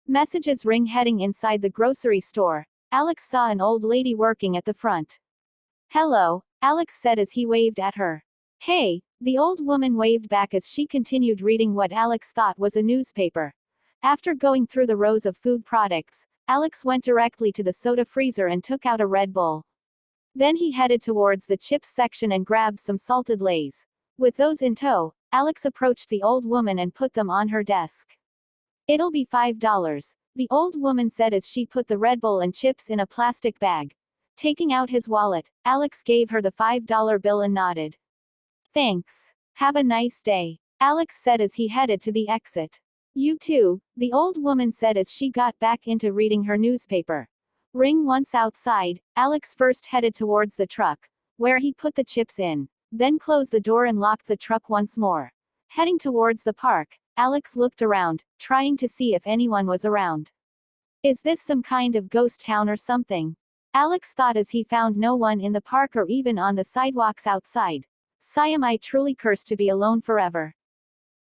Messages ring heading inside the grocery store. Alex saw an old lady working at the front. Hello, Alex said as he waved at her. Hey, the old woman waved back as she continued reading what Alex thought was a newspaper. After going through the rows of food products, Alex went directly to the soda freezer and took out a Red Bull. Then he headed towards the chips section and grabbed some salted Lay's. With those in tow, Alex approached the old woman and put them on her desk. It'll be $5, the old woman said as she put the Red Bull and chips in a plastic bag. Taking out his wallet, Alex gave her the $5 bill and nodded. Thanks. Have a nice day, Alex said as he headed to the exit. You too, the old woman said as she got back into reading her newspaper. Ring once outside, Alex first headed towards the truck, where he put the chips in, then closed the door and locked the truck once more. Heading towards the park, Alex looked around, trying to see if anyone was around. Is this some kind of ghost town or something? Alex thought as he found no one in the park or even on the sidewalks outside. Am I truly cursed to be alone forever?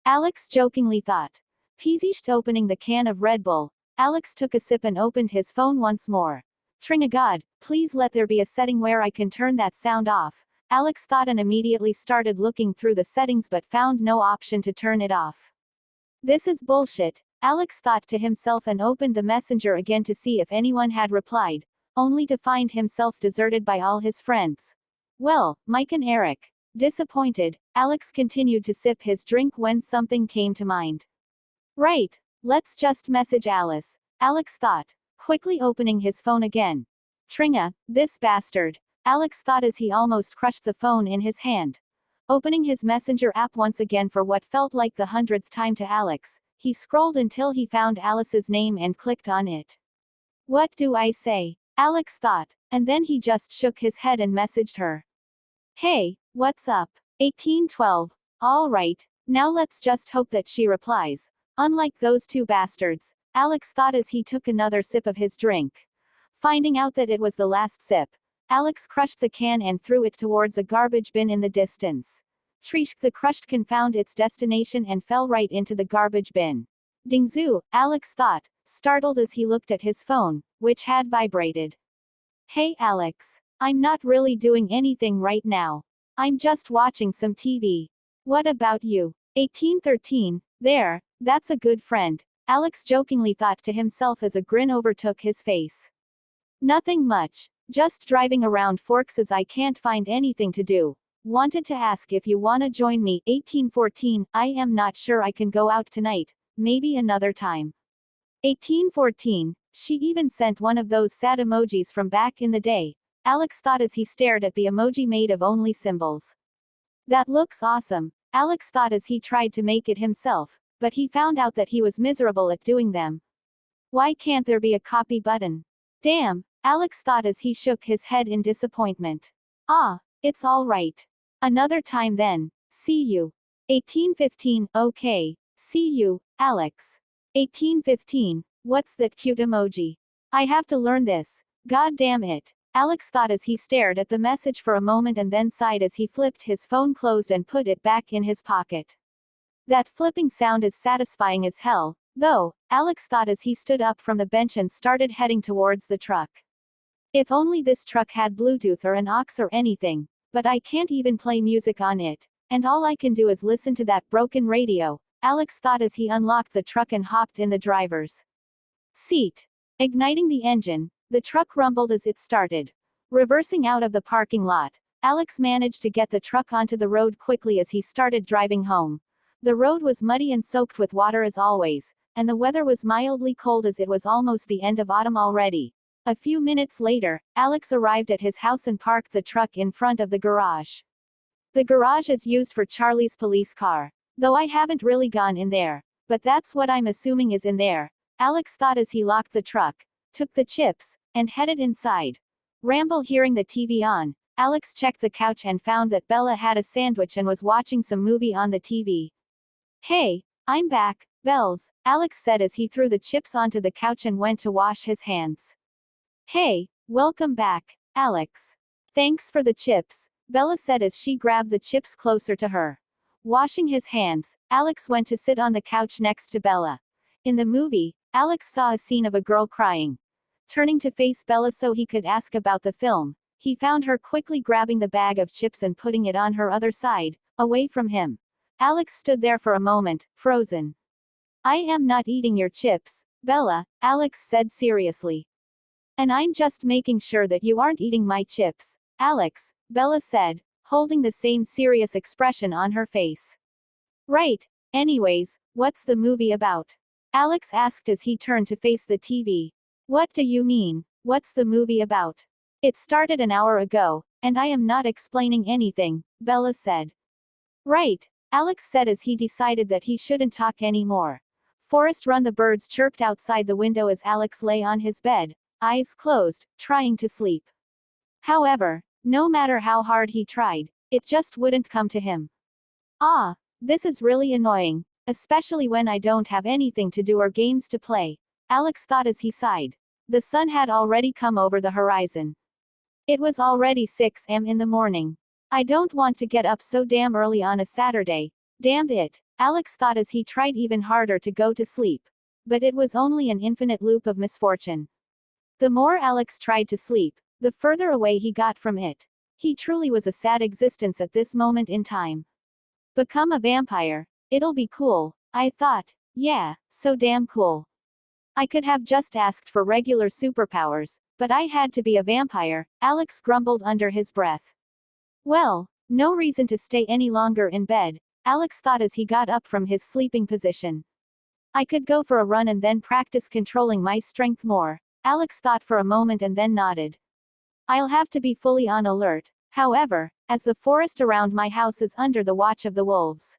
Alex jokingly thought. Peased opening the can of Red Bull, Alex took a sip and opened his phone once more. Tringagod, please let there be a setting where I can turn that sound off, Alex thought and immediately started looking through the settings but found no option to turn it off. This is bullshit, Alex thought to himself and opened the messenger again to see if anyone had replied, only to find himself deserted by all his friends. Well, Mike and Eric. Disappointed, Alex continued to sip his drink when something came to mind. Right, let's just message Alice, Alex thought, quickly opening his phone again. Tringa, this bastard, Alex thought as he almost crushed the phone in his hand. Opening his messenger app once again for what felt like the 100th time to Alex, he scrolled until he found Alice's name and clicked on it. What do I say? Alex thought, and then he just shook his head and messaged her. Hey, what's up? 1812. All right, now let's just hope that she replies. Unlike those two bastards, Alex thought as he took another sip of his drink. Finding out that it was the last sip, Alex crushed the can and threw it towards a garbage bin in the distance. Trish, the crushed can found its destination and fell right into the garbage bin. Dingzoo, Alex thought, startled as he looked at his phone, which had vibrated. Hey Alex, I'm not really doing anything right now. I'm just watching some TV. What about you? 1813, there, that's a good friend, Alex jokingly thought to himself as a grin overtook his face. Nothing much, just driving around Forks as I can't find anything to do. Wanted to ask if you wanna join me. 1814, I am not sure I can go out tonight, maybe another time. 1814, she even sent one of those sad emojis from back in the day, Alex thought as he stared at the emoji made of only symbols. That looks awesome, Alex thought as he tried to make it himself, but he found out that he was miserable at doing them. Why can't there be a copy button? Damn, Alex thought as he shook his head in disappointment. Ah, it's all right. Another time then, see you. 1815, okay, see you, Alex. 1815, what's that cute emoji? I have to learn this, god damn it. Alex thought as he stared at the message for a moment and then sighed as he flipped his phone closed and put it back in his pocket. That flipping sound is satisfying as hell, though, Alex thought as he stood up from the bench and started heading towards the truck. If only this truck had Bluetooth or an aux or anything, but I can't even play music on it, and all I can do is listen to that broken radio, Alex thought as he unlocked the truck and hopped in the driver's seat. Igniting the engine, the truck rumbled as it started. Reversing out of the parking lot, Alex managed to get the truck onto the road quickly as he started driving home. The road was muddy and soaked with water as always, and the weather was mildly cold as it was almost the end of autumn already. A few minutes later, Alex arrived at his house and parked the truck in front of the garage. The garage is used for Charlie's police car, though I haven't really gone in there, but that's what I'm assuming is in there, Alex thought as he locked the truck, took the chips, and headed inside. Ramble hearing the TV on, Alex checked the couch and found that Bella had a sandwich and was watching some movie on the TV. Hey, I'm back, Bells, Alex said as he threw the chips onto the couch and went to wash his hands. Hey, welcome back, Alex. Thanks for the chips, Bella said as she grabbed the chips closer to her. Washing his hands, Alex went to sit on the couch next to Bella. In the movie, Alex saw a scene of a girl crying. Turning to face Bella so he could ask about the film, he found her quickly grabbing the bag of chips and putting it on her other side, away from him. Alex stood there for a moment, frozen. I am not eating your chips, Bella, Alex said seriously. And I'm just making sure that you aren't eating my chips, Alex, Bella said, holding the same serious expression on her face. Right. Anyways, what's the movie about? Alex asked as he turned to face the TV. What do you mean, what's the movie about? It started an hour ago, and I am not explaining anything, Bella said. Right, Alex said as he decided that he shouldn't talk anymore. Forest Run. The birds chirped outside the window as Alex lay on his bed, eyes closed, trying to sleep. However, no matter how hard he tried, it just wouldn't come to him. Ah, this is really annoying, especially when I don't have anything to do or games to play, Alex thought as he sighed. The sun had already come over the horizon. It was already 6 a.m. in the morning. I don't want to get up so damn early on a Saturday. Damned it, Alex thought as he tried even harder to go to sleep. But it was only an infinite loop of misfortune. The more Alex tried to sleep, the further away he got from it. He truly was a sad existence at this moment in time. Become a vampire. It'll be cool, I thought. Yeah, so damn cool. I could have just asked for regular superpowers, but I had to be a vampire, Alex grumbled under his breath. Well, no reason to stay any longer in bed, Alex thought as he got up from his sleeping position. I could go for a run and then practice controlling my strength more, Alex thought for a moment and then nodded. I'll have to be fully on alert, however, as the forest around my house is under the watch of the wolves.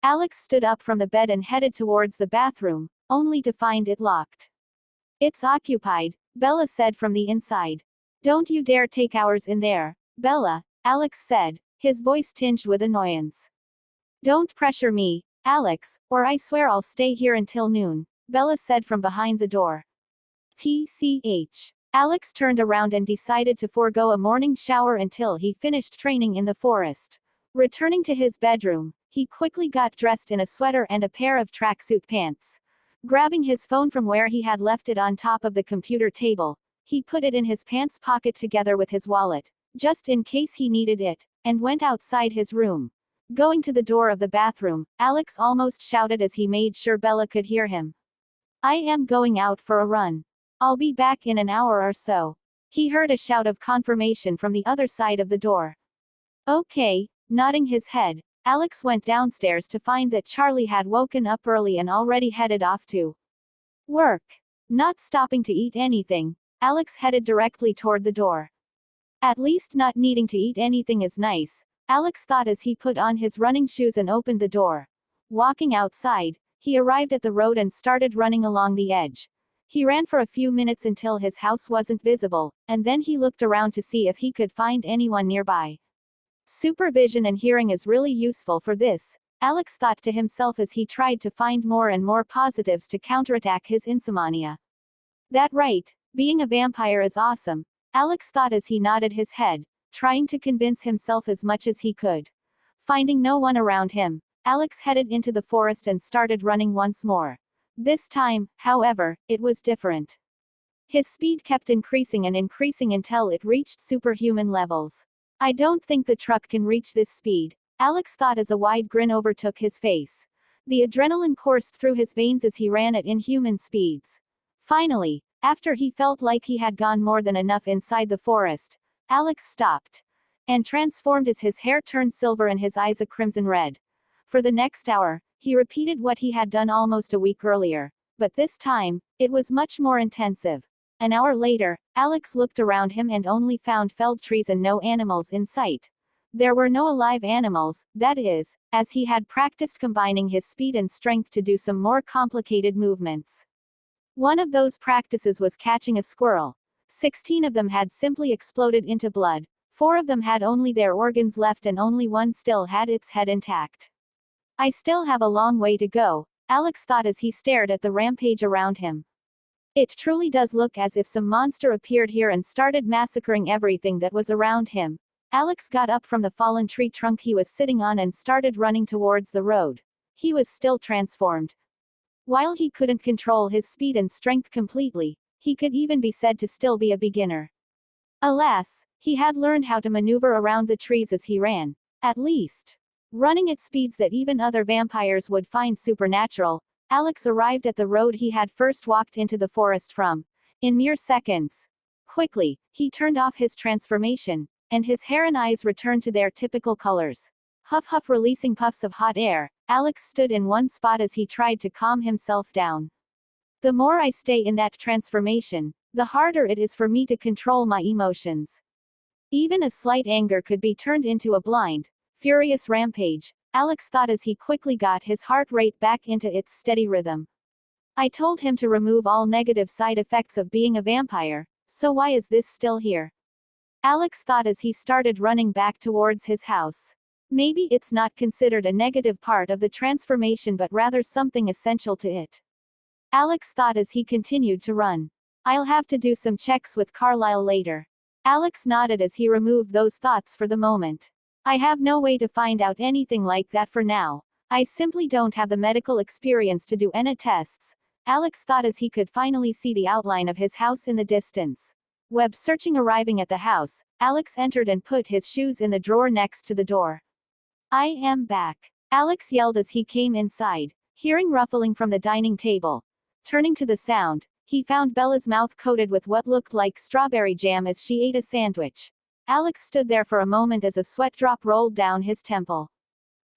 Alex stood up from the bed and headed towards the bathroom, only to find it locked. It's occupied, Bella said from the inside. Don't you dare take ours in there, Bella, Alex said, his voice tinged with annoyance. Don't pressure me, Alex, or I swear I'll stay here until noon, Bella said from behind the door. TCH. Alex turned around and decided to forego a morning shower until he finished training in the forest. Returning to his bedroom, he quickly got dressed in a sweater and a pair of tracksuit pants. Grabbing his phone from where he had left it on top of the computer table, he put it in his pants pocket together with his wallet, just in case he needed it, and went outside his room. Going to the door of the bathroom, Alex almost shouted as he made sure Bella could hear him. I am going out for a run. I'll be back in an hour or so. He heard a shout of confirmation from the other side of the door. Okay, nodding his head, Alex went downstairs to find that Charlie had woken up early and already headed off to work. Not stopping to eat anything, Alex headed directly toward the door. At least not needing to eat anything is nice, Alex thought as he put on his running shoes and opened the door. Walking outside, he arrived at the road and started running along the edge. He ran for a few minutes until his house wasn't visible, and then he looked around to see if he could find anyone nearby. Supervision and hearing is really useful for this, Alex thought to himself as he tried to find more and more positives to counterattack his insomnia. That right, being a vampire is awesome, Alex thought as he nodded his head, trying to convince himself as much as he could. Finding no one around him, Alex headed into the forest and started running once more. This time, however, it was different. His speed kept increasing and increasing until it reached superhuman levels. I don't think the truck can reach this speed, Alex thought as a wide grin overtook his face. The adrenaline coursed through his veins as he ran at inhuman speeds. Finally, after he felt like he had gone more than enough inside the forest, Alex stopped. And transformed as his hair turned silver and his eyes a crimson red. For the next hour, he repeated what he had done almost a week earlier, but this time, it was much more intensive. An hour later, Alex looked around him and only found felled trees and no animals in sight. There were no alive animals, that is, as he had practiced combining his speed and strength to do some more complicated movements. One of those practices was catching a squirrel. 16 of them had simply exploded into blood, 4 of them had only their organs left and only one still had its head intact. I still have a long way to go, Alex thought as he stared at the rampage around him. It truly does look as if some monster appeared here and started massacring everything that was around him. Alex got up from the fallen tree trunk he was sitting on and started running towards the road. He was still transformed. While he couldn't control his speed and strength completely, he could even be said to still be a beginner. Alas, he had learned how to maneuver around the trees as he ran. At least, running at speeds that even other vampires would find supernatural, Alex arrived at the road he had first walked into the forest from. In mere seconds. Quickly, he turned off his transformation, and his hair and eyes returned to their typical colors. Huff huff, releasing puffs of hot air, Alex stood in one spot as he tried to calm himself down. The more I stay in that transformation, the harder it is for me to control my emotions. Even a slight anger could be turned into a blind, furious rampage, Alex thought as he quickly got his heart rate back into its steady rhythm. I told him to remove all negative side effects of being a vampire, so why is this still here? Alex thought as he started running back towards his house. Maybe it's not considered a negative part of the transformation but rather something essential to it. Alex thought as he continued to run. I'll have to do some checks with Carlisle later. Alex nodded as he removed those thoughts for the moment. I have no way to find out anything like that for now. I simply don't have the medical experience to do any tests. Alex thought as he could finally see the outline of his house in the distance. Web searching. Arriving at the house, Alex entered and put his shoes in the drawer next to the door. I am back, Alex yelled as he came inside, hearing ruffling from the dining table. Turning to the sound, he found Bella's mouth coated with what looked like strawberry jam as she ate a sandwich. Alex stood there for a moment as a sweat drop rolled down his temple.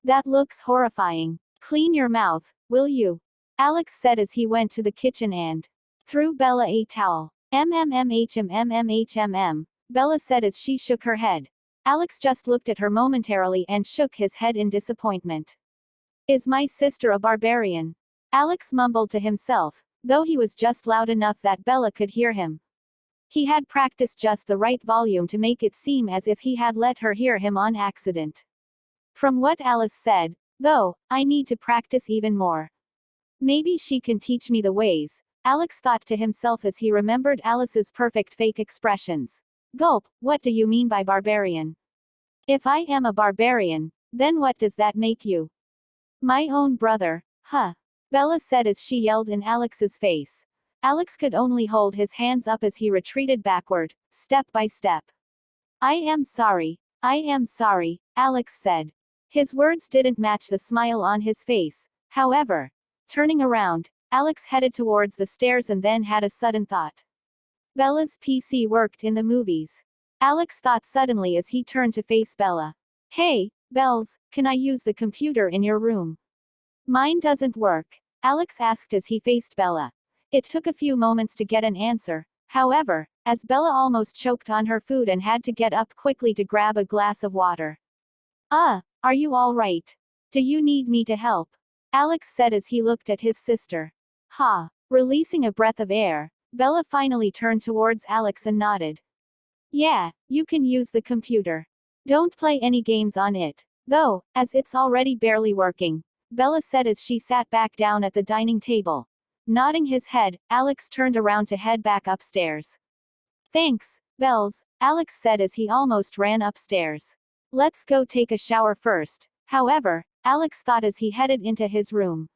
That looks horrifying. Clean your mouth, will you? Alex said as he went to the kitchen and threw Bella a towel. MMMHMMMHMM, Bella said as she shook her head. Alex just looked at her momentarily and shook his head in disappointment. Is my sister a barbarian? Alex mumbled to himself, though he was just loud enough that Bella could hear him. He had practiced just the right volume to make it seem as if he had let her hear him on accident. From what Alice said, though, I need to practice even more. Maybe she can teach me the ways, Alex thought to himself as he remembered Alice's perfect fake expressions. Gulp, what do you mean by barbarian? If I am a barbarian, then what does that make you? My own brother, huh? Bella said as she yelled in Alex's face. Alex could only hold his hands up as he retreated backward, step by step. I am sorry, Alex said. His words didn't match the smile on his face, however. Turning around, Alex headed towards the stairs and then had a sudden thought. Bella's PC worked in the movies. Alex thought suddenly as he turned to face Bella. Hey, Bells, can I use the computer in your room? Mine doesn't work, Alex asked as he faced Bella. It took a few moments to get an answer, however, as Bella almost choked on her food and had to get up quickly to grab a glass of water. Are you all right? Do you need me to help? Alex said as he looked at his sister. Releasing a breath of air, Bella finally turned towards Alex and nodded. Yeah, you can use the computer. Don't play any games on it, though, as it's already barely working, Bella said as she sat back down at the dining table. Nodding his head, Alex turned around to head back upstairs. Thanks, Bells, Alex said as he almost ran upstairs. Let's go take a shower first, however, Alex thought as he headed into his room.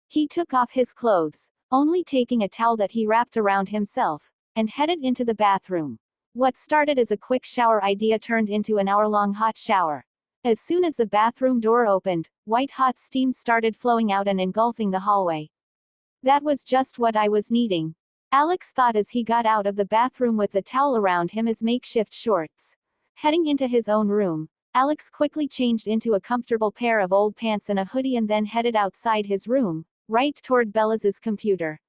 He took off his clothes, only taking a towel that he wrapped around himself, and headed into the bathroom. What started as a quick shower idea turned into an hour-long hot shower. As soon as the bathroom door opened, white-hot steam started flowing out and engulfing the hallway. That was just what I was needing, Alex thought as he got out of the bathroom with the towel around him as makeshift shorts. Heading into his own room, Alex quickly changed into a comfortable pair of old pants and a hoodie and then headed outside his room, right toward Bella's computer.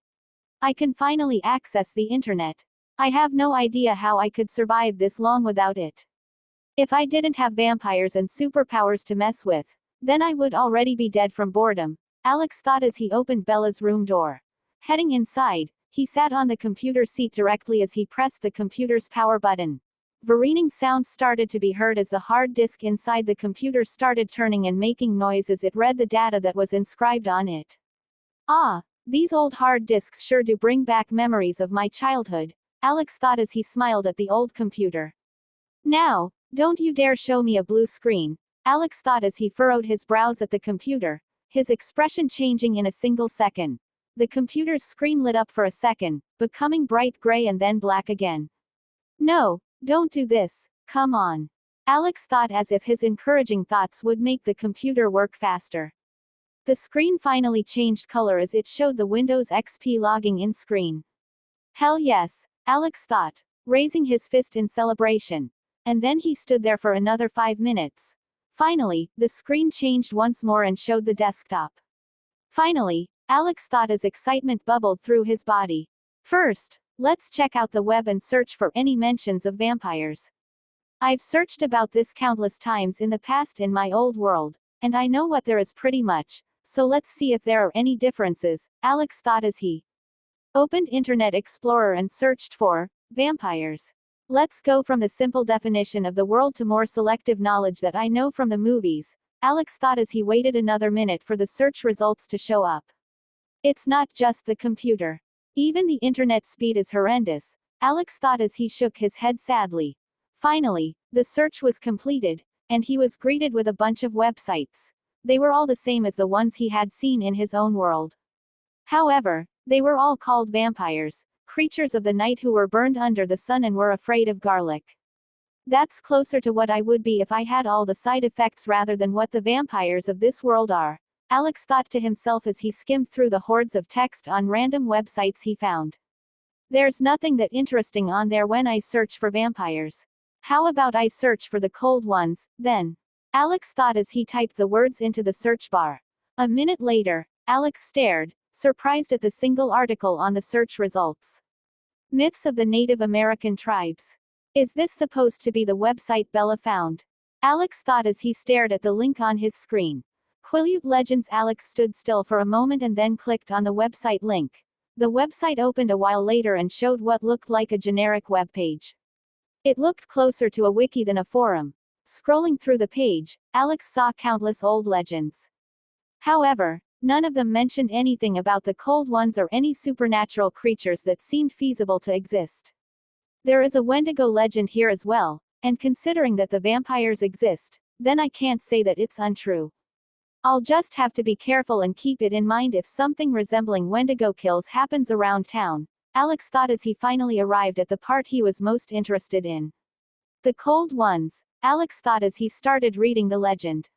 I can finally access the internet. I have no idea how I could survive this long without it. If I didn't have vampires and superpowers to mess with, then I would already be dead from boredom, Alex thought as he opened Bella's room door. Heading inside, he sat on the computer seat directly as he pressed the computer's power button. Whirring sounds started to be heard as the hard disk inside the computer started turning and making noise as it read the data that was inscribed on it. These old hard disks sure do bring back memories of my childhood, Alex thought as he smiled at the old computer. Now, don't you dare show me a blue screen, Alex thought as he furrowed his brows at the computer, his expression changing in a single second. The computer's screen lit up for a second, becoming bright gray and then black again. No, don't do this, come on. Alex thought, as if his encouraging thoughts would make the computer work faster. The screen finally changed color as it showed the Windows XP logging in screen. Hell yes, Alex thought, raising his fist in celebration. And then he stood there for another 5 minutes. Finally, the screen changed once more and showed the desktop. Finally, Alex thought as excitement bubbled through his body. First, let's check out the web and search for any mentions of vampires. I've searched about this countless times in the past in my old world, and I know what there is pretty much, so let's see if there are any differences, Alex thought as he opened Internet Explorer and searched for vampires. Let's go from the simple definition of the world to more selective knowledge that I know from the movies, Alex thought as he waited another minute for the search results to show up. It's not just the computer. Even the internet speed is horrendous, Alex thought as he shook his head sadly. Finally, the search was completed, and he was greeted with a bunch of websites. They were all the same as the ones he had seen in his own world. However, they were all called vampires, creatures of the night who were burned under the sun and were afraid of garlic. That's closer to what I would be if I had all the side effects rather than what the vampires of this world are, Alex thought to himself as he skimmed through the hordes of text on random websites he found. There's nothing that interesting on there when I search for vampires. How about I search for the cold ones, then? Alex thought as he typed the words into the search bar. A minute later, Alex stared, surprised at the single article on the search results. Myths of the Native American Tribes. Is this supposed to be the website Bella found? Alex thought as he stared at the link on his screen. Quileute Legends. Alex stood still for a moment and then clicked on the website link. The website opened a while later and showed what looked like a generic web page. It looked closer to a wiki than a forum. Scrolling through the page, Alex saw countless old legends. However, none of them mentioned anything about the cold ones or any supernatural creatures that seemed feasible to exist. There is a Wendigo legend here as well, and considering that the vampires exist, then I can't say that it's untrue. I'll just have to be careful and keep it in mind if something resembling Wendigo kills happens around town, Alex thought as he finally arrived at the part he was most interested in. The cold ones, Alex thought as he started reading the legend.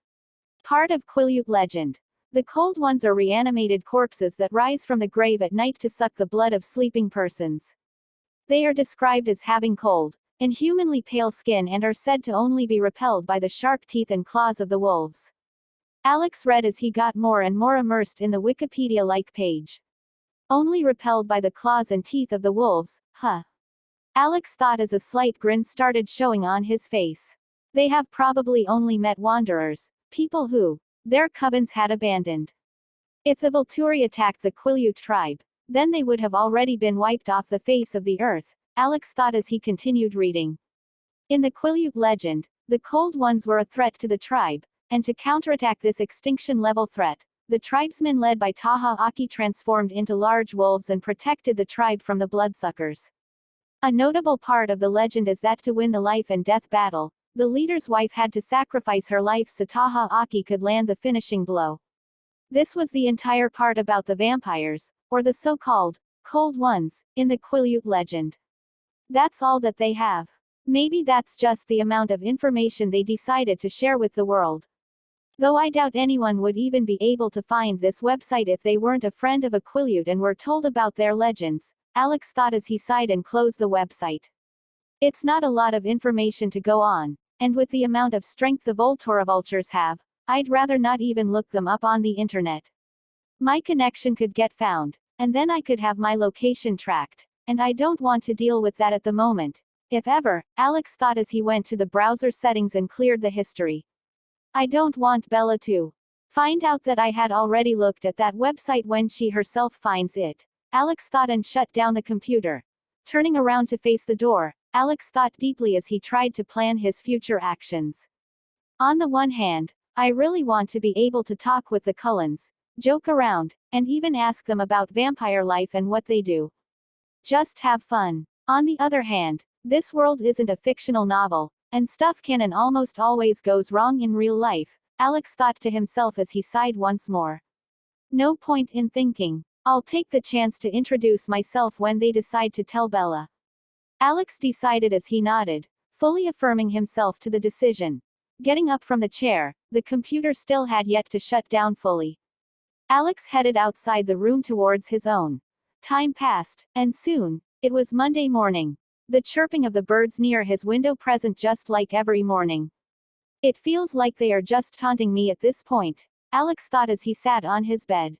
Part of Quileute legend. The cold ones are reanimated corpses that rise from the grave at night to suck the blood of sleeping persons. They are described as having cold, inhumanly pale skin and are said to only be repelled by the sharp teeth and claws of the wolves. Alex read as he got more and more immersed in the Wikipedia-like page. Only repelled by the claws and teeth of the wolves, huh? Alex thought as a slight grin started showing on his face. They have probably only met wanderers, people who their covens had abandoned. If the Volturi attacked the Quileute tribe, then they would have already been wiped off the face of the earth, Alex thought as he continued reading. In the Quileute legend, the Cold Ones were a threat to the tribe, and to counterattack this extinction-level threat, the tribesmen led by Taha Aki transformed into large wolves and protected the tribe from the bloodsuckers. A notable part of the legend is that to win the life and death battle, the leader's wife had to sacrifice her life so Taha Aki could land the finishing blow. This was the entire part about the vampires, or the so-called Cold Ones, in the Quileute legend. That's all that they have. Maybe that's just the amount of information they decided to share with the world. Though I doubt anyone would even be able to find this website if they weren't a friend of a Quileute and were told about their legends, Alex thought as he sighed and closed the website. It's not a lot of information to go on, and with the amount of strength the Voltura vultures have, I'd rather not even look them up on the internet. My connection could get found, and then I could have my location tracked, and I don't want to deal with that at the moment. If ever, Alex thought as he went to the browser settings and cleared the history. I don't want Bella to find out that I had already looked at that website when she herself finds it, Alex thought and shut down the computer. Turning around to face the door, Alex thought deeply as he tried to plan his future actions. On the one hand, I really want to be able to talk with the Cullens, joke around, and even ask them about vampire life and what they do. Just have fun. On the other hand, this world isn't a fictional novel, and stuff can and almost always goes wrong in real life, Alex thought to himself as he sighed once more. No point in thinking. I'll take the chance to introduce myself when they decide to tell Bella. Alex decided as he nodded, fully affirming himself to the decision. Getting up from the chair, the computer still had yet to shut down fully. Alex headed outside the room towards his own. Time passed, and soon, it was Monday morning. The chirping of the birds near his window present just like every morning. It feels like they are just taunting me at this point, Alex thought as he sat on his bed.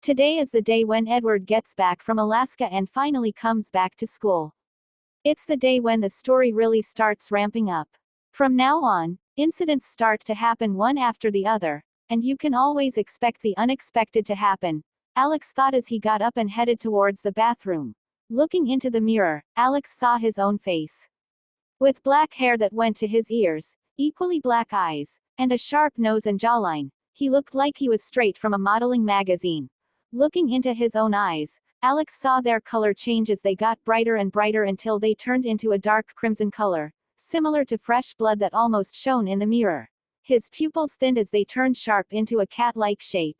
Today is the day when Edward gets back from Alaska and finally comes back to school. It's the day when the story really starts ramping up. From now on, incidents start to happen one after the other, and you can always expect the unexpected to happen, Alex thought as he got up and headed towards the bathroom. Looking into the mirror, Alex saw his own face. With black hair that went to his ears, equally black eyes, and a sharp nose and jawline, he looked like he was straight from a modeling magazine. Looking into his own eyes, Alex saw their color change as they got brighter and brighter until they turned into a dark crimson color, similar to fresh blood that almost shone in the mirror. His pupils thinned as they turned sharp into a cat-like shape.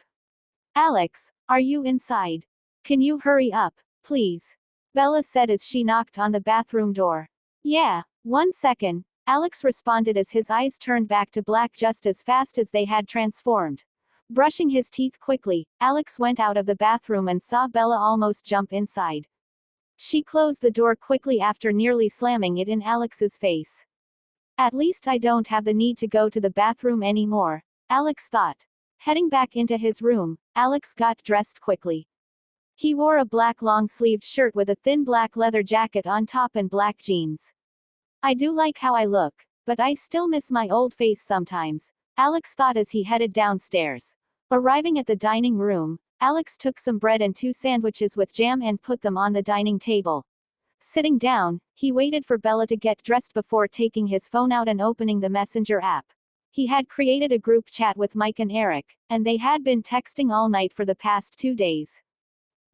Alex, are you inside? Can you hurry up, please? Bella said as she knocked on the bathroom door. Yeah, 1 second, Alex responded as his eyes turned back to black just as fast as they had transformed. Brushing his teeth quickly, Alex went out of the bathroom and saw Bella almost jump inside. She closed the door quickly after nearly slamming it in Alex's face. At least I don't have the need to go to the bathroom anymore, Alex thought. Heading back into his room, Alex got dressed quickly. He wore a black long-sleeved shirt with a thin black leather jacket on top and black jeans. I do like how I look, but I still miss my old face sometimes, Alex thought as he headed downstairs. Arriving at the dining room, Alex took some bread and 2 sandwiches with jam and put them on the dining table. Sitting down, he waited for Bella to get dressed before taking his phone out and opening the Messenger app. He had created a group chat with Mike and Eric, and they had been texting all night for the past 2 days.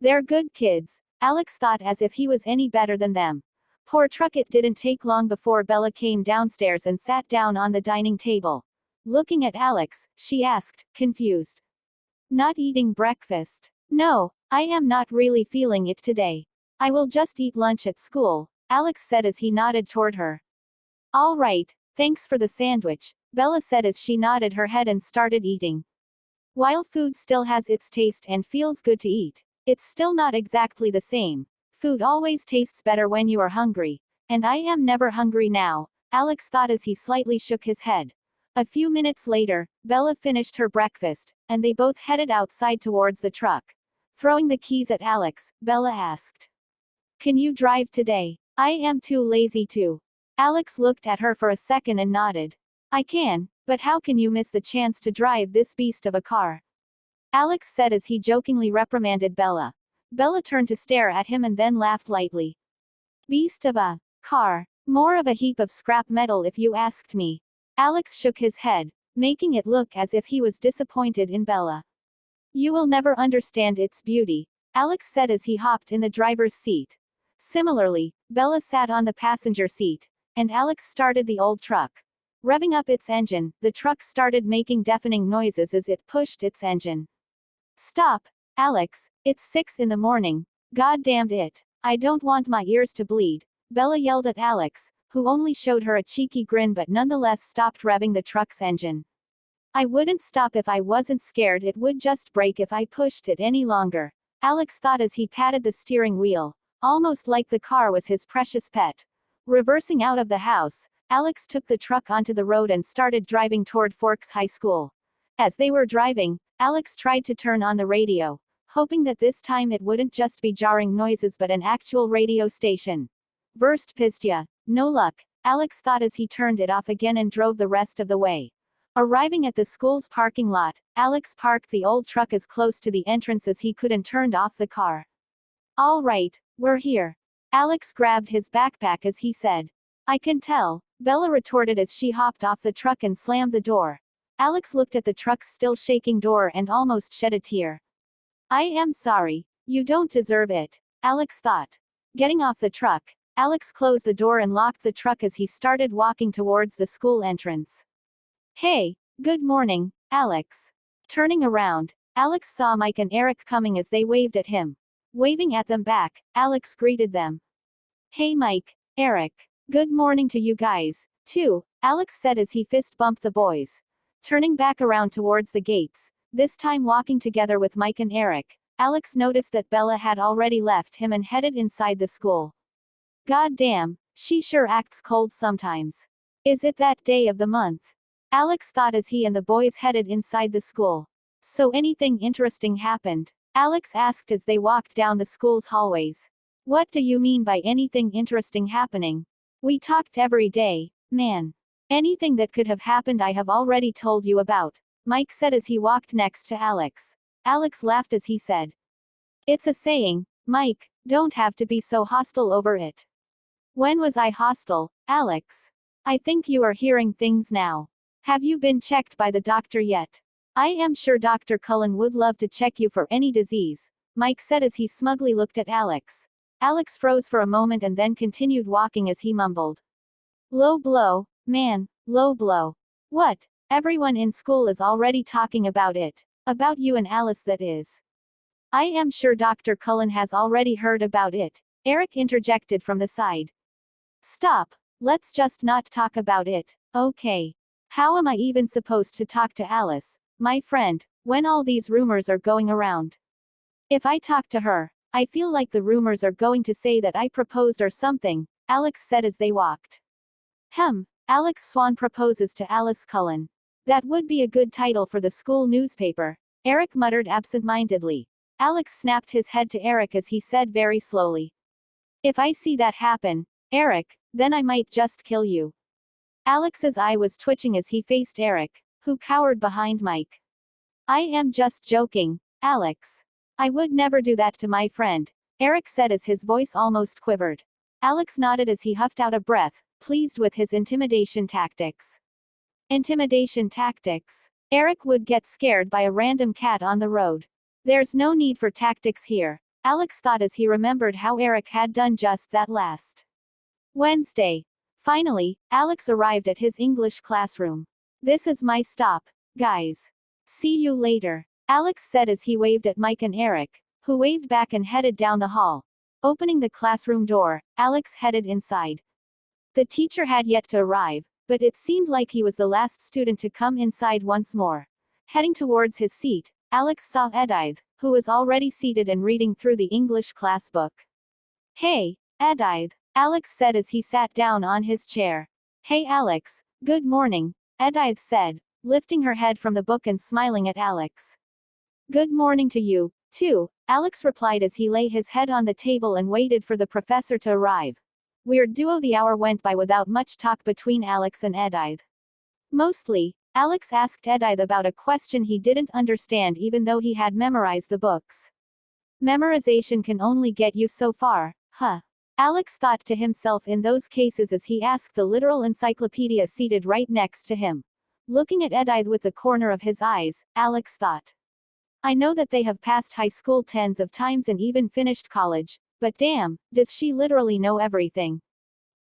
They're good kids, Alex thought as if he was any better than them. Poor truck, it didn't take long before Bella came downstairs and sat down on the dining table. Looking at Alex, she asked, confused. Not eating breakfast? No, I am not really feeling it today. I will just eat lunch at school, Alex said as he nodded toward her. All right, thanks for the sandwich, Bella said as she nodded her head and started eating. While food still has its taste and feels good to eat, it's still not exactly the same. Food always tastes better when you are hungry, and I am never hungry now, Alex thought as he slightly shook his head. A few minutes later, Bella finished her breakfast, and they both headed outside towards the truck. Throwing the keys at Alex, Bella asked. Can you drive today? I am too lazy to. Alex looked at her for a second and nodded. I can, but how can you miss the chance to drive this beast of a car? Alex said as he jokingly reprimanded Bella. Bella turned to stare at him and then laughed lightly. Beast of a car. More of a heap of scrap metal if you asked me. Alex shook his head, making it look as if he was disappointed in Bella. You will never understand its beauty, Alex said as he hopped in the driver's seat. Similarly, Bella sat on the passenger seat, and Alex started the old truck. Revving up its engine, the truck started making deafening noises as it pushed its engine. Stop, Alex, it's 6 in the morning. God damned it. I don't want my ears to bleed, Bella yelled at Alex, who only showed her a cheeky grin but nonetheless stopped revving the truck's engine. I wouldn't stop if I wasn't scared it would just break if I pushed it any longer, Alex thought as he patted the steering wheel, almost like the car was his precious pet. Reversing out of the house, Alex took the truck onto the road and started driving toward Forks High School. As they were driving, Alex tried to turn on the radio, hoping that this time it wouldn't just be jarring noises but an actual radio station. Verst pistia. No luck, Alex thought as he turned it off again and drove the rest of the way. Arriving at the school's parking lot, Alex parked the old truck as close to the entrance as he could and turned off the car. All right, we're here. Alex grabbed his backpack as he said. I can tell, Bella retorted as she hopped off the truck and slammed the door. Alex looked at the truck's still shaking door and almost shed a tear. I am sorry, you don't deserve it, Alex thought. Getting off the truck, Alex closed the door and locked the truck as he started walking towards the school entrance. Hey, good morning, Alex. Turning around, Alex saw Mike and Eric coming as they waved at him. Waving at them back, Alex greeted them. Hey Mike, Eric. Good morning to you guys, too, Alex said as he fist bumped the boys. Turning back around towards the gates, this time walking together with Mike and Eric, Alex noticed that Bella had already left him and headed inside the school. God damn, she sure acts cold sometimes. Is it that day of the month? Alex thought as he and the boys headed inside the school. So anything interesting happened? Alex asked as they walked down the school's hallways. What do you mean by anything interesting happening? We talked every day, man. Anything that could have happened I have already told you about, Mike said as he walked next to Alex. Alex laughed as he said. It's a saying, Mike, don't have to be so hostile over it. When was I hostile, Alex? I think you are hearing things now. Have you been checked by the doctor yet? I am sure Dr. Cullen would love to check you for any disease, Mike said as he smugly looked at Alex. Alex froze for a moment and then continued walking as he mumbled. Low blow, man, low blow. What? Everyone in school is already talking about it. About you and Alice, that is. I am sure Dr. Cullen has already heard about it, Eric interjected from the side. Stop. Let's just not talk about it, okay? How am I even supposed to talk to Alice, my friend, when all these rumors are going around? If I talk to her, I feel like the rumors are going to say that I proposed or something, Alex said as they walked. Alex Swan proposes to Alice Cullen. That would be a good title for the school newspaper, Eric muttered absent-mindedly. Alex snapped his head to Eric as he said very slowly. If I see that happen, Eric, then I might just kill you. Alex's eye was twitching as he faced Eric, who cowered behind Mike. I am just joking, Alex. I would never do that to my friend, Eric said as his voice almost quivered. Alex nodded as he huffed out a breath, pleased with his intimidation tactics. Intimidation tactics? Eric would get scared by a random cat on the road. There's no need for tactics here, Alex thought as he remembered how Eric had done just that last Wednesday. Finally, Alex arrived at his English classroom. This is my stop, guys. See you later, Alex said as he waved at Mike and Eric, who waved back and headed down the hall. Opening the classroom door, Alex headed inside. The teacher had yet to arrive, but it seemed like he was the last student to come inside once more. Heading towards his seat, Alex saw Edith, who was already seated and reading through the English class book. Hey, Edith, Alex said as he sat down on his chair. Hey Alex, good morning, Edith said, lifting her head from the book and smiling at Alex. Good morning to you, too, Alex replied as he lay his head on the table and waited for the professor to arrive. Weird duo. The hour went by without much talk between Alex and Edith. Mostly, Alex asked Edith about a question he didn't understand even though he had memorized the books. Memorization can only get you so far, huh? Alex thought to himself in those cases as he asked the literal encyclopedia seated right next to him. Looking at Edith with the corner of his eyes, Alex thought. I know that they have passed high school tens of times and even finished college, but damn, does she literally know everything?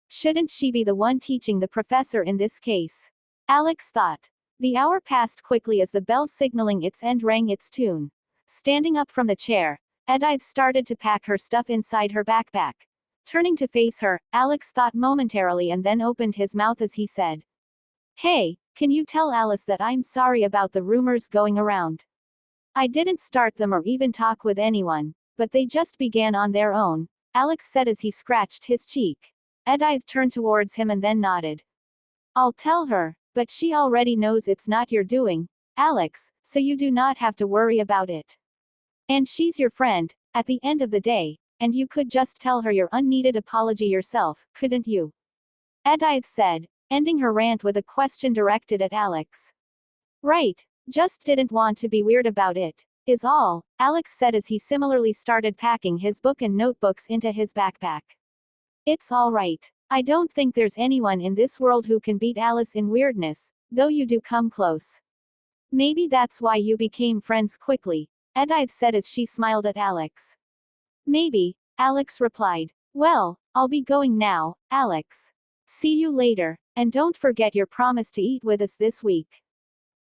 Shouldn't she be the one teaching the professor in this case? Alex thought. The hour passed quickly as the bell signaling its end rang its tune. Standing up from the chair, Edith started to pack her stuff inside her backpack. Turning to face her, Alex thought momentarily and then opened his mouth as he said. Hey, can you tell Alice that I'm sorry about the rumors going around? I didn't start them or even talk with anyone, but they just began on their own, Alex said as he scratched his cheek. Edith turned towards him and then nodded. I'll tell her, but she already knows it's not your doing, Alex, so you do not have to worry about it. And she's your friend, at the end of the day, and you could just tell her your unneeded apology yourself, couldn't you? Edith said, ending her rant with a question directed at Alex. Right, just didn't want to be weird about it, is all, Alex said as he similarly started packing his book and notebooks into his backpack. It's all right. I don't think there's anyone in this world who can beat Alice in weirdness, though you do come close. Maybe that's why you became friends quickly, Edith said as she smiled at Alex. Maybe, Alex replied. Well, I'll be going now, Alex. See you later, and don't forget your promise to eat with us this week.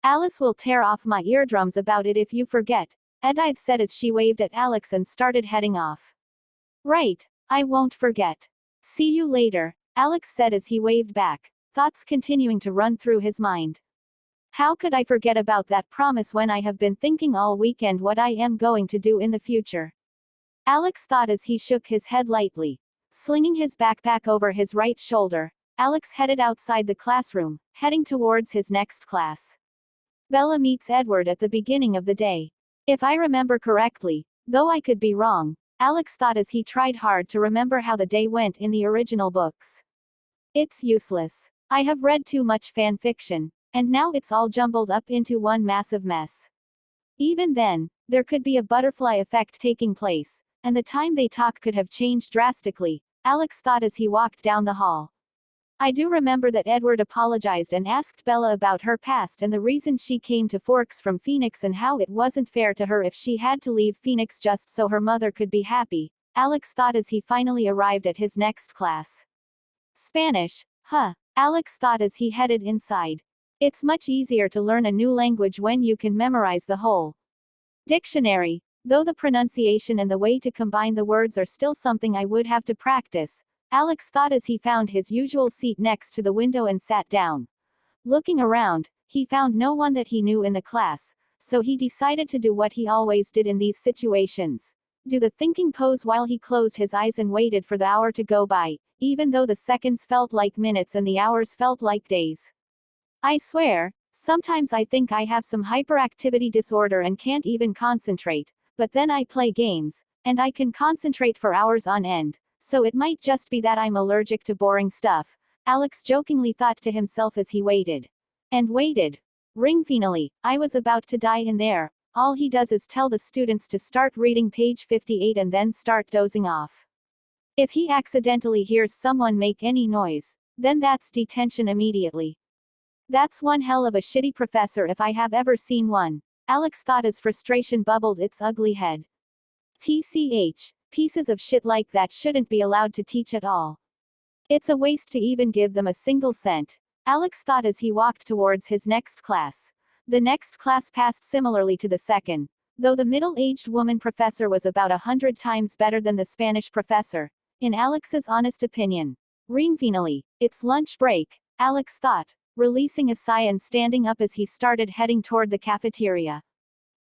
Alice will tear off my eardrums about it if you forget, Edith said as she waved at Alex and started heading off. Right, I won't forget. See you later, Alex said as he waved back, thoughts continuing to run through his mind. How could I forget about that promise when I have been thinking all weekend what I am going to do in the future? Alex thought as he shook his head lightly. Slinging his backpack over his right shoulder, Alex headed outside the classroom, heading towards his next class. Bella meets Edward at the beginning of the day. If I remember correctly, though I could be wrong, Alex thought as he tried hard to remember how the day went in the original books. It's useless. I have read too much fan fiction, and now it's all jumbled up into one massive mess. Even then, there could be a butterfly effect taking place, and the time they talk could have changed drastically, Alex thought as he walked down the hall. I do remember that Edward apologized and asked Bella about her past and the reason she came to Forks from Phoenix and how it wasn't fair to her if she had to leave Phoenix just so her mother could be happy, Alex thought as he finally arrived at his next class. Spanish, huh? Alex thought as he headed inside. It's much easier to learn a new language when you can memorize the whole dictionary, though the pronunciation and the way to combine the words are still something I would have to practice, Alex thought as he found his usual seat next to the window and sat down. Looking around, he found no one that he knew in the class, so he decided to do what he always did in these situations. Do the thinking pose while he closed his eyes and waited for the hour to go by, even though the seconds felt like minutes and the hours felt like days. I swear, sometimes I think I have some hyperactivity disorder and can't even concentrate, but then I play games, and I can concentrate for hours on end. So it might just be that I'm allergic to boring stuff, Alex jokingly thought to himself as he waited. And waited. Ring finally, I was about to die in there. All he does is tell the students to start reading page 58 and then start dozing off. If he accidentally hears someone make any noise, then that's detention immediately. That's one hell of a shitty professor if I have ever seen one, Alex thought as frustration bubbled its ugly head. TCH. Pieces of shit like that shouldn't be allowed to teach at all. It's a waste to even give them a single cent, Alex thought as he walked towards his next class. The next class passed similarly to the second, though the middle-aged woman professor was about 100 times better than the Spanish professor, in Alex's honest opinion. Ring finally, it's lunch break, Alex thought, releasing a sigh and standing up as he started heading toward the cafeteria.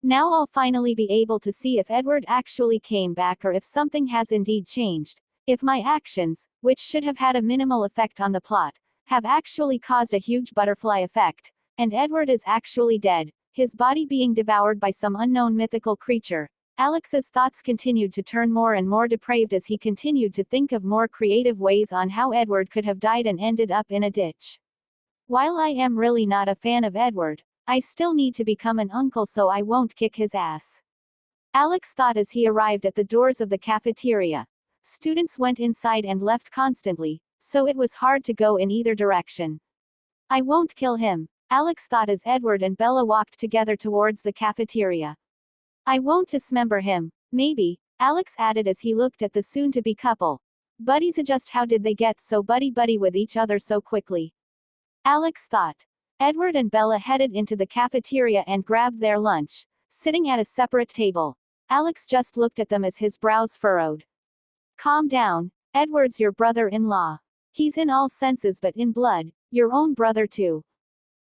Now I'll finally be able to see if Edward actually came back or if something has indeed changed, if my actions, which should have had a minimal effect on the plot, have actually caused a huge butterfly effect, and Edward is actually dead, his body being devoured by some unknown mythical creature. Alex's thoughts continued to turn more and more depraved as he continued to think of more creative ways on how Edward could have died and ended up in a ditch. While I am really not a fan of Edward, I still need to become an uncle so I won't kick his ass. Alex thought as he arrived at the doors of the cafeteria. Students went inside and left constantly, so it was hard to go in either direction. I won't kill him, Alex thought as Edward and Bella walked together towards the cafeteria. I won't dismember him, maybe, Alex added as he looked at the soon-to-be couple. Buddies, just how did they get so buddy-buddy with each other so quickly? Alex thought. Edward and Bella headed into the cafeteria and grabbed their lunch, sitting at a separate table. Alex just looked at them as his brows furrowed. Calm down, Edward's your brother-in-law. He's in all senses but in blood, your own brother too.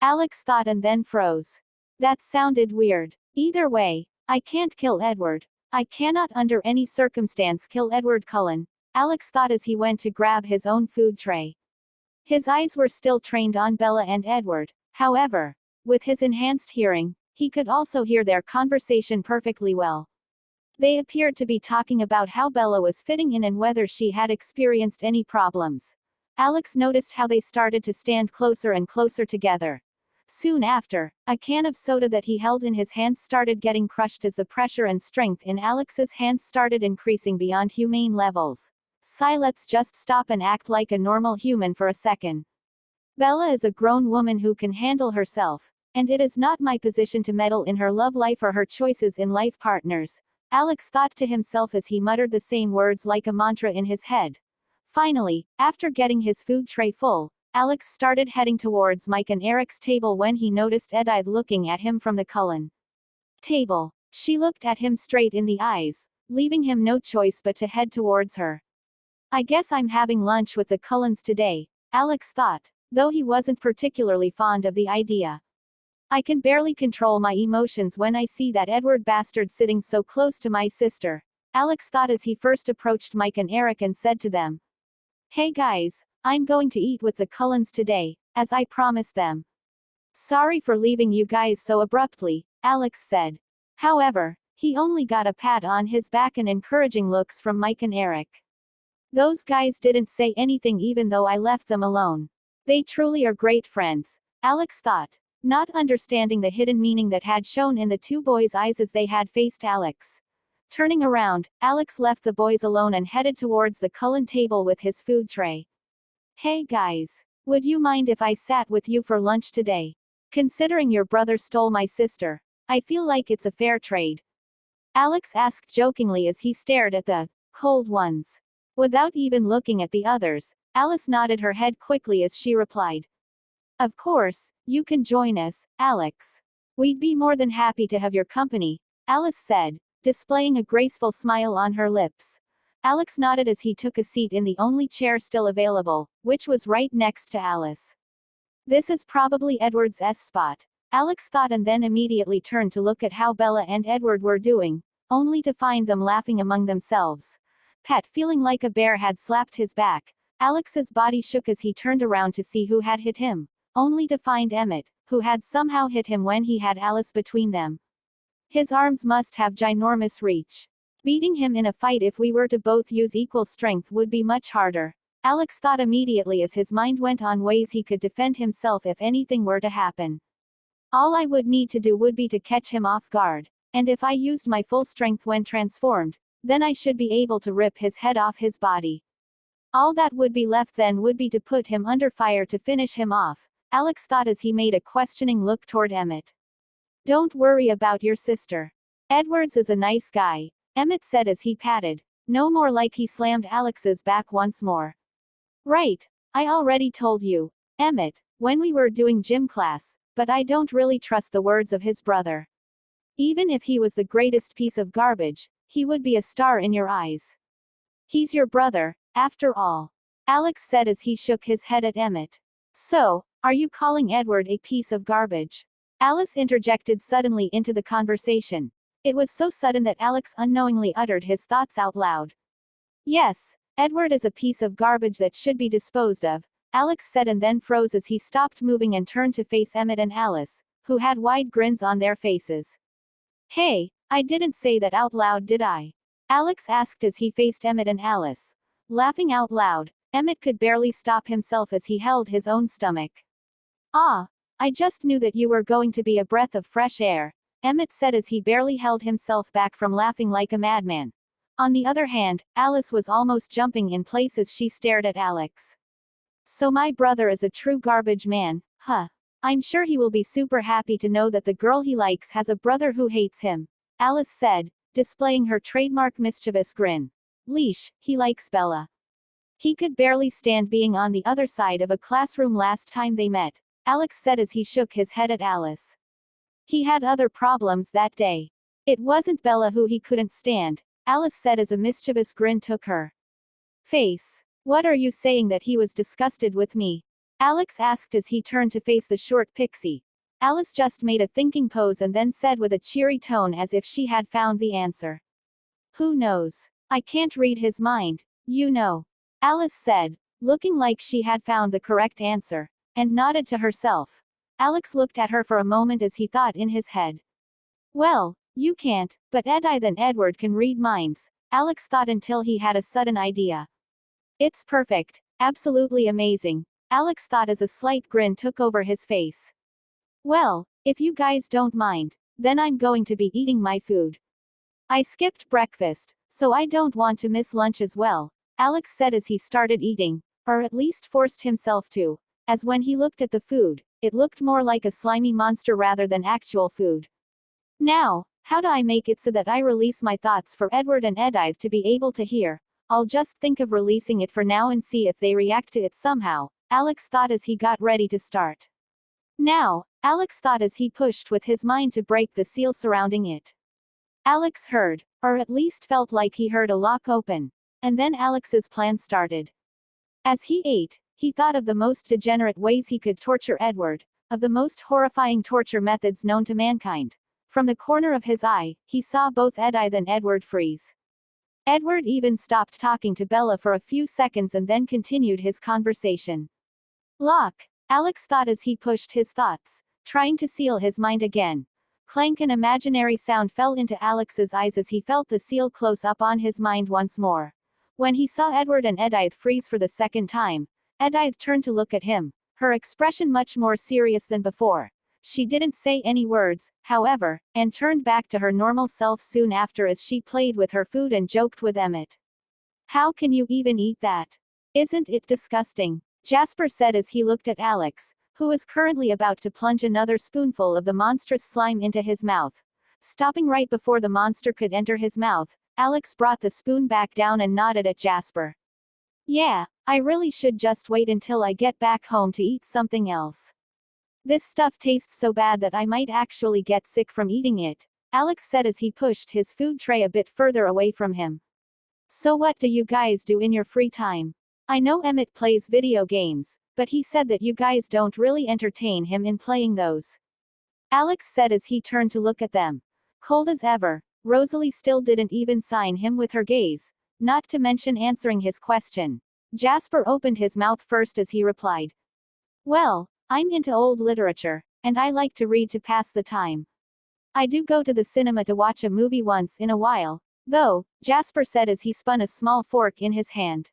Alex thought and then froze. That sounded weird. Either way, I can't kill Edward. I cannot under any circumstance kill Edward Cullen, Alex thought as he went to grab his own food tray. His eyes were still trained on Bella and Edward, however. With his enhanced hearing, he could also hear their conversation perfectly well. They appeared to be talking about how Bella was fitting in and whether she had experienced any problems. Alex noticed how they started to stand closer and closer together. Soon after, a can of soda that he held in his hands started getting crushed as the pressure and strength in Alex's hands started increasing beyond humane levels. Let's just stop and act like a normal human for a second. Bella is a grown woman who can handle herself, and it is not my position to meddle in her love life or her choices in life partners, Alex thought to himself as he muttered the same words like a mantra in his head. Finally, after getting his food tray full, Alex started heading towards Mike and Eric's table when he noticed Edith looking at him from the Cullen table. She looked at him straight in the eyes, leaving him no choice but to head towards her. I guess I'm having lunch with the Cullens today, Alex thought, though he wasn't particularly fond of the idea. I can barely control my emotions when I see that Edward bastard sitting so close to my sister, Alex thought as he first approached Mike and Eric and said to them, "Hey guys, I'm going to eat with the Cullens today, as I promised them." "Sorry for leaving you guys so abruptly," Alex said. However, he only got a pat on his back and encouraging looks from Mike and Eric. Those guys didn't say anything even though I left them alone. They truly are great friends, Alex thought, not understanding the hidden meaning that had shown in the two boys' eyes as they had faced Alex. Turning around, Alex left the boys alone and headed towards the Cullen table with his food tray. "Hey guys, would you mind if I sat with you for lunch today? Considering your brother stole my sister, I feel like it's a fair trade," Alex asked jokingly as he stared at the cold ones. Without even looking at the others, Alice nodded her head quickly as she replied, "Of course, you can join us, Alex. We'd be more than happy to have your company," Alice said, displaying a graceful smile on her lips. Alex nodded as he took a seat in the only chair still available, which was right next to Alice. This is probably Edward's spot, Alex thought, and then immediately turned to look at how Bella and Edward were doing, only to find them laughing among themselves. Pat, feeling like a bear had slapped his back, Alex's body shook as he turned around to see who had hit him, only to find Emmett, who had somehow hit him when he had Alice between them. His arms must have ginormous reach. Beating him in a fight if we were to both use equal strength would be much harder, Alex thought immediately as his mind went on ways he could defend himself if anything were to happen. All I would need to do would be to catch him off guard, and if I used my full strength when transformed, then I should be able to rip his head off his body. All that would be left then would be to put him under fire to finish him off, Alex thought as he made a questioning look toward Emmett. "Don't worry about your sister. Edwards is a nice guy," Emmett said as he patted, no more like he slammed Alex's back once more. "Right, I already told you, Emmett, when we were doing gym class, but I don't really trust the words of his brother. Even if he was the greatest piece of garbage, he would be a star in your eyes. He's your brother, after all," Alex said as he shook his head at Emmett. "So, are you calling Edward a piece of garbage?" Alice interjected suddenly into the conversation. It was so sudden that Alex unknowingly uttered his thoughts out loud. "Yes, Edward is a piece of garbage that should be disposed of," Alex said, and then froze as he stopped moving and turned to face Emmett and Alice, who had wide grins on their faces. "Hey, I didn't say that out loud, did I?" Alex asked as he faced Emmett and Alice. Laughing out loud, Emmett could barely stop himself as he held his own stomach. "Ah, I just knew that you were going to be a breath of fresh air," Emmett said as he barely held himself back from laughing like a madman. On the other hand, Alice was almost jumping in place as she stared at Alex. "So my brother is a true garbage man, huh? I'm sure he will be super happy to know that the girl he likes has a brother who hates him," Alice said, displaying her trademark mischievous grin. "Leash, he likes Bella. He could barely stand being on the other side of a classroom last time they met," Alex said as he shook his head at Alice. "He had other problems that day. It wasn't Bella who he couldn't stand," Alice said as a mischievous grin took her face. "What are you saying, that he was disgusted with me?" Alex asked as he turned to face the short pixie. Alice just made a thinking pose and then said with a cheery tone as if she had found the answer. "Who knows? I can't read his mind, you know," Alice said, looking like she had found the correct answer, and nodded to herself. Alex looked at her for a moment as he thought in his head. "Well, you can't, but Edith and Edward can read minds," Alex thought until he had a sudden idea. "It's perfect, absolutely amazing," Alex thought as a slight grin took over his face. "Well, if you guys don't mind, then I'm going to be eating my food. I skipped breakfast, so I don't want to miss lunch as well," Alex said as he started eating, or at least forced himself to, as when he looked at the food, it looked more like a slimy monster rather than actual food. "Now, how do I make it so that I release my thoughts for Edward and Edith to be able to hear? I'll just think of releasing it for now and see if they react to it somehow," Alex thought as he got ready to start. Now, Alex thought as he pushed with his mind to break the seal surrounding it. Alex heard, or at least felt like he heard a lock open. And then Alex's plan started. As he ate, he thought of the most degenerate ways he could torture Edward, of the most horrifying torture methods known to mankind. From the corner of his eye, he saw both Edith and Edward freeze. Edward even stopped talking to Bella for a few seconds and then continued his conversation. Lock, Alex thought as he pushed his thoughts, trying to seal his mind again. Clank, an imaginary sound fell into Alex's eyes as he felt the seal close up on his mind once more. When he saw Edward and Edith freeze for the second time, Edith turned to look at him, her expression much more serious than before. She didn't say any words, however, and turned back to her normal self soon after as she played with her food and joked with Emmett. How can you even eat that? Isn't it disgusting? Jasper said as he looked at Alex, who was currently about to plunge another spoonful of the monstrous slime into his mouth. Stopping right before the monster could enter his mouth, Alex brought the spoon back down and nodded at Jasper. Yeah, I really should just wait until I get back home to eat something else. This stuff tastes so bad that I might actually get sick from eating it, Alex said as he pushed his food tray a bit further away from him. So what do you guys do in your free time? I know Emmett plays video games, but he said that you guys don't really entertain him in playing those. Alex said as he turned to look at them. Cold as ever, Rosalie still didn't even sign him with her gaze, not to mention answering his question. Jasper opened his mouth first as he replied. Well, I'm into old literature, and I like to read to pass the time. I do go to the cinema to watch a movie once in a while, though, Jasper said as he spun a small fork in his hand.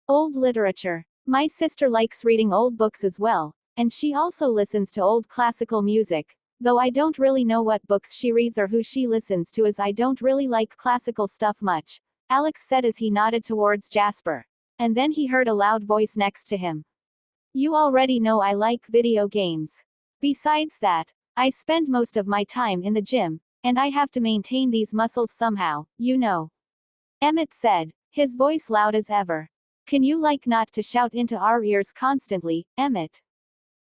Old literature. My sister likes reading old books as well, and she also listens to old classical music, though I don't really know what books she reads or who she listens to as I don't really like classical stuff much, Alex said as he nodded towards Jasper. And then he heard a loud voice next to him. You already know I like video games. Besides that, I spend most of my time in the gym, and I have to maintain these muscles somehow, you know. Emmett said, his voice loud as ever. Can you not to shout into our ears constantly, Emmett?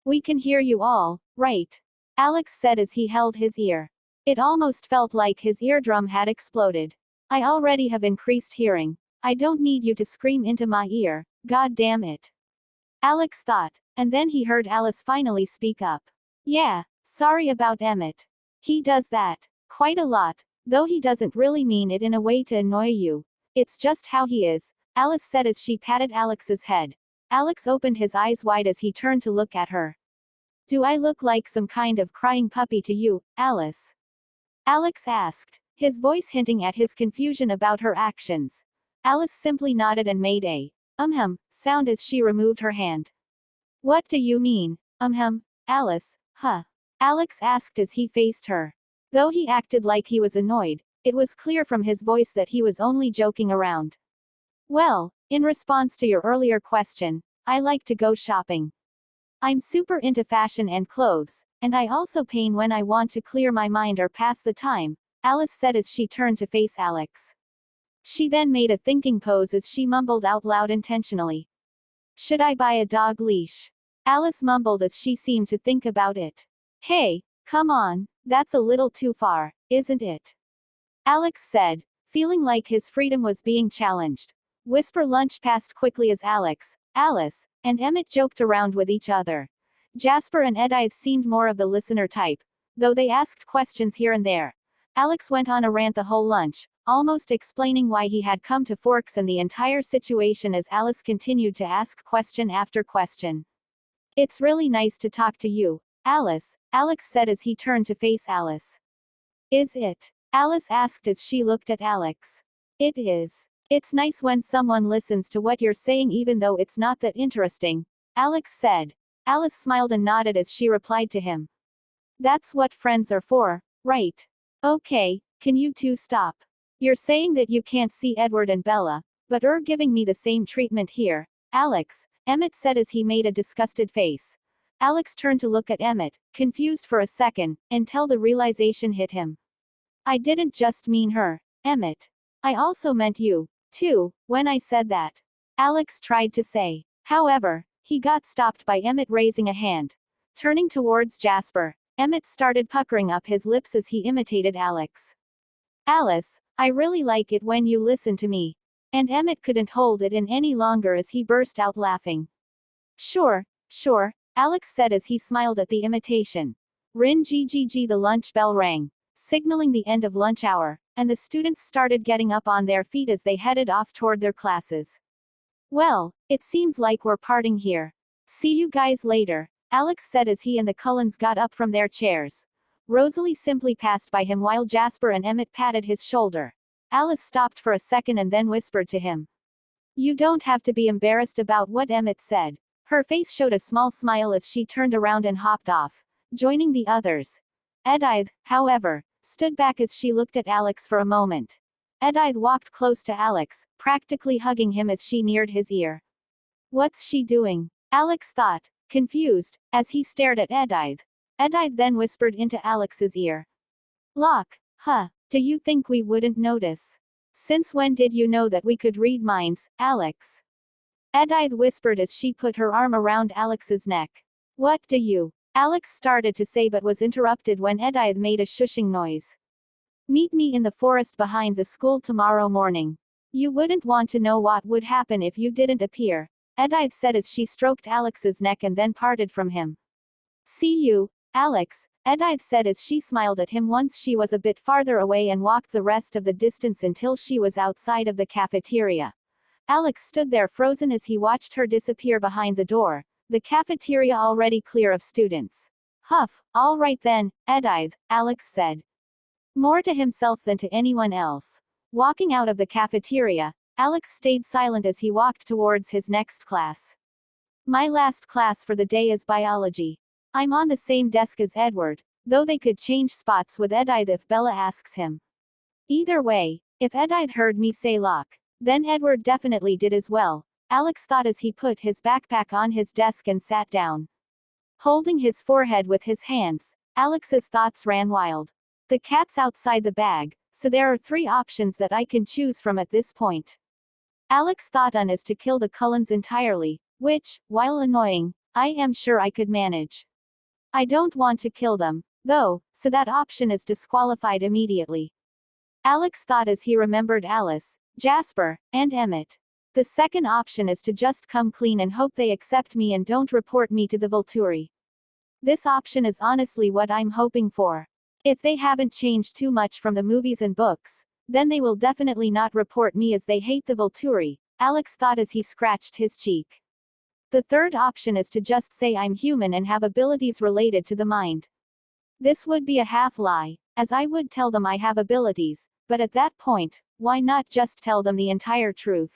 We can hear you all, right? Alex said as he held his ear. It almost felt like his eardrum had exploded. I already have increased hearing. I don't need you to scream into my ear, god damn it. Alex thought, and then he heard Alice finally speak up. Yeah, sorry about Emmett. He does that. Quite a lot, though he doesn't really mean it in a way to annoy you. It's just how he is, Alice said as she patted Alex's head. Alex opened his eyes wide as he turned to look at her. Do I look like some kind of crying puppy to you, Alice? Alex asked, his voice hinting at his confusion about her actions. Alice simply nodded and made a sound as she removed her hand. What do you mean, Alice, huh? Alex asked as he faced her. Though he acted like he was annoyed, it was clear from his voice that he was only joking around. Well, in response to your earlier question, I like to go shopping. I'm super into fashion and clothes, and I also paint when I want to clear my mind or pass the time, Alice said as she turned to face Alex. She then made a thinking pose as she mumbled out loud intentionally. Should I buy a dog leash? Alice mumbled as she seemed to think about it. Hey, come on, that's a little too far, isn't it? Alex said, feeling like his freedom was being challenged. Whisper lunch passed quickly as Alex, Alice, and Emmett joked around with each other. Jasper and Edith seemed more of the listener type, though they asked questions here and there. Alex went on a rant the whole lunch, almost explaining why he had come to Forks and the entire situation as Alice continued to ask question after question. It's really nice to talk to you, Alice, Alex said as he turned to face Alice. Is it? Alice asked as she looked at Alex. It is. It's nice when someone listens to what you're saying even though it's not that interesting, Alex said. Alice smiled and nodded as she replied to him. That's what friends are for, right? Okay, can you two stop? You're saying that you can't see Edward and Bella, but you're giving me the same treatment here, Alex, Emmett said as he made a disgusted face. Alex turned to look at Emmett, confused for a second, until the realization hit him. I didn't just mean her, Emmett. I also meant you, too, when I said that. Alex tried to say. However, he got stopped by Emmett raising a hand. Turning towards Jasper, Emmett started puckering up his lips as he imitated Alex. Alice, I really like it when you listen to me. And Emmett couldn't hold it in any longer as he burst out laughing. Sure, Alex said as he smiled at the imitation. Ring-gg, the lunch bell rang, signaling the end of lunch hour, and the students started getting up on their feet as they headed off toward their classes. Well, it seems like we're parting here. See you guys later, Alex said as he and the Cullens got up from their chairs. Rosalie simply passed by him while Jasper and Emmett patted his shoulder. Alice stopped for a second and then whispered to him. You don't have to be embarrassed about what Emmett said. Her face showed a small smile as she turned around and hopped off, joining the others. Edith, however, stood back as she looked at Alex for a moment. Edith walked close to Alex, practically hugging him as she neared his ear. What's she doing? Alex thought, confused, as he stared at Edith. Edith then whispered into Alex's ear. Locke, huh, do you think we wouldn't notice? Since when did you know that we could read minds, Alex? Edith whispered as she put her arm around Alex's neck. What do you? Alex started to say but was interrupted when Edith made a shushing noise. Meet me in the forest behind the school tomorrow morning. You wouldn't want to know what would happen if you didn't appear, Edith said as she stroked Alex's neck and then parted from him. See you, Alex, Edith said as she smiled at him once she was a bit farther away and walked the rest of the distance until she was outside of the cafeteria. Alex stood there frozen as he watched her disappear behind the door, the cafeteria already clear of students. Huff, all right then, Edith, Alex said. More to himself than to anyone else. Walking out of the cafeteria, Alex stayed silent as he walked towards his next class. My last class for the day is biology. I'm on the same desk as Edward, though they could change spots with Edith if Bella asks him. Either way, if Edith heard me say Locke, then Edward definitely did as well, Alex thought as he put his backpack on his desk and sat down. Holding his forehead with his hands, Alex's thoughts ran wild. The cat's outside the bag, so there are 3 options that I can choose from at this point. Alex thought one is to kill the Cullens entirely, which, while annoying, I am sure I could manage. I don't want to kill them, though, so that option is disqualified immediately. Alex thought as he remembered Alice, Jasper, and Emmett. The second option is to just come clean and hope they accept me and don't report me to the Volturi. This option is honestly what I'm hoping for. If they haven't changed too much from the movies and books, then they will definitely not report me as they hate the Volturi, Alex thought as he scratched his cheek. The third option is to just say I'm human and have abilities related to the mind. This would be a half-lie, as I would tell them I have abilities, but at that point, why not just tell them the entire truth?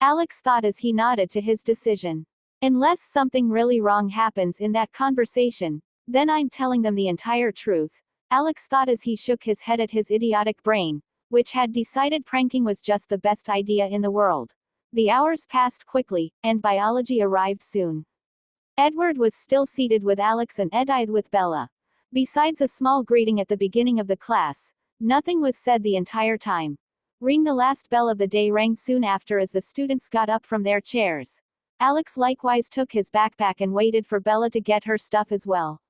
Alex thought as he nodded to his decision. Unless something really wrong happens in that conversation, then I'm telling them the entire truth, Alex thought as he shook his head at his idiotic brain, which had decided pranking was just the best idea in the world. The hours passed quickly, and biology arrived soon. Edward was still seated with Alex and Edith with Bella. Besides a small greeting at the beginning of the class, nothing was said the entire time. Ring the last bell of the day rang soon after as the students got up from their chairs. Alex likewise took his backpack and waited for Bella to get her stuff as well.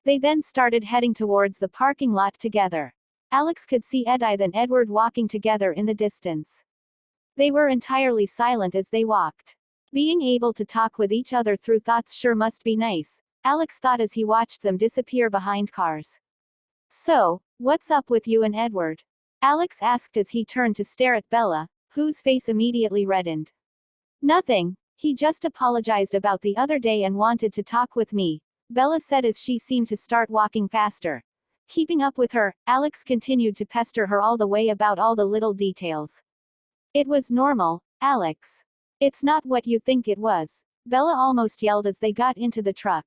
They then started heading towards the parking lot together. Alex could see Edith and Edward walking together in the distance. They were entirely silent as they walked. Being able to talk with each other through thoughts sure must be nice, Alex thought as he watched them disappear behind cars. So, what's up with you and Edward? Alex asked as he turned to stare at Bella, whose face immediately reddened. Nothing, he just apologized about the other day and wanted to talk with me, Bella said as she seemed to start walking faster. Keeping up with her, Alex continued to pester her all the way about all the little details. It was normal, Alex. It's not what you think it was, Bella almost yelled as they got into the truck.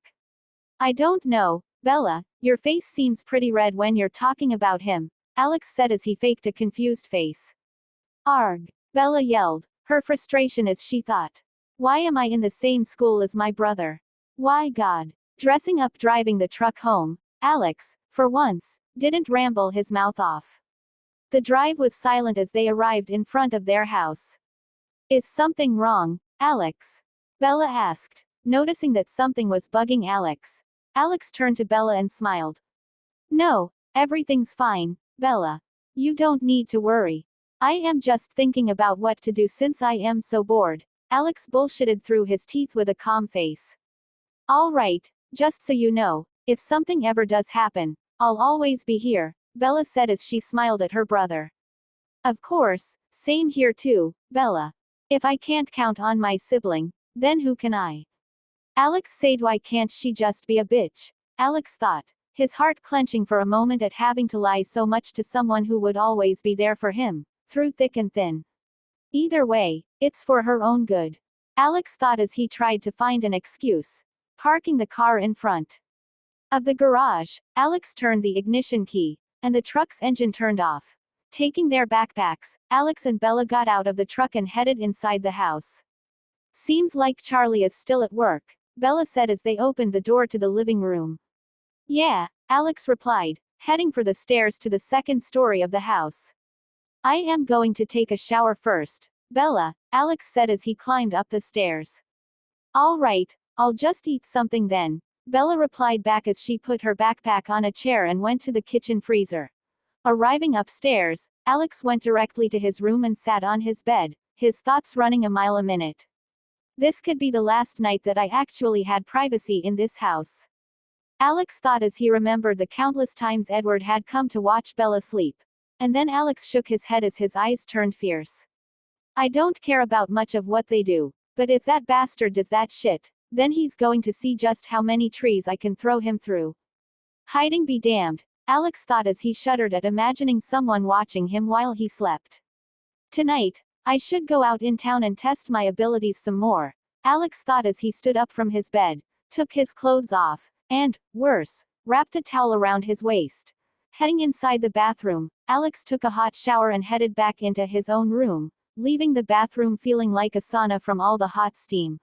I don't know, Bella, your face seems pretty red when you're talking about him, Alex said as he faked a confused face. Arg, Bella yelled, her frustration as she thought. Why am I in the same school as my brother? Why God? Dressing up driving the truck home, Alex, for once, didn't ramble his mouth off. The drive was silent as they arrived in front of their house. Is something wrong, Alex? Bella asked. noticing that something was bugging Alex. Alex turned to Bella and smiled. No, everything's fine, Bella. You don't need to worry. I am just thinking about what to do since I am so bored. Alex bullshitted through his teeth with a calm face. All right, just so you know, if something ever does happen, I'll always be here, Bella said as she smiled at her brother. Of course, same here too, Bella. If I can't count on my sibling, then who can I? Alex said, why can't she just be a bitch? Alex thought, his heart clenching for a moment at having to lie so much to someone who would always be there for him, through thick and thin. Either way, it's for her own good. Alex thought as he tried to find an excuse. Parking the car in front of the garage, Alex turned the ignition key, and the truck's engine turned off. Taking their backpacks, Alex and Bella got out of the truck and headed inside the house. Seems like Charlie is still at work, Bella said as they opened the door to the living room. Yeah, Alex replied, heading for the stairs to the second story of the house. I am going to take a shower first, Bella, Alex said as he climbed up the stairs. All right, I'll just eat something then, Bella replied back as she put her backpack on a chair and went to the kitchen freezer. Arriving upstairs, Alex went directly to his room and sat on his bed, his thoughts running a mile a minute. This could be the last night that I actually had privacy in this house. Alex thought as he remembered the countless times Edward had come to watch Bella sleep. And then Alex shook his head as his eyes turned fierce. I don't care about much of what they do, but if that bastard does that shit, then he's going to see just how many trees I can throw him through. Hiding be damned, Alex thought as he shuddered at imagining someone watching him while he slept. Tonight, I should go out in town and test my abilities some more, Alex thought as he stood up from his bed, took his clothes off, and, worse, wrapped a towel around his waist. Heading inside the bathroom, Alex took a hot shower and headed back into his own room, leaving the bathroom feeling like a sauna from all the hot steam.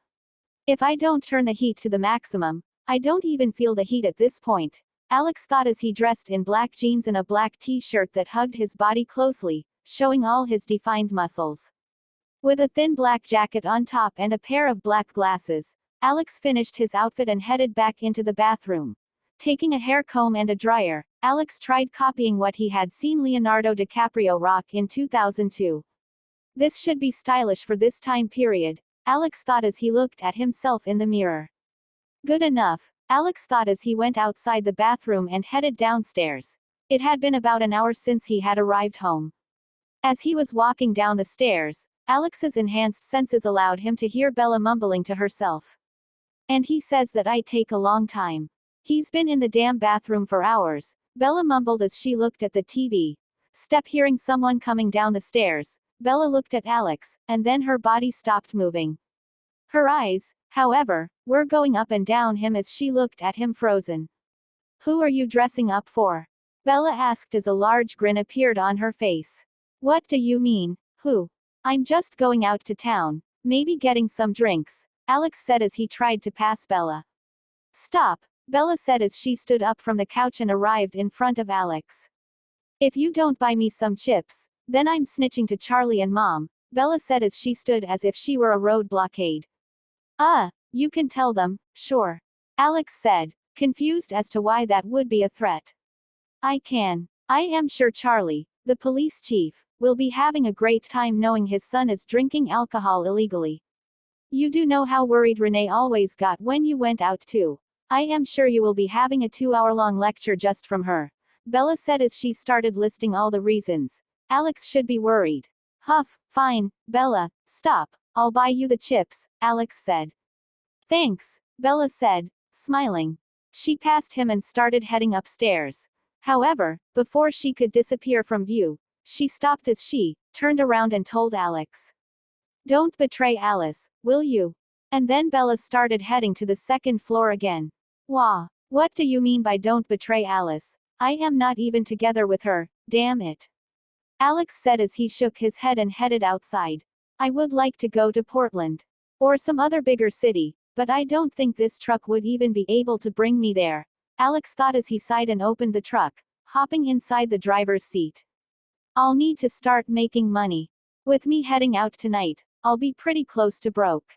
If I don't turn the heat to the maximum, I don't even feel the heat at this point, Alex thought as he dressed in black jeans and a black t-shirt that hugged his body closely, showing all his defined muscles. With a thin black jacket on top and a pair of black glasses, Alex finished his outfit and headed back into the bathroom. Taking a hair comb and a dryer, Alex tried copying what he had seen Leonardo DiCaprio rock in 2002. This should be stylish for this time period, Alex thought as he looked at himself in the mirror. Good enough, Alex thought as he went outside the bathroom and headed downstairs. It had been about an hour since he had arrived home. As he was walking down the stairs, Alex's enhanced senses allowed him to hear Bella mumbling to herself. And he says that I take a long time. He's been in the damn bathroom for hours, Bella mumbled as she looked at the TV. Hearing someone coming down the stairs, Bella looked at Alex, and then her body stopped moving. Her eyes, however, were going up and down him as she looked at him frozen. Who are you dressing up for? Bella asked as a large grin appeared on her face. What do you mean, who? I'm just going out to town, maybe getting some drinks, Alex said as he tried to pass Bella. Stop, Bella said as she stood up from the couch and arrived in front of Alex. If you don't buy me some chips, then I'm snitching to Charlie and Mom, Bella said as she stood as if she were a road blockade. You can tell them, sure. Alex said, confused as to why that would be a threat. I can. I am sure Charlie, the police chief, will be having a great time knowing his son is drinking alcohol illegally. You do know how worried Renee always got when you went out too. I am sure you will be having a 2-hour-long lecture just from her, Bella said as she started listing all the reasons Alex should be worried. Huff, fine, Bella, stop, I'll buy you the chips, Alex said. Thanks, Bella said, smiling. She passed him and started heading upstairs. However, before she could disappear from view, she stopped as she turned around and told Alex. Don't betray Alice, will you? And then Bella started heading to the second floor again. Wah, what do you mean by don't betray Alice? I am not even together with her, damn it. Alex said as he shook his head and headed outside. I would like to go to Portland. Or some other bigger city, but I don't think this truck would even be able to bring me there, Alex thought as he sighed and opened the truck, hopping inside the driver's seat. I'll need to start making money. With me heading out tonight, I'll be pretty close to broke.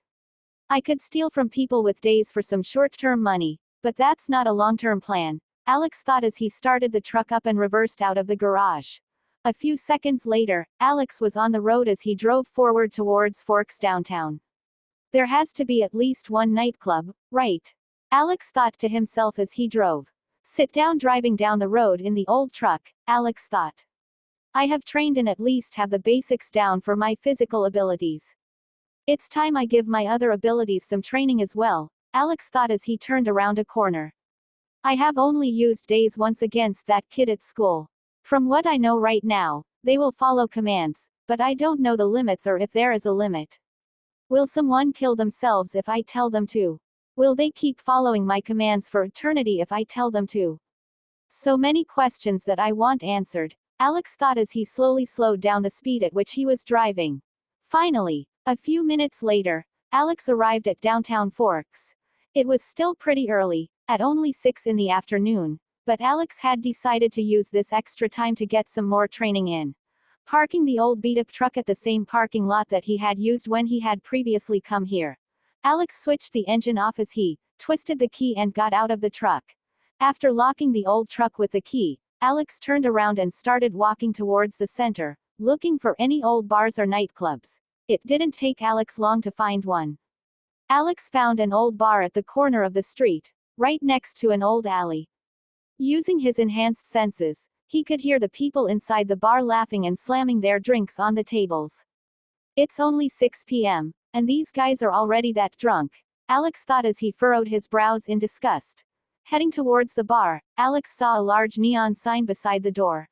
I could steal from people with days for some short-term money, but that's not a long-term plan, Alex thought as he started the truck up and reversed out of the garage. A few seconds later, Alex was on the road as he drove forward towards Forks downtown. There has to be at least one nightclub, right? Alex thought to himself as he drove. Sit down driving down the road in the old truck, Alex thought. I have trained and at least have the basics down for my physical abilities. It's time I give my other abilities some training as well, Alex thought as he turned around a corner. I have only used days once against that kid at school. From what I know right now, they will follow commands, but I don't know the limits or if there is a limit. Will someone kill themselves if I tell them to? Will they keep following my commands for eternity if I tell them to? So many questions that I want answered, Alex thought as he slowly slowed down the speed at which he was driving. Finally, a few minutes later, Alex arrived at downtown Forks. It was still pretty early, at only 6 in the afternoon, but Alex had decided to use this extra time to get some more training in. Parking the old beat-up truck at the same parking lot that he had used when he had previously come here, Alex switched the engine off as he twisted the key and got out of the truck. After locking the old truck with the key, Alex turned around and started walking towards the center, looking for any old bars or nightclubs. It didn't take Alex long to find one. Alex found an old bar at the corner of the street, right next to an old alley. Using his enhanced senses, he could hear the people inside the bar laughing and slamming their drinks on the tables. It's only 6 p.m., and these guys are already that drunk, Alex thought as he furrowed his brows in disgust. Heading towards the bar, Alex saw a large neon sign beside the door.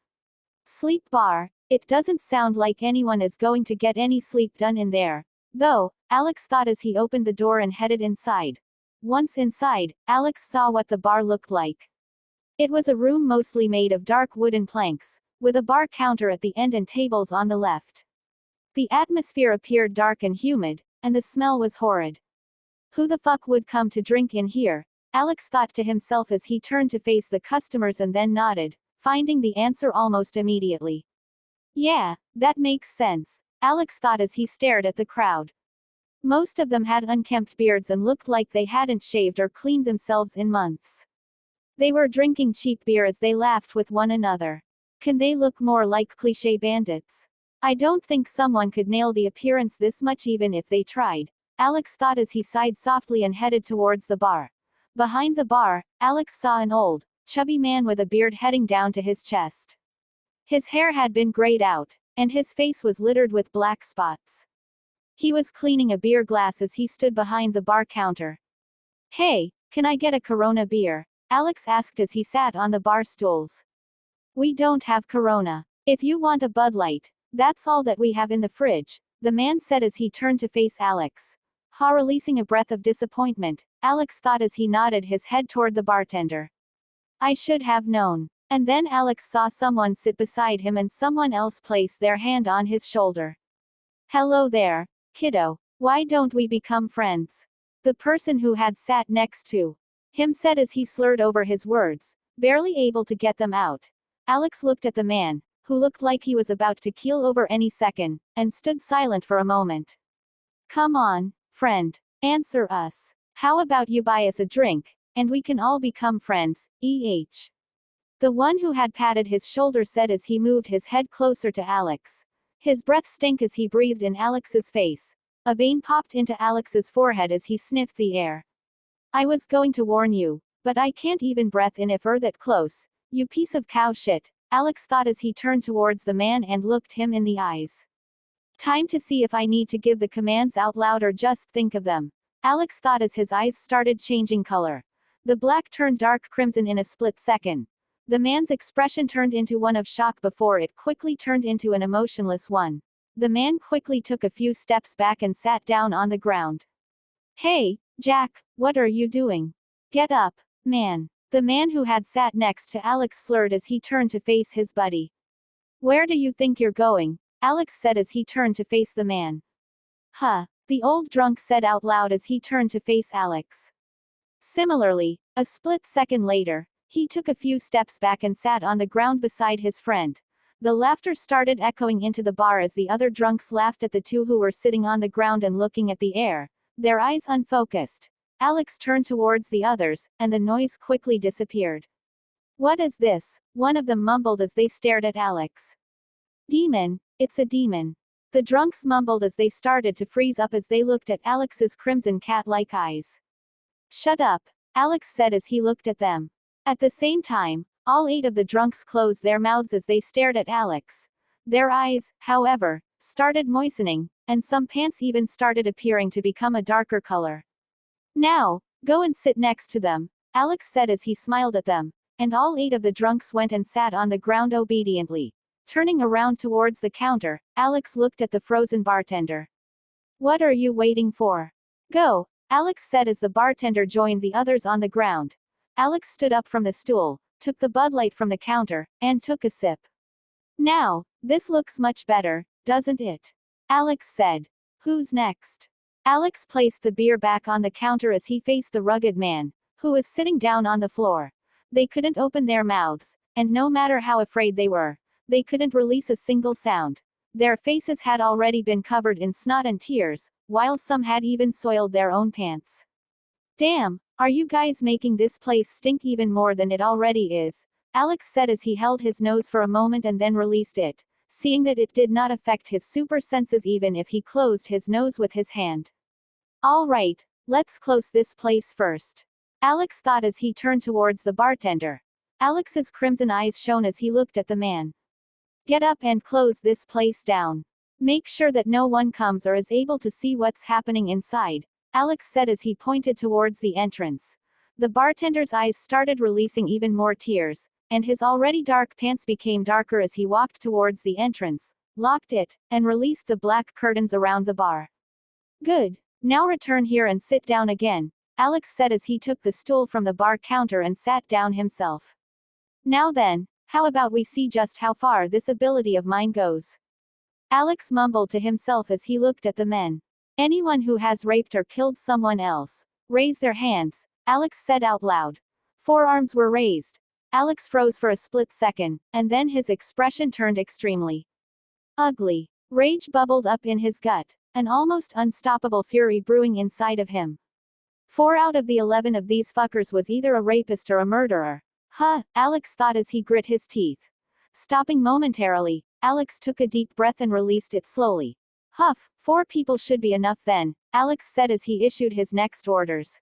Sleep bar. It doesn't sound like anyone is going to get any sleep done in there, though, Alex thought as he opened the door and headed inside. Once inside, Alex saw what the bar looked like. It was a room mostly made of dark wooden planks, with a bar counter at the end and tables on the left. The atmosphere appeared dark and humid, and the smell was horrid. Who the fuck would come to drink in here? Alex thought to himself as he turned to face the customers and then nodded, finding the answer almost immediately. Yeah, that makes sense, Alex thought as he stared at the crowd. Most of them had unkempt beards and looked like they hadn't shaved or cleaned themselves in months. They were drinking cheap beer as they laughed with one another. Can they look more like cliché bandits? I don't think someone could nail the appearance this much even if they tried, Alex thought as he sighed softly and headed towards the bar. Behind the bar, Alex saw an old, chubby man with a beard heading down to his chest. His hair had been grayed out, and his face was littered with black spots. He was cleaning a beer glass as he stood behind the bar counter. Hey, can I get a Corona beer? Alex asked as he sat on the bar stools. We don't have Corona. If you want a Bud Light, that's all that we have in the fridge, the man said as he turned to face Alex. Releasing a breath of disappointment, Alex thought as he nodded his head toward the bartender. I should have known. And then Alex saw someone sit beside him and someone else place their hand on his shoulder. Hello there, kiddo. Why don't we become friends? The person who had sat next to him said as he slurred over his words, barely able to get them out. Alex looked at the man, who looked like he was about to keel over any second, and stood silent for a moment. Come on, friend. Answer us. How about you buy us a drink, and we can all become friends, eh? The one who had patted his shoulder said as he moved his head closer to Alex. His breath stank as he breathed in Alex's face. A vein popped into Alex's forehead as he sniffed the air. I was going to warn you, but I can't even breathe in if you're that close, you piece of cow shit, Alex thought as he turned towards the man and looked him in the eyes. Time to see if I need to give the commands out loud or just think of them, Alex thought as his eyes started changing color. The black turned dark crimson in a split second. The man's expression turned into one of shock before it quickly turned into an emotionless one. The man quickly took a few steps back and sat down on the ground. Hey, Jack, what are you doing? Get up, man. The man who had sat next to Alex slurred as he turned to face his buddy. Where do you think you're going? Alex said as he turned to face the man. Huh, the old drunk said out loud as he turned to face Alex. Similarly, a split second later, he took a few steps back and sat on the ground beside his friend. The laughter started echoing into the bar as the other drunks laughed at the two who were sitting on the ground and looking at the air. their eyes unfocused. Alex turned towards the others, and the noise quickly disappeared. What is this? One of them mumbled as they stared at Alex. Demon, it's a demon. The drunks mumbled as they started to freeze up as they looked at Alex's crimson cat-like eyes. Shut up, Alex said as he looked at them. At the same time, all 8 of the drunks closed their mouths as they stared at Alex. Their eyes, however, started moistening, and some pants even started appearing to become a darker color. Now, go and sit next to them, Alex said as he smiled at them, and all 8 of the drunks went and sat on the ground obediently. Turning around towards the counter, Alex looked at the frozen bartender. What are you waiting for? Go, Alex said as the bartender joined the others on the ground. Alex stood up from the stool, took the Bud Light from the counter, and took a sip. Now, this looks much better, doesn't it? Alex said. Who's next? Alex placed the beer back on the counter as he faced the rugged man, who was sitting down on the floor. They couldn't open their mouths, and no matter how afraid they were, they couldn't release a single sound. Their faces had already been covered in snot and tears, while some had even soiled their own pants. Damn, are you guys making this place stink even more than it already is? Alex said as he held his nose for a moment and then released it, seeing that it did not affect his super senses even if he closed his nose with his hand. All right, let's close this place first, Alex thought as he turned towards the bartender. Alex's crimson eyes shone as he looked at the man. Get up and close this place down. Make sure that no one comes or is able to see what's happening inside, Alex said as he pointed towards the entrance. The bartender's eyes started releasing even more tears, and his already dark pants became darker as he walked towards the entrance, locked it, and released the black curtains around the bar. Good. Now return here and sit down again, Alex said as he took the stool from the bar counter and sat down himself. Now then, how about we see just how far this ability of mine goes? Alex mumbled to himself as he looked at the men. Anyone who has raped or killed someone else, raise their hands, Alex said out loud. Forearms were raised. Alex froze for a split second, and then his expression turned extremely ugly. Rage bubbled up in his gut, an almost unstoppable fury brewing inside of him. 4 out of the 11 of these fuckers was either a rapist or a murderer. Huh, Alex thought as he grit his teeth. Stopping momentarily, Alex took a deep breath and released it slowly. Huff, 4 people should be enough then, Alex said as he issued his next orders.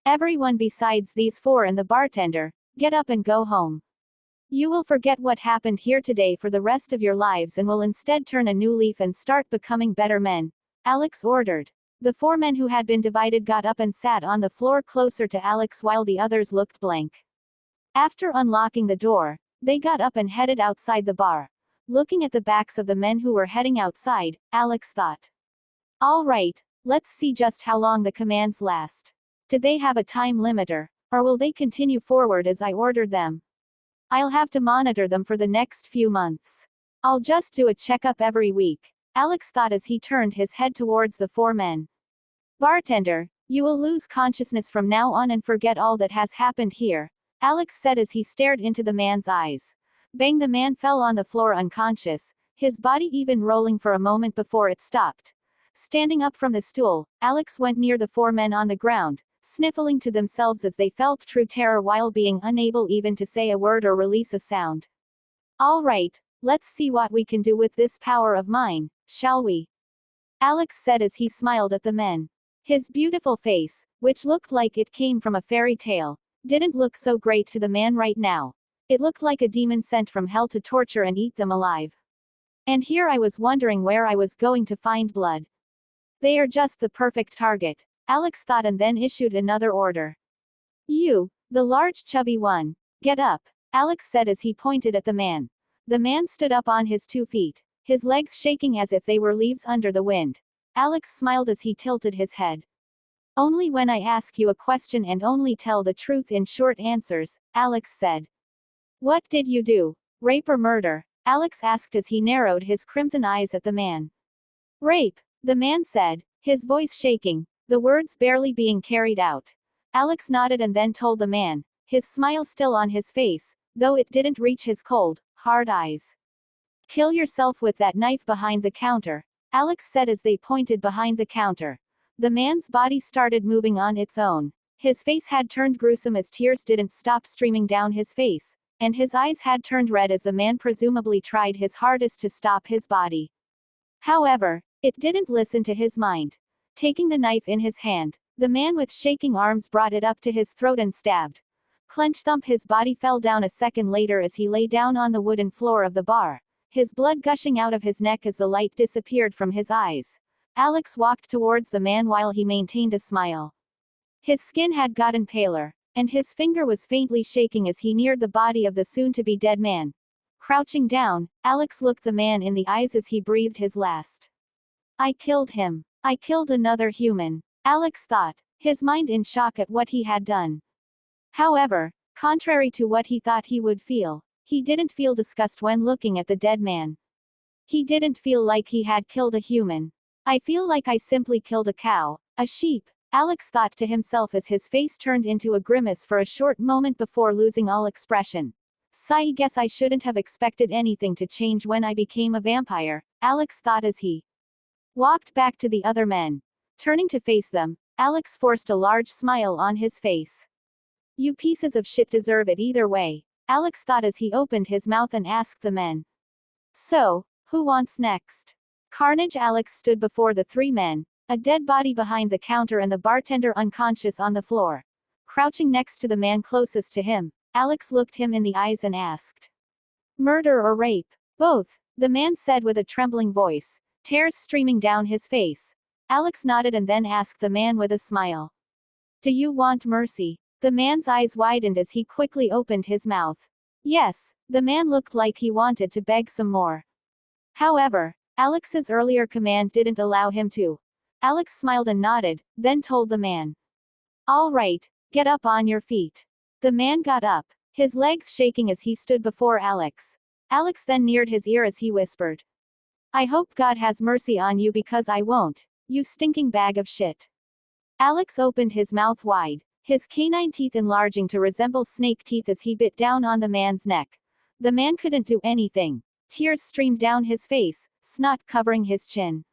Everyone besides these 4 and the bartender, get up and go home. You will forget what happened here today for the rest of your lives and will instead turn a new leaf and start becoming better men, Alex ordered. The 4 men who had been divided got up and sat on the floor closer to Alex while the others looked blank. After unlocking the door, they got up and headed outside the bar. Looking at the backs of the men who were heading outside, Alex thought. All right, let's see just how long the commands last. Did they have a time limiter, or will they continue forward as I ordered them? I'll have to monitor them for the next few months. I'll just do a checkup every week, Alex thought as he turned his head towards the 4 men. Bartender, you will lose consciousness from now on and forget all that has happened here, Alex said as he stared into the man's eyes. Bang! The man fell on the floor unconscious, his body even rolling for a moment before it stopped. Standing up from the stool, Alex went near the 4 men on the ground, sniffling to themselves as they felt true terror while being unable even to say a word or release a sound. All right, let's see what we can do with this power of mine, shall we? Alex said as he smiled at the men. His beautiful face, which looked like it came from a fairy tale, didn't look so great to the man right now. It looked like a demon sent from hell to torture and eat them alive. And here I was wondering where I was going to find blood. They are just the perfect target, Alex thought and then issued another order. You, the large chubby one, get up, Alex said as he pointed at the man. The man stood up on his 2 feet, his legs shaking as if they were leaves under the wind. Alex smiled as he tilted his head. Only when I ask you a question and only tell the truth in short answers, Alex said. What did you do? Rape or murder? Alex asked as he narrowed his crimson eyes at the man. Rape, the man said, his voice shaking, the words barely being carried out. Alex nodded and then told the man, his smile still on his face, though it didn't reach his cold, hard eyes. Kill yourself with that knife behind the counter, Alex said as they pointed behind the counter. The man's body started moving on its own. His face had turned gruesome as tears didn't stop streaming down his face, and his eyes had turned red as the man presumably tried his hardest to stop his body. However, it didn't listen to his mind. Taking the knife in his hand, the man with shaking arms brought it up to his throat and stabbed. Clench thump, his body fell down a second later as he lay down on the wooden floor of the bar, his blood gushing out of his neck as the light disappeared from his eyes. Alex walked towards the man while he maintained a smile. His skin had gotten paler, and his finger was faintly shaking as he neared the body of the soon-to-be dead man. Crouching down, Alex looked the man in the eyes as he breathed his last. I killed him. I killed another human, Alex thought, his mind in shock at what he had done. However, contrary to what he thought he would feel, he didn't feel disgust when looking at the dead man. He didn't feel like he had killed a human. I feel like I simply killed a cow, a sheep, Alex thought to himself as his face turned into a grimace for a short moment before losing all expression. I guess I shouldn't have expected anything to change when I became a vampire, Alex thought as he walked back to the other men. Turning to face them, Alex forced a large smile on his face. You pieces of shit deserve it either way, Alex thought as he opened his mouth and asked the men. So, who wants next? Carnage. Alex stood before the three men, a dead body behind the counter and the bartender unconscious on the floor. Crouching next to the man closest to him, Alex looked him in the eyes and asked. Murder or rape? Both, the man said with a trembling voice, tears streaming down his face. Alex nodded and then asked the man with a smile. Do you want mercy? The man's eyes widened as he quickly opened his mouth. Yes, the man looked like he wanted to beg some more. However, Alex's earlier command didn't allow him to. Alex smiled and nodded, then told the man. All right, get up on your feet. The man got up, his legs shaking as he stood before Alex. Alex then neared his ear as he whispered. I hope God has mercy on you because I won't, you stinking bag of shit. Alex opened his mouth wide, his canine teeth enlarging to resemble snake teeth as he bit down on the man's neck. The man couldn't do anything. Tears streamed down his face, snot covering his chin.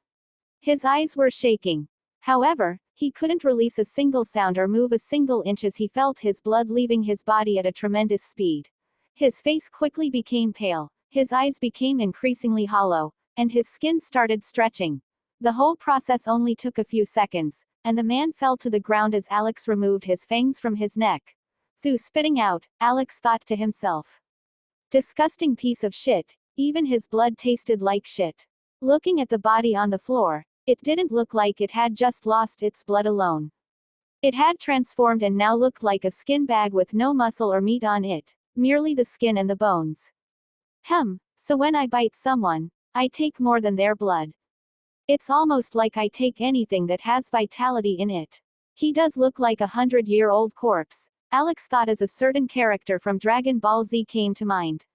His eyes were shaking. However, he couldn't release a single sound or move a single inch as he felt his blood leaving his body at a tremendous speed. His face quickly became pale, his eyes became increasingly hollow, and his skin started stretching. The whole process only took a few seconds, and the man fell to the ground as Alex removed his fangs from his neck. Through spitting out, Alex thought to himself. Disgusting piece of shit, even his blood tasted like shit. Looking at the body on the floor, it didn't look like it had just lost its blood alone. It had transformed and now looked like a skin bag with no muscle or meat on it, merely the skin and the bones. So when I bite someone, I take more than their blood. It's almost like I take anything that has vitality in it. He does look like a 100-year-old corpse, Alex thought as a certain character from Dragon Ball Z came to mind.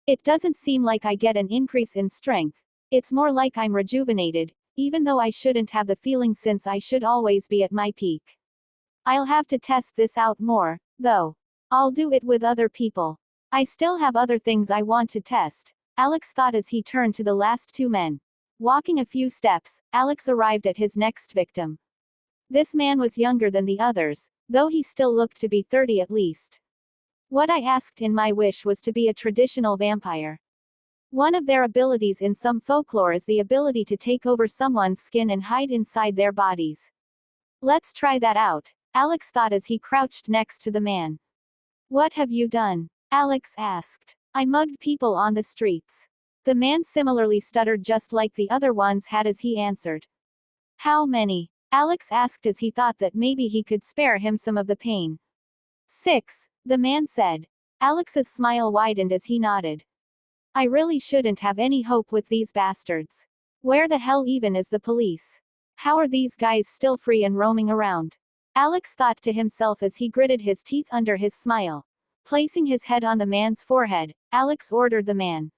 It doesn't seem like I get an increase in strength. It's more like I'm rejuvenated, even though I shouldn't have the feeling since I should always be at my peak. I'll have to test this out more, though. I'll do it with other people. I still have other things I want to test, Alex thought as he turned to the last two men. Walking a few steps, Alex arrived at his next victim. This man was younger than the others, though he still looked to be 30 at least. What I asked in my wish was to be a traditional vampire. One of their abilities in some folklore is the ability to take over someone's skin and hide inside their bodies. Let's try that out, Alex thought as he crouched next to the man. What have you done? Alex asked. I mugged people on the streets. The man similarly stuttered just like the other ones had as he answered. How many? Alex asked as he thought that maybe he could spare him some of the pain. 6, the man said. Alex's smile widened as he nodded. I really shouldn't have any hope with these bastards. Where the hell even is the police? How are these guys still free and roaming around? Alex thought to himself as he gritted his teeth under his smile. Placing his head on the man's forehead, Alex ordered the man.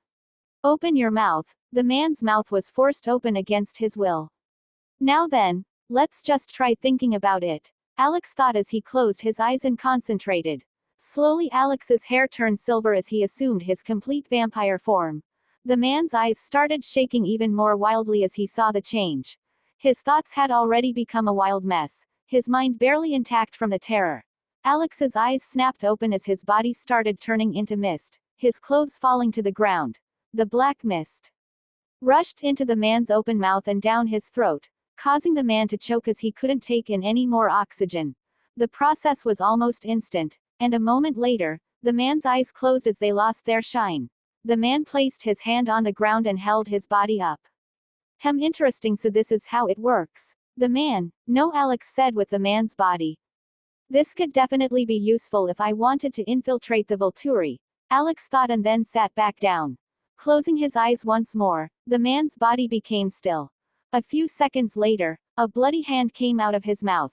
Open your mouth. The man's mouth was forced open against his will. Now then, let's just try thinking about it, Alex thought as he closed his eyes and concentrated. Slowly Alex's hair turned silver as he assumed his complete vampire form. The man's eyes started shaking even more wildly as he saw the change. His thoughts had already become a wild mess, his mind barely intact from the terror. Alex's eyes snapped open as his body started turning into mist, his clothes falling to the ground. The black mist rushed into the man's open mouth and down his throat, causing the man to choke as he couldn't take in any more oxygen. The process was almost instant, and a moment later, the man's eyes closed as they lost their shine. The man placed his hand on the ground and held his body up. Interesting, so this is how it works. The man, no, Alex said with the man's body. This could definitely be useful if I wanted to infiltrate the Volturi, Alex thought, and then sat back down. Closing his eyes once more, the man's body became still. A few seconds later, a bloody hand came out of his mouth.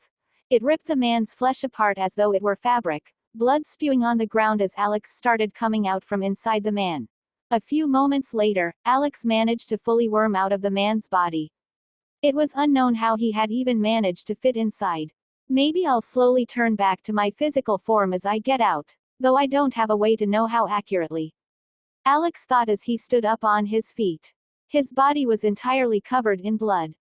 It ripped the man's flesh apart as though it were fabric, blood spewing on the ground as Alex started coming out from inside the man. A few moments later, Alex managed to fully worm out of the man's body. It was unknown how he had even managed to fit inside. Maybe I'll slowly turn back to my physical form as I get out, though I don't have a way to know how accurately. Alex thought as he stood up on his feet. His body was entirely covered in blood.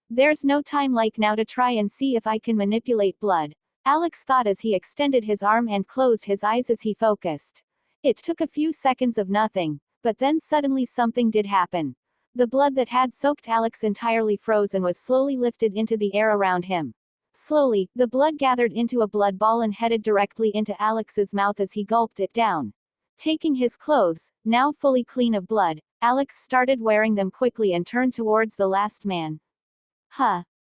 There's no time like now to try and see if I can manipulate blood, Alex thought as he extended his arm and closed his eyes as he focused. It took a few seconds of nothing, but then suddenly something did happen. The blood that had soaked Alex entirely froze and was slowly lifted into the air around him. Slowly, the blood gathered into a blood ball and headed directly into Alex's mouth as he gulped it down. Taking his clothes, now fully clean of blood, Alex started wearing them quickly and turned towards the last man.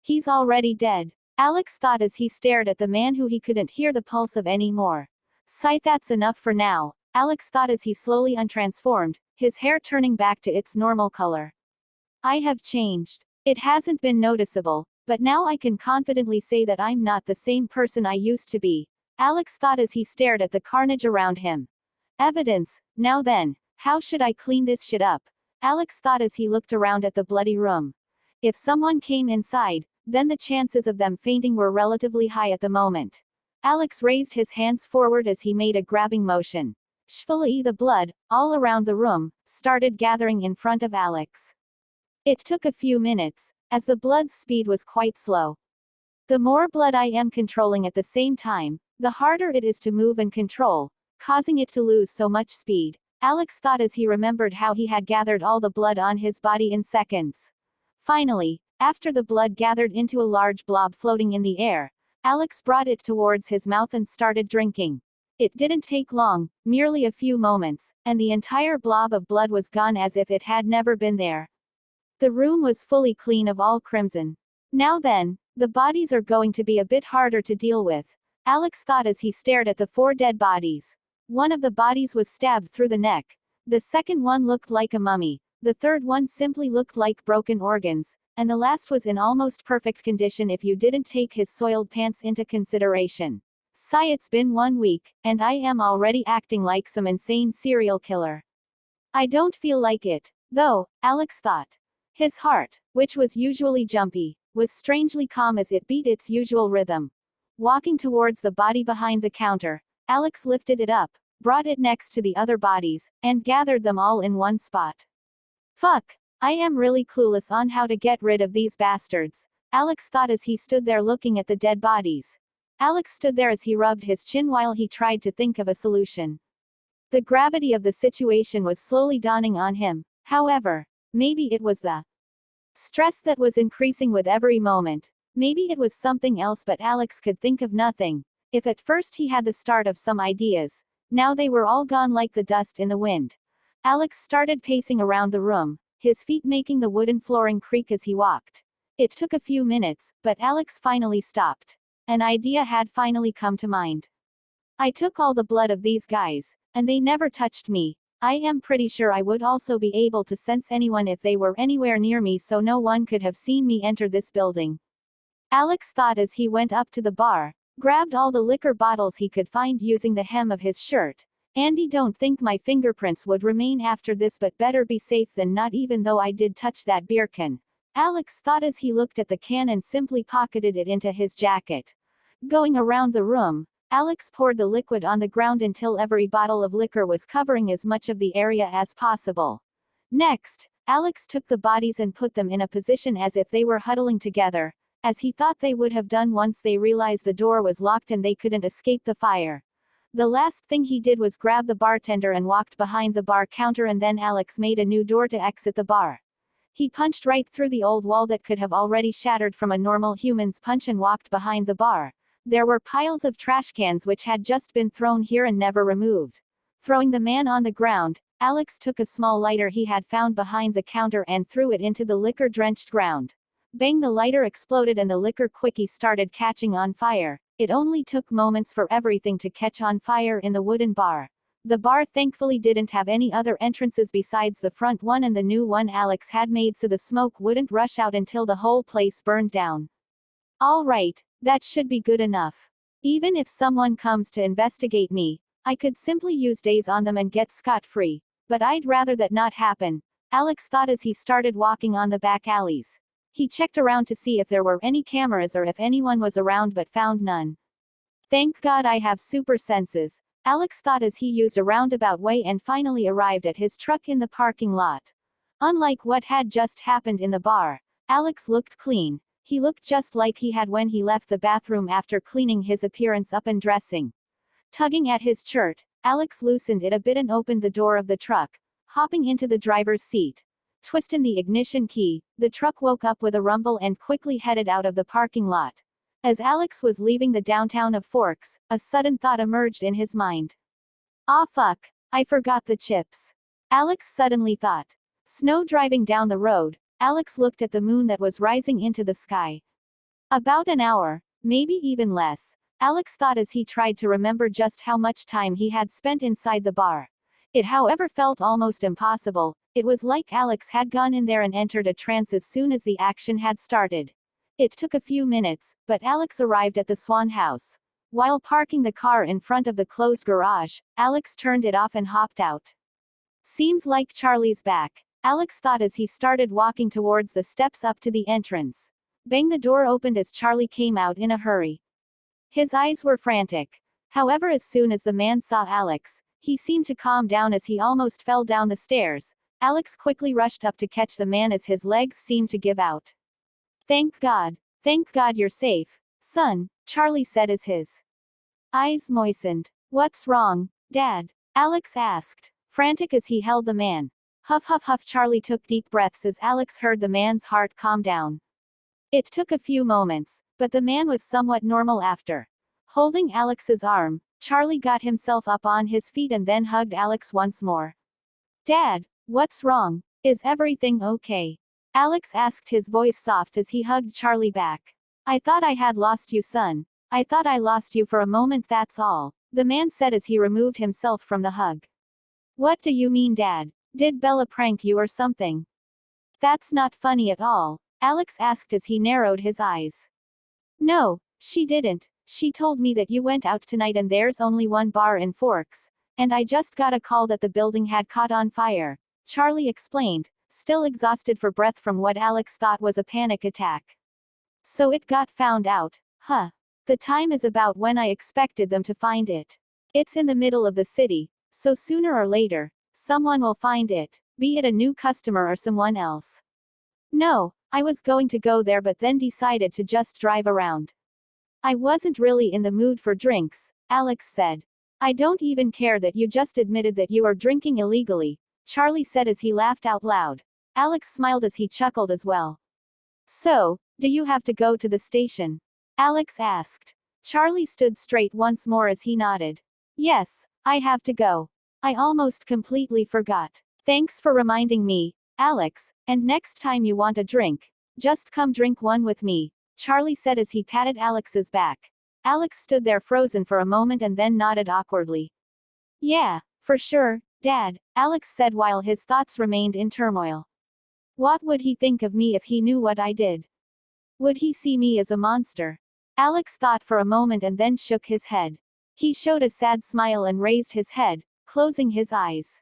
He's already dead, Alex thought as he stared at the man who he couldn't hear the pulse of anymore. Sigh, that's enough for now, Alex thought as he slowly untransformed, his hair turning back to its normal color. I have changed. It hasn't been noticeable, but now I can confidently say that I'm not the same person I used to be, Alex thought as he stared at the carnage around him. Evidence, now then, how should I clean this shit up? Alex thought as he looked around at the bloody room. If someone came inside, then the chances of them fainting were relatively high at the moment. Alex raised his hands forward as he made a grabbing motion. Shvili, the blood, all around the room, started gathering in front of Alex. It took a few minutes, as the blood's speed was quite slow. The more blood I am controlling at the same time, the harder it is to move and control, causing it to lose so much speed, Alex thought as he remembered how he had gathered all the blood on his body in seconds. Finally, after the blood gathered into a large blob floating in the air, Alex brought it towards his mouth and started drinking. It didn't take long, merely a few moments, and the entire blob of blood was gone as if it had never been there. The room was fully clean of all crimson. Now then, the bodies are going to be a bit harder to deal with, Alex thought as he stared at the 4 dead bodies. One of the bodies was stabbed through the neck. The second one looked like a mummy. The third one simply looked like broken organs, and the last was in almost perfect condition if you didn't take his soiled pants into consideration. Sigh, it's been 1 week, and I am already acting like some insane serial killer. I don't feel like it, though, Alex thought. His heart, which was usually jumpy, was strangely calm as it beat its usual rhythm. Walking towards the body behind the counter, Alex lifted it up, brought it next to the other bodies, and gathered them all in one spot. Fuck, I am really clueless on how to get rid of these bastards, Alex thought as he stood there looking at the dead bodies. Alex stood there as he rubbed his chin while he tried to think of a solution. The gravity of the situation was slowly dawning on him, however. Maybe it was the stress that was increasing with every moment. Maybe it was something else, but Alex could think of nothing. If at first he had the start of some ideas, now they were all gone like the dust in the wind. Alex started pacing around the room, his feet making the wooden flooring creak as he walked. It took a few minutes, but Alex finally stopped. An idea had finally come to mind. I took all the blood of these guys, and they never touched me. I am pretty sure I would also be able to sense anyone if they were anywhere near me, so no one could have seen me enter this building. Alex thought as he went up to the bar, grabbed all the liquor bottles he could find using the hem of his shirt. Andy, don't think my fingerprints would remain after this, but better be safe than not, even though I did touch that beer can, Alex thought as he looked at the can and simply pocketed it into his jacket. Going around the room, Alex poured the liquid on the ground until every bottle of liquor was covering as much of the area as possible. Next, Alex took the bodies and put them in a position as if they were huddling together, as he thought they would have done once they realized the door was locked and they couldn't escape the fire. The last thing he did was grab the bartender and walked behind the bar counter, and then Alex made a new door to exit the bar. He punched right through the old wall that could have already shattered from a normal human's punch and walked behind the bar. There were piles of trash cans which had just been thrown here and never removed. Throwing the man on the ground, Alex took a small lighter he had found behind the counter and threw it into the liquor-drenched ground. Bang! The lighter exploded and the liquor quickie started catching on fire. It only took moments for everything to catch on fire in the wooden bar. The bar thankfully didn't have any other entrances besides the front one and the new one Alex had made, so the smoke wouldn't rush out until the whole place burned down. All right, that should be good enough. Even if someone comes to investigate me, I could simply use days on them and get scot-free. But I'd rather that not happen, Alex thought as he started walking on the back alleys. He checked around to see if there were any cameras or if anyone was around but found none. Thank God I have super senses, Alex thought as he used a roundabout way and finally arrived at his truck in the parking lot. Unlike what had just happened in the bar, Alex looked clean. He looked just like he had when he left the bathroom after cleaning his appearance up and dressing. Tugging at his shirt, Alex loosened it a bit and opened the door of the truck, hopping into the driver's seat. Twisting the ignition key, the truck woke up with a rumble and quickly headed out of the parking lot. As Alex was leaving the downtown of Forks, a sudden thought emerged in his mind. "Ah fuck, I forgot the chips," Alex suddenly thought. Snow driving down the road, Alex looked at the moon that was rising into the sky. About an hour, maybe even less, Alex thought as he tried to remember just how much time he had spent inside the bar. It however felt almost impossible. It was like Alex had gone in there and entered a trance as soon as the action had started. It took a few minutes, but Alex arrived at the Swan house. While parking the car in front of the closed garage, Alex turned it off and hopped out. Seems like Charlie's back, Alex thought as he started walking towards the steps up to the entrance. Bang! The door opened as Charlie came out in a hurry. His eyes were frantic. However, as soon as the man saw Alex, he seemed to calm down as he almost fell down the stairs. Alex quickly rushed up to catch the man as his legs seemed to give out. Thank God you're safe, son," Charlie said as his eyes moistened. "What's wrong, Dad?" Alex asked, frantic as he held the man. Huff huff huff. Charlie took deep breaths as Alex heard the man's heart calm down. It took a few moments, but the man was somewhat normal after. Holding Alex's arm, Charlie got himself up on his feet and then hugged Alex once more. "Dad, what's wrong? Is everything okay?" Alex asked, his voice soft as he hugged Charlie back. "I thought I had lost you, son. I thought I lost you for a moment, that's all," the man said as he removed himself from the hug. "What do you mean, Dad? Did Bella prank you or something?" "That's not funny at all," Alex asked as he narrowed his eyes. "No, she didn't. She told me that you went out tonight and there's only one bar in Forks, and I just got a call that the building had caught on fire," Charlie explained, still exhausted for breath from what Alex thought was a panic attack. "So it got found out, huh? The time is about when I expected them to find it. It's in the middle of the city, so sooner or later, someone will find it, be it a new customer or someone else." "No, I was going to go there but then decided to just drive around. I wasn't really in the mood for drinks," Alex said. "I don't even care that you just admitted that you are drinking illegally," Charlie said as he laughed out loud. Alex smiled as he chuckled as well. "So, do you have to go to the station?" Alex asked. Charlie stood straight once more as he nodded. "Yes, I have to go. I almost completely forgot. Thanks for reminding me, Alex, and next time you want a drink, just come drink one with me," Charlie said as he patted Alex's back. Alex stood there frozen for a moment and then nodded awkwardly. "Yeah, for sure, Dad," Alex said while his thoughts remained in turmoil. What would he think of me if he knew what I did? Would he see me as a monster? Alex thought for a moment and then shook his head. He showed a sad smile and raised his head, closing his eyes.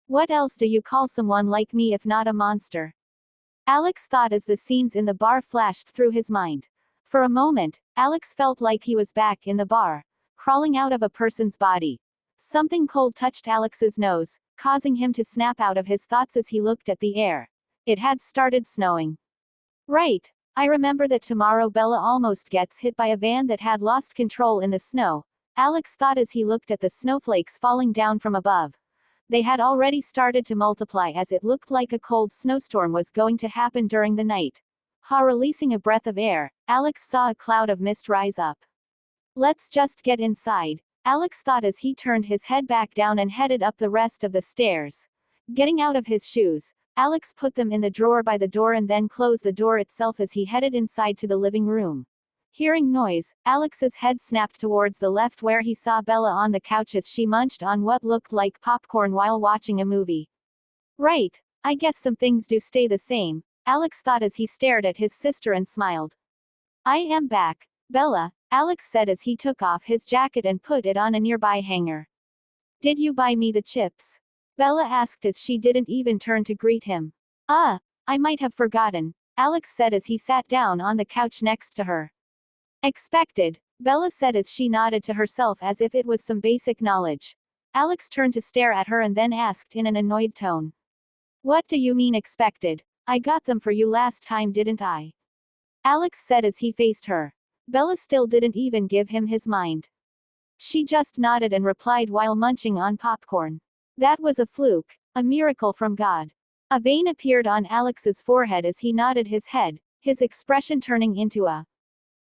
"What else do you call someone like me if not a monster?" Alex thought as the scenes in the bar flashed through his mind. For a moment, Alex felt like he was back in the bar, crawling out of a person's body. Something cold touched Alex's nose, causing him to snap out of his thoughts as he looked at the air. It had started snowing. Right. I remember that tomorrow Bella almost gets hit by a van that had lost control in the snow, Alex thought as he looked at the snowflakes falling down from above. They had already started to multiply as it looked like a cold snowstorm was going to happen during the night. Releasing a breath of air, Alex saw a cloud of mist rise up. Let's just get inside, Alex thought as he turned his head back down and headed up the rest of the stairs. Getting out of his shoes, Alex put them in the drawer by the door and then closed the door itself as he headed inside to the living room. Hearing noise, Alex's head snapped towards the left where he saw Bella on the couch as she munched on what looked like popcorn while watching a movie. Right, I guess some things do stay the same, Alex thought as he stared at his sister and smiled. I am back, Bella, Alex said as he took off his jacket and put it on a nearby hanger. Did you buy me the chips? Bella asked as she didn't even turn to greet him. I might have forgotten, Alex said as he sat down on the couch next to her. Expected, Bella said as she nodded to herself as if it was some basic knowledge. Alex turned to stare at her and then asked in an annoyed tone. What do you mean expected? I got them for you last time, didn't I? Alex said as he faced her. Bella still didn't even give him his mind. She just nodded and replied while munching on popcorn. That was a fluke, a miracle from God. A vein appeared on Alex's forehead as he nodded his head, his expression turning into a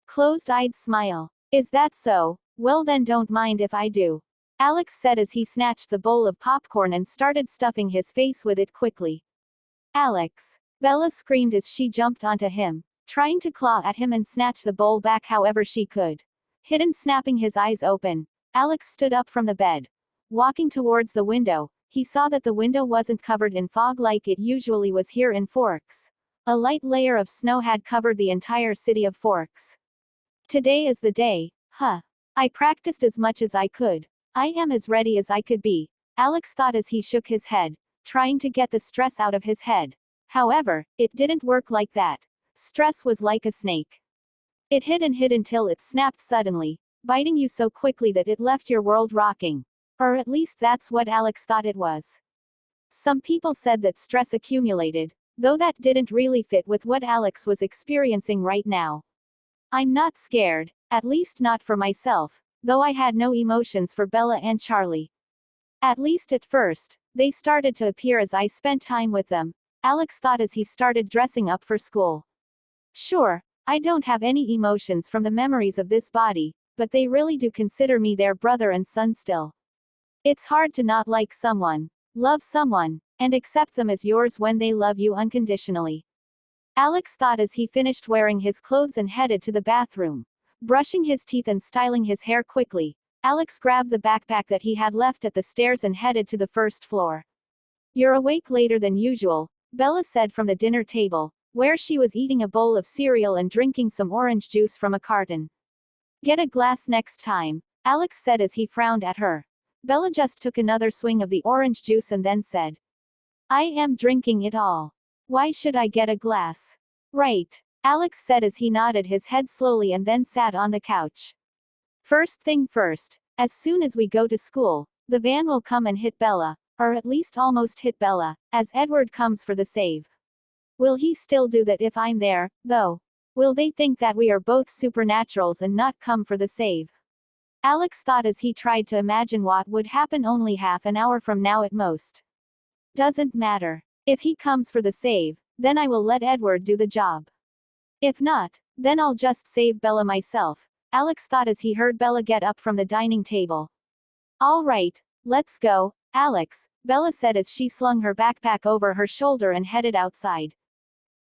closed-eyed smile. Is that so? Well then don't mind if I do, Alex said as he snatched the bowl of popcorn and started stuffing his face with it quickly. Alex! Bella screamed as she jumped onto him, trying to claw at him and snatch the bowl back however she could. Hidden snapping his eyes open, Alex stood up from the bed. Walking towards the window, he saw that the window wasn't covered in fog like it usually was here in Forks. A light layer of snow had covered the entire city of Forks. Today is the day, huh? I practiced as much as I could. I am as ready as I could be, Alex thought as he shook his head, trying to get the stress out of his head. However, it didn't work like that. Stress was like a snake. It hid and hid until it snapped suddenly, biting you so quickly that it left your world rocking. Or at least that's what Alex thought it was. Some people said that stress accumulated, though that didn't really fit with what Alex was experiencing right now. I'm not scared, at least not for myself, though I had no emotions for Bella and Charlie. At least at first, they started to appear as I spent time with them, Alex thought as he started dressing up for school. Sure, I don't have any emotions from the memories of this body, but they really do consider me their brother and son still. It's hard to not like someone, love someone, and accept them as yours when they love you unconditionally. Alex thought as he finished wearing his clothes and headed to the bathroom. Brushing his teeth and styling his hair quickly, Alex grabbed the backpack that he had left at the stairs and headed to the first floor. You're awake later than usual, Bella said from the dinner table, where she was eating a bowl of cereal and drinking some orange juice from a carton. Get a glass next time, Alex said as he frowned at her. Bella just took another swing of the orange juice and then said, I am drinking it all. Why should I get a glass? Right, Alex said as he nodded his head slowly and then sat on the couch. First thing first, as soon as we go to school, the van will come and hit Bella, or at least almost hit Bella, as Edward comes for the save. Will he still do that if I'm there, though? Will they think that we are both supernaturals and not come for the save? Alex thought as he tried to imagine what would happen only half an hour from now at most. Doesn't matter. If he comes for the save, then I will let Edward do the job. If not, then I'll just save Bella myself, Alex thought as he heard Bella get up from the dining table. All right, let's go, Alex, Bella said as she slung her backpack over her shoulder and headed outside.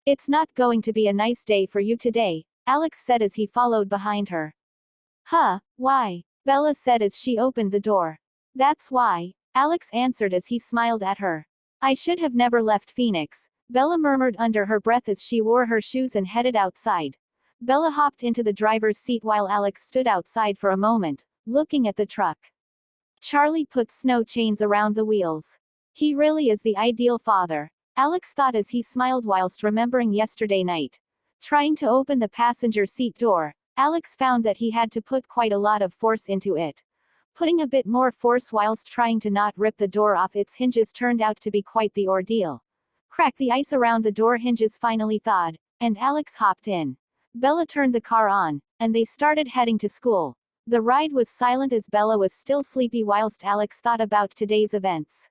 It's not going to be a nice day for you today, Alex said as he followed behind her. Huh, why? Bella said as she opened the door. That's why, Alex answered as he smiled at her. I should have never left Phoenix, Bella murmured under her breath as she wore her shoes and headed outside. Bella hopped into the driver's seat while Alex stood outside for a moment, looking at the truck. Charlie put snow chains around the wheels. He really is the ideal father, Alex thought as he smiled whilst remembering yesterday night. Trying to open the passenger seat door, Alex found that he had to put quite a lot of force into it. Putting a bit more force whilst trying to not rip the door off its hinges turned out to be quite the ordeal. Crack, the ice around the door hinges finally thawed, and Alex hopped in. Bella turned the car on, and they started heading to school. The ride was silent as Bella was still sleepy whilst Alex thought about today's events.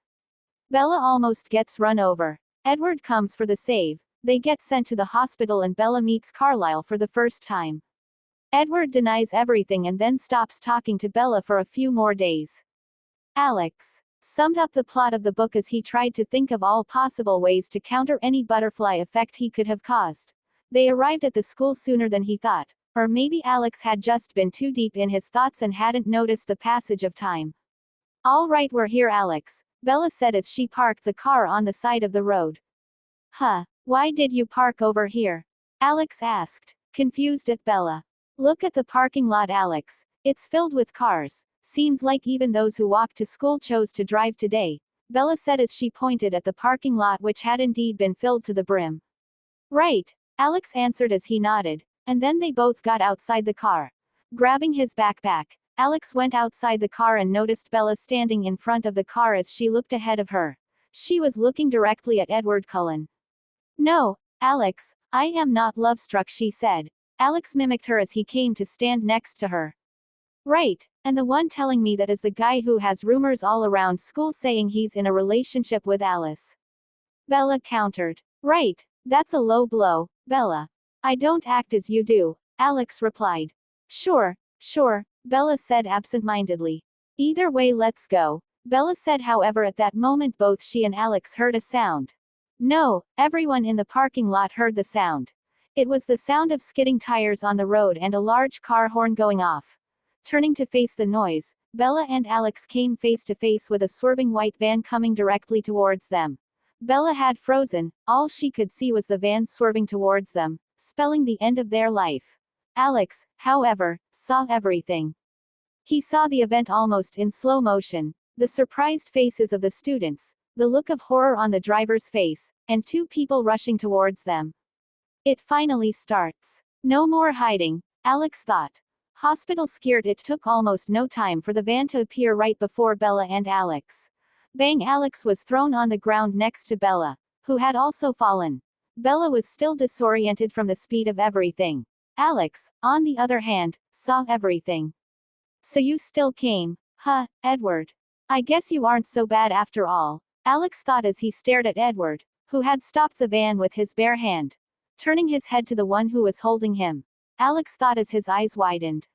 Bella almost gets run over. Edward comes for the save. They get sent to the hospital and Bella meets Carlisle for the first time. Edward denies everything and then stops talking to Bella for a few more days. Alex summed up the plot of the book as he tried to think of all possible ways to counter any butterfly effect he could have caused. They arrived at the school sooner than he thought, or maybe Alex had just been too deep in his thoughts and hadn't noticed the passage of time. All right, we're here, Alex, Bella said as she parked the car on the side of the road. Huh, why did you park over here? Alex asked, confused at Bella. Look at the parking lot, Alex. It's filled with cars. Seems like even those who walk to school chose to drive today, Bella said as she pointed at the parking lot which had indeed been filled to the brim. Right, Alex answered as he nodded, and then they both got outside the car. Grabbing his backpack, Alex went outside the car and noticed Bella standing in front of the car as she looked ahead of her. She was looking directly at Edward Cullen. No, Alex, I am not love-struck, she said. Alex mimicked her as he came to stand next to her. Right, and the one telling me that is the guy who has rumors all around school saying he's in a relationship with Alice. Bella countered. Right, that's a low blow, Bella. I don't act as you do, Alex replied. Sure, Bella said absent-mindedly. Either way, let's go, Bella said. However, at that moment both she and Alex heard a sound. No, everyone in the parking lot heard the sound. It was the sound of skidding tires on the road and a large car horn going off. Turning to face the noise, Bella and Alex came face to face with a swerving white van coming directly towards them. Bella had frozen, all she could see was the van swerving towards them, spelling the end of their life. Alex, however, saw everything. He saw the event almost in slow motion, the surprised faces of the students, the look of horror on the driver's face, and two people rushing towards them. It finally starts. No more hiding, Alex thought. Hospital scared. It took almost no time for the van to appear right before Bella and Alex. Bang! Alex was thrown on the ground next to Bella, who had also fallen. Bella was still disoriented from the speed of everything. Alex, on the other hand, saw everything. So you still came, huh, Edward? I guess you aren't so bad after all, Alex thought as he stared at Edward, who had stopped the van with his bare hand. Turning his head to the one who was holding him, Alex thought as his eyes widened.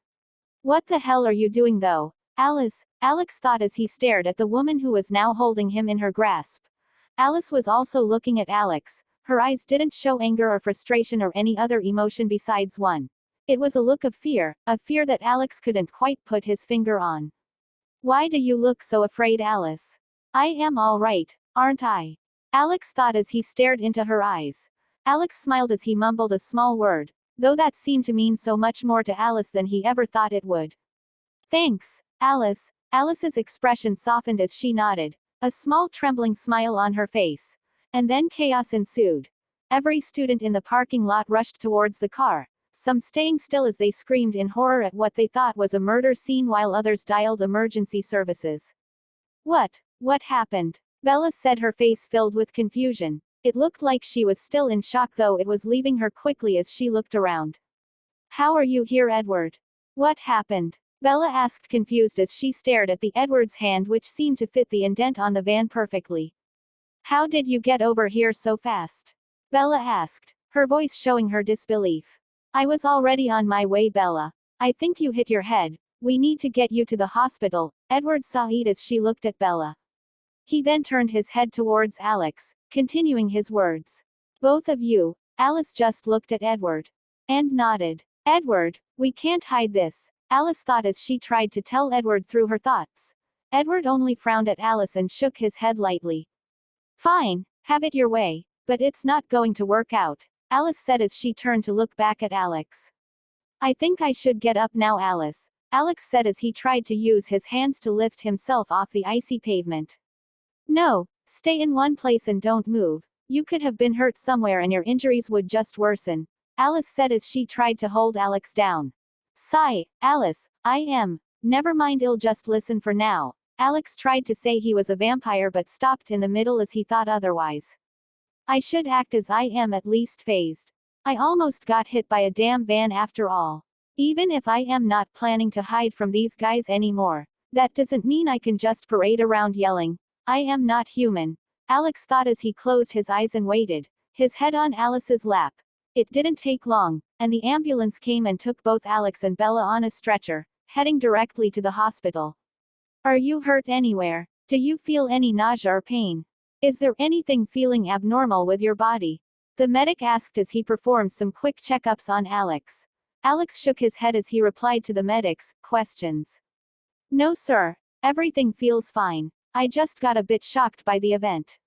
What the hell are you doing though, Alice? Alex thought as he stared at the woman who was now holding him in her grasp. Alice was also looking at Alex. Her eyes didn't show anger or frustration or any other emotion besides one. It was a look of fear, a fear that Alex couldn't quite put his finger on. Why do you look so afraid, Alice? I am all right, aren't I? Alex thought as he stared into her eyes. Alex smiled as he mumbled a small word, though that seemed to mean so much more to Alice than he ever thought it would. Thanks, Alice. Alice's expression softened as she nodded, a small trembling smile on her face. And then chaos ensued. Every student in the parking lot rushed towards the car, some staying still as they screamed in horror at what they thought was a murder scene while others dialed emergency services. What happened? Bella said, her face filled with confusion. It looked like she was still in shock, though it was leaving her quickly as she looked around. How are you here, Edward? What happened? Bella asked, confused as she stared at the Edward's hand which seemed to fit the indent on the van perfectly. How did you get over here so fast? Bella asked, her voice showing her disbelief. I was already on my way, Bella. I think you hit your head. We need to get you to the hospital, Edward sighed as she looked at Bella. He then turned his head towards Alex, continuing his words. Both of you. Alice just looked at Edward. And nodded. Edward, we can't hide this, Alice thought as she tried to tell Edward through her thoughts. Edward only frowned at Alice and shook his head lightly. Fine, have it your way, but it's not going to work out, Alice said as she turned to look back at Alex. I think I should get up now, Alice, Alex said as he tried to use his hands to lift himself off the icy pavement. No, stay in one place and don't move. You could have been hurt somewhere and your injuries would just worsen, Alice said as she tried to hold Alex down. Sigh, Alice, I am. Never mind, I'll just listen for now. Alex tried to say he was a vampire but stopped in the middle as he thought otherwise. I should act as I am at least phased. I almost got hit by a damn van after all. Even if I am not planning to hide from these guys anymore, that doesn't mean I can just parade around yelling, I am not human. Alex thought as he closed his eyes and waited, his head on Alice's lap. It didn't take long, and the ambulance came and took both Alex and Bella on a stretcher, heading directly to the hospital. Are you hurt anywhere? Do you feel any nausea or pain? Is there anything feeling abnormal with your body? The medic asked as he performed some quick checkups on Alex. Alex shook his head as he replied to the medic's questions. No sir, everything feels fine. I just got a bit shocked by the event.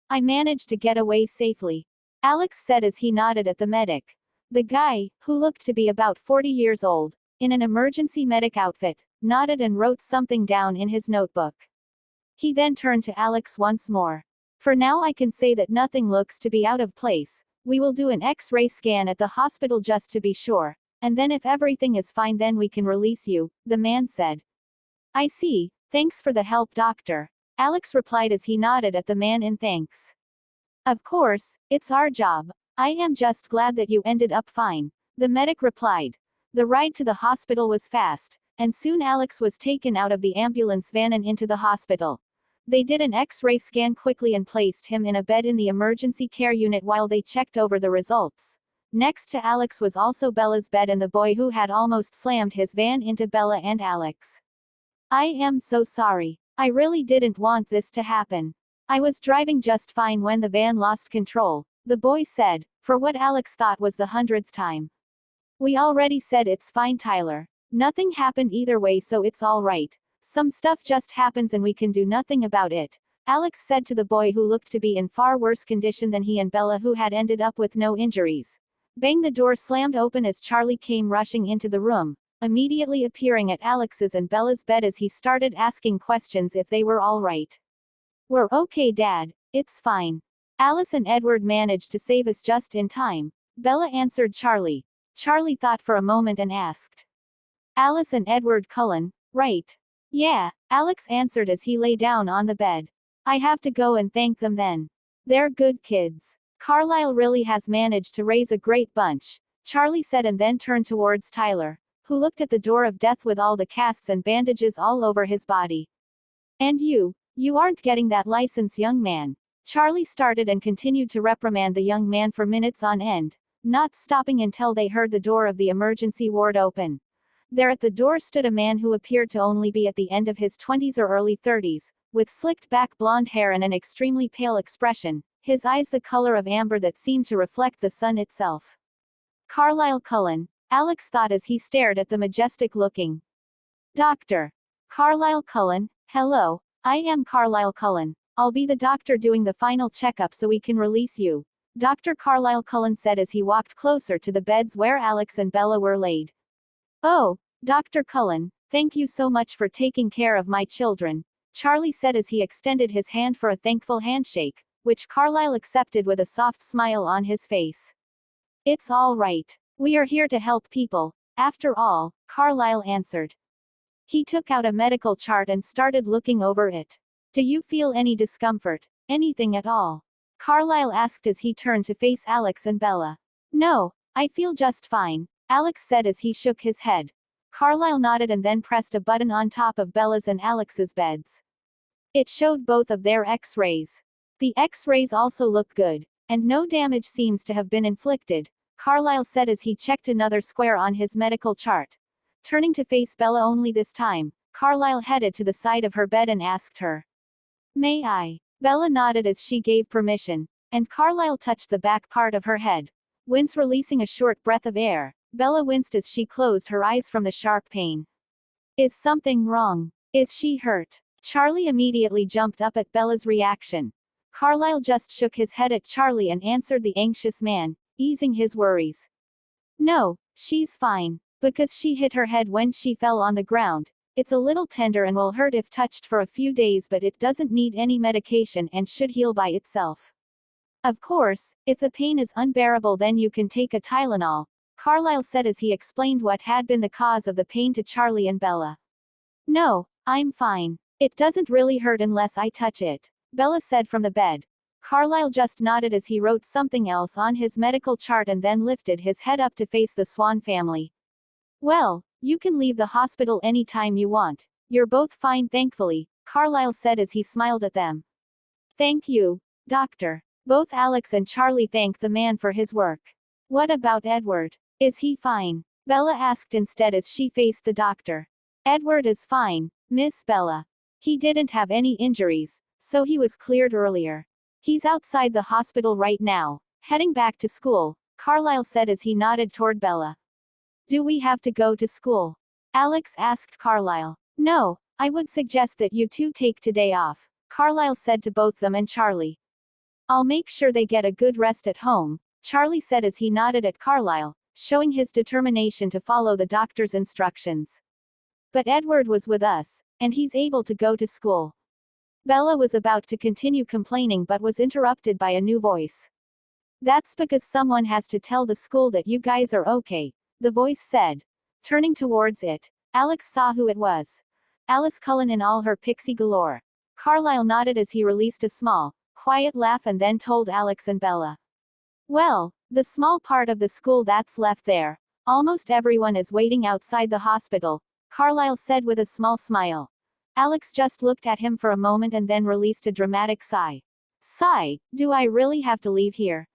I managed to get away safely. Alex said as he nodded at the medic. The guy, who looked to be about 40 years old, in an emergency medic outfit, nodded and wrote something down in his notebook. He then turned to Alex once more. For now I can say that nothing looks to be out of place. We will do an X-ray scan at the hospital just to be sure, and then if everything is fine then we can release you, the man said. I see, thanks for the help doctor. Alex replied as he nodded at the man in thanks. Of course, it's our job. I am just glad that you ended up fine, the medic replied. The ride to the hospital was fast, and soon Alex was taken out of the ambulance van and into the hospital. They did an X-ray scan quickly and placed him in a bed in the emergency care unit while they checked over the results. Next to Alex was also Bella's bed and the boy who had almost slammed his van into Bella and Alex. I am so sorry. I really didn't want this to happen. I was driving just fine when the van lost control, the boy said, for what Alex thought was the 100th time. We already said it's fine, Tyler. Nothing happened either way, so it's all right. Some stuff just happens and we can do nothing about it, Alex said to the boy who looked to be in far worse condition than he and Bella, who had ended up with no injuries. Bang! The door slammed open as Charlie came rushing into the room, immediately appearing at Alex's and Bella's bed as he started asking questions if they were all right. We're okay, Dad. It's fine. Alice and Edward managed to save us just in time, Bella answered Charlie. Charlie thought for a moment and asked. Alice and Edward Cullen, right? Yeah, Alex answered as he lay down on the bed. I have to go and thank them then. They're good kids. Carlisle really has managed to raise a great bunch, Charlie said and then turned towards Tyler, who looked at the door of death with all the casts and bandages all over his body. And you aren't getting that license, young man. Charlie started and continued to reprimand the young man for minutes on end, not stopping until they heard the door of the emergency ward open. There at the door stood a man who appeared to only be at the end of his 20s or early 30s, with slicked back blonde hair and an extremely pale expression, his eyes the color of amber that seemed to reflect the sun itself. Carlisle Cullen, Alex thought as he stared at the majestic-looking doctor. Carlisle Cullen, hello, I am Carlisle Cullen. I'll be the doctor doing the final checkup so we can release you, Dr. Carlisle Cullen said as he walked closer to the beds where Alex and Bella were laid. Oh, Dr. Cullen, thank you so much for taking care of my children, Charlie said as he extended his hand for a thankful handshake, which Carlisle accepted with a soft smile on his face. It's all right. We are here to help people, after all, Carlisle answered. He took out a medical chart and started looking over it. Do you feel any discomfort? Anything at all? Carlisle asked as he turned to face Alex and Bella. No, I feel just fine, Alex said as he shook his head. Carlisle nodded and then pressed a button on top of Bella's and Alex's beds. It showed both of their X-rays. The X-rays also look good, and no damage seems to have been inflicted, Carlisle said as he checked another square on his medical chart. Turning to face Bella only this time, Carlisle headed to the side of her bed and asked her. May I? Bella nodded as she gave permission, and Carlisle touched the back part of her head. Once releasing a short breath of air, Bella winced as she closed her eyes from the sharp pain. Is something wrong? Is she hurt? Charlie immediately jumped up at Bella's reaction. Carlisle just shook his head at Charlie and answered the anxious man, easing his worries. No, she's fine. Because she hit her head when she fell on the ground. It's a little tender and will hurt if touched for a few days, but it doesn't need any medication and should heal by itself. Of course, if the pain is unbearable then you can take a Tylenol, Carlisle said as he explained what had been the cause of the pain to Charlie and Bella. No, I'm fine. It doesn't really hurt unless I touch it, Bella said from the bed. Carlyle just nodded as he wrote something else on his medical chart and then lifted his head up to face the Swan family. Well, you can leave the hospital anytime you want. You're both fine, thankfully, Carlyle said as he smiled at them. Thank you, doctor. Both Alex and Charlie thanked the man for his work. What about Edward? Is he fine? Bella asked instead as she faced the doctor. Edward is fine, Miss Bella. He didn't have any injuries, so he was cleared earlier. He's outside the hospital right now, heading back to school, Carlyle said as he nodded toward Bella. Do we have to go to school? Alex asked Carlyle. No, I would suggest that you two take today off, Carlyle said to both them and Charlie. I'll make sure they get a good rest at home, Charlie said as he nodded at Carlyle, showing his determination to follow the doctor's instructions. But Edward was with us, and he's able to go to school. Bella was about to continue complaining but was interrupted by a new voice. That's because someone has to tell the school that you guys are okay, the voice said. Turning towards it, Alex saw who it was. Alice Cullen in all her pixie galore. Carlyle nodded as he released a small, quiet laugh and then told Alex and Bella. Well, the small part of the school that's left there, almost everyone is waiting outside the hospital, Carlyle said with a small smile. Alex just looked at him for a moment and then released a dramatic sigh. Sigh, do I really have to leave here?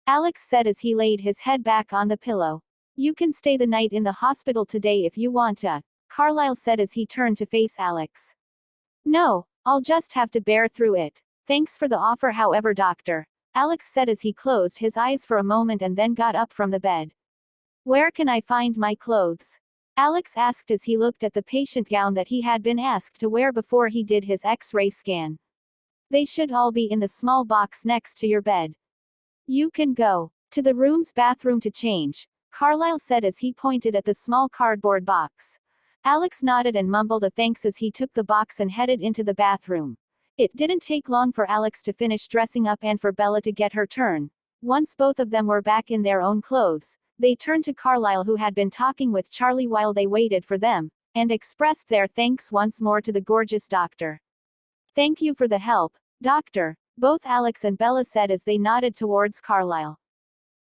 Alex said as he laid his head back on the pillow. You can stay the night in the hospital today if you want to, Carlyle said as he turned to face Alex. No, I'll just have to bear through it. Thanks for the offer however, doctor, Alex said as he closed his eyes for a moment and then got up from the bed. Where can I find my clothes? Alex asked as he looked at the patient gown that he had been asked to wear before he did his X-ray scan. They should all be in the small box next to your bed. You can go to the room's bathroom to change, Carlyle said as he pointed at the small cardboard box. Alex nodded and mumbled a thanks as he took the box and headed into the bathroom. It didn't take long for Alex to finish dressing up and for Bella to get her turn. Once both of them were back in their own clothes, they turned to Carlyle, who had been talking with Charlie while they waited for them, and expressed their thanks once more to the gorgeous doctor. Thank you for the help, doctor, both Alex and Bella said as they nodded towards Carlyle.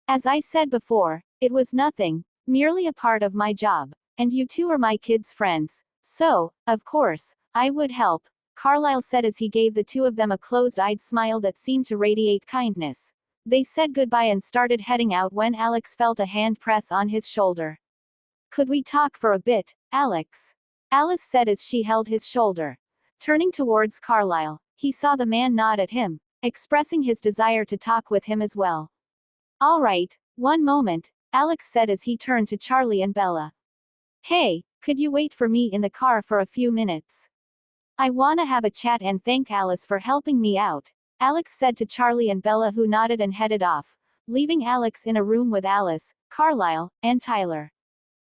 As I said before, it was nothing, merely a part of my job, and you two are my kids' friends, so, of course, I would help, Carlyle said as he gave the two of them a closed-eyed smile that seemed to radiate kindness. They said goodbye and started heading out when Alex felt a hand press on his shoulder. Could we talk for a bit, Alex? Alice said as she held his shoulder. Turning towards Carlyle, he saw the man nod at him, expressing his desire to talk with him as well. All right, one moment, Alex said as he turned to Charlie and Bella. Hey, could you wait for me in the car for a few minutes? I wanna have a chat and thank Alice for helping me out, Alex said to Charlie and Bella, who nodded and headed off, leaving Alex in a room with Alice, Carlyle, and Tyler.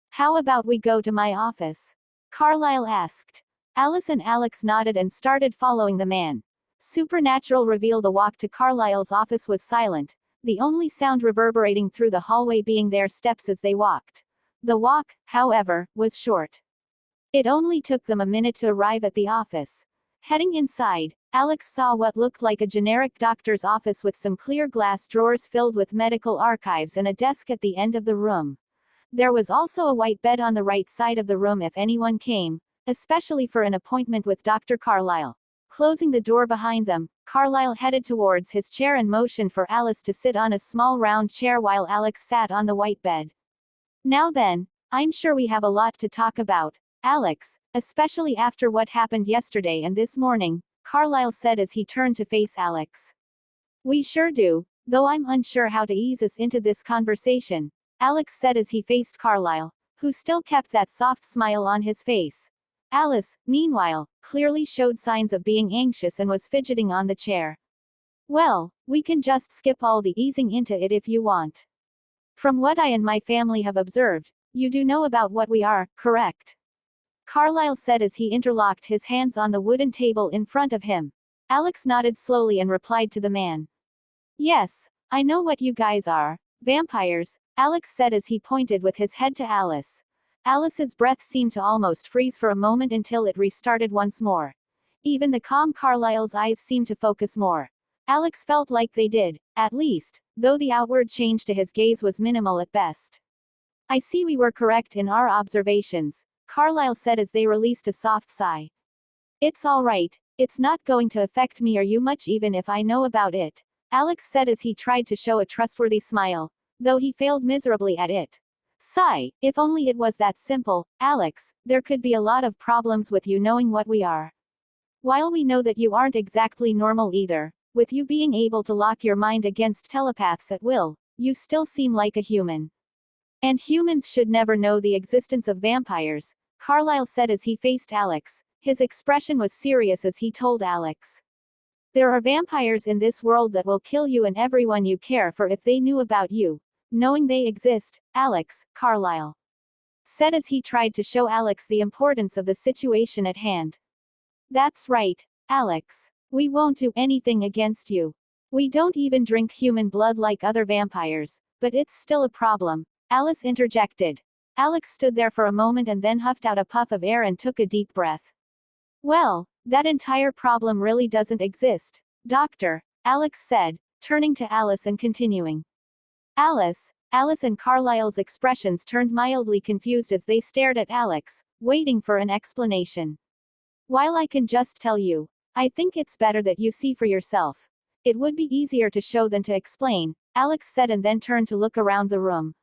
How about we go to my office? Carlyle asked. Alice and Alex nodded and started following the man. Supernatural reveal: the walk to Carlyle's office was silent, the only sound reverberating through the hallway being their steps as they walked. The walk, however, was short. It only took them a minute to arrive at the office. Heading inside, Alex saw what looked like a generic doctor's office with some clear glass drawers filled with medical archives and a desk at the end of the room. There was also a white bed on the right side of the room if anyone came, especially for an appointment with Dr. Carlyle. Closing the door behind them, Carlyle headed towards his chair and motioned for Alice to sit on a small round chair while Alex sat on the white bed. Now then, I'm sure we have a lot to talk about, Alex, especially after what happened yesterday and this morning, Carlyle said as he turned to face Alex. We sure do, though I'm unsure how to ease us into this conversation, Alex said as he faced Carlyle, who still kept that soft smile on his face. Alice, meanwhile, clearly showed signs of being anxious and was fidgeting on the chair. Well, we can just skip all the easing into it if you want. From what I and my family have observed, you do know about what we are, correct? Carlyle said as he interlocked his hands on the wooden table in front of him. Alex nodded slowly and replied to the man. Yes, I know what you guys are, vampires, Alex said as he pointed with his head to Alice. Alice's breath seemed to almost freeze for a moment until it restarted once more. Even the calm Carlyle's eyes seemed to focus more. Alex felt like they did, at least, though the outward change to his gaze was minimal at best. I see we were correct in our observations, Carlyle said as they released a soft sigh. It's all right, it's not going to affect me or you much even if I know about it, Alex said as he tried to show a trustworthy smile, though he failed miserably at it. Sigh, if only it was that simple, Alex, there could be a lot of problems with you knowing what we are. While we know that you aren't exactly normal either, with you being able to lock your mind against telepaths at will, you still seem like a human. And humans should never know the existence of vampires, Carlyle said as he faced Alex. His expression was serious as he told Alex. There are vampires in this world that will kill you and everyone you care for if they knew about you. Knowing they exist, Alex, Carlyle said as he tried to show Alex the importance of the situation at hand. That's right, Alex. We won't do anything against you. We don't even drink human blood like other vampires, but it's still a problem, Alice interjected. Alex stood there for a moment and then huffed out a puff of air and took a deep breath. Well, that entire problem really doesn't exist, Doctor, Alex said, turning to Alice and continuing. Alice and Carlyle's expressions turned mildly confused as they stared at Alex, waiting for an explanation. While I can just tell you, I think it's better that you see for yourself. It would be easier to show than to explain, Alex said and then turned to look around the room.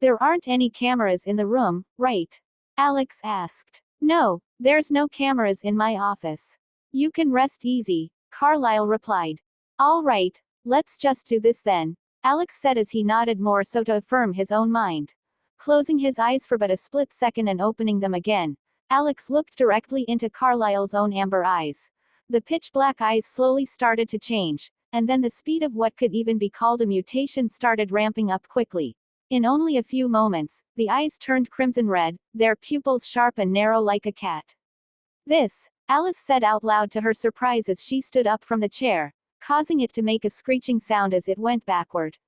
There aren't any cameras in the room, right? Alex asked. No, there's no cameras in my office. You can rest easy, Carlyle replied. All right, let's just do this then, Alex said as he nodded more so to affirm his own mind. Closing his eyes for but a split second and opening them again, Alex looked directly into Carlyle's own amber eyes. The pitch-black eyes slowly started to change, and then the speed of what could even be called a mutation started ramping up quickly. In only a few moments, the eyes turned crimson red, their pupils sharp and narrow like a cat. This, Alice said out loud to her surprise as she stood up from the chair, causing it to make a screeching sound as it went backward.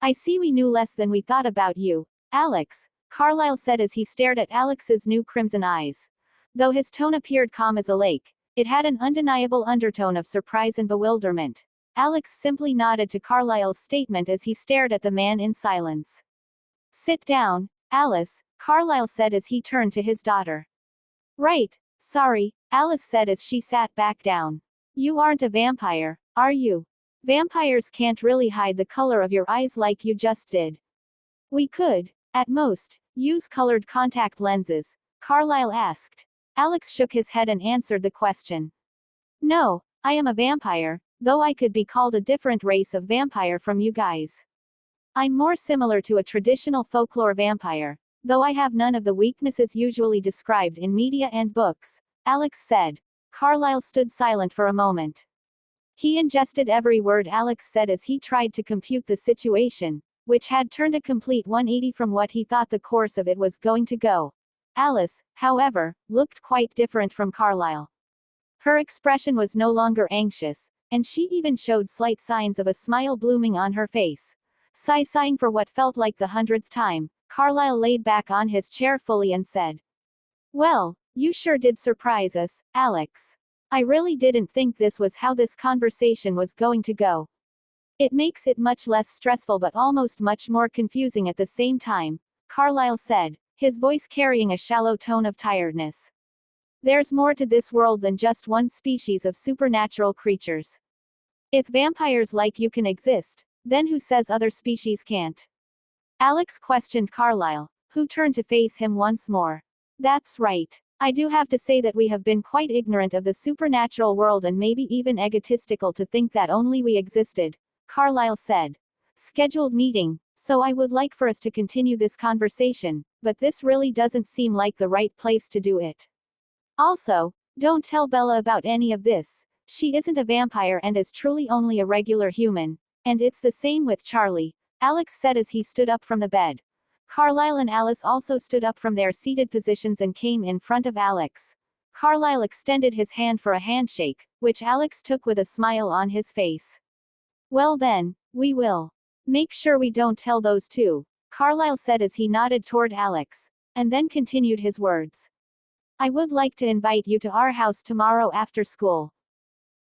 I see we knew less than we thought about you, Alex, Carlyle said as he stared at Alex's new crimson eyes. Though his tone appeared calm as a lake, it had an undeniable undertone of surprise and bewilderment. Alex simply nodded to Carlyle's statement as he stared at the man in silence. Sit down, Alice, Carlyle said as he turned to his daughter. Right, sorry, Alice said as she sat back down. You aren't a vampire, are you? Vampires can't really hide the color of your eyes like you just did. We could, at most, use colored contact lenses, Carlyle asked. Alex shook his head and answered the question. No, I am a vampire, though I could be called a different race of vampire from you guys. I'm more similar to a traditional folklore vampire, though I have none of the weaknesses usually described in media and books, Alex said. Carlyle stood silent for a moment. He ingested every word Alex said as he tried to compute the situation, which had turned a complete 180 from what he thought the course of it was going to go. Alice, however, looked quite different from Carlyle. Her expression was no longer anxious, and she even showed slight signs of a smile blooming on her face. Sighing for what felt like the 100th time, Carlyle laid back on his chair fully and said, Well, you sure did surprise us, Alex. I really didn't think this was how this conversation was going to go. It makes it much less stressful but almost much more confusing at the same time, Carlyle said, his voice carrying a shallow tone of tiredness. There's more to this world than just one species of supernatural creatures. If vampires like you can exist, then who says other species can't? Alex questioned Carlyle, who turned to face him once more. That's right. I do have to say that we have been quite ignorant of the supernatural world and maybe even egotistical to think that only we existed, Carlyle said. Scheduled meeting, so I would like for us to continue this conversation, but this really doesn't seem like the right place to do it. Also, don't tell Bella about any of this. She isn't a vampire and is truly only a regular human. And it's the same with Charlie, Alex said as he stood up from the bed. Carlyle and Alice also stood up from their seated positions and came in front of Alex. Carlyle extended his hand for a handshake, which Alex took with a smile on his face. Well then, we will. Make sure we don't tell those two, Carlyle said as he nodded toward Alex, and then continued his words. I would like to invite you to our house tomorrow after school.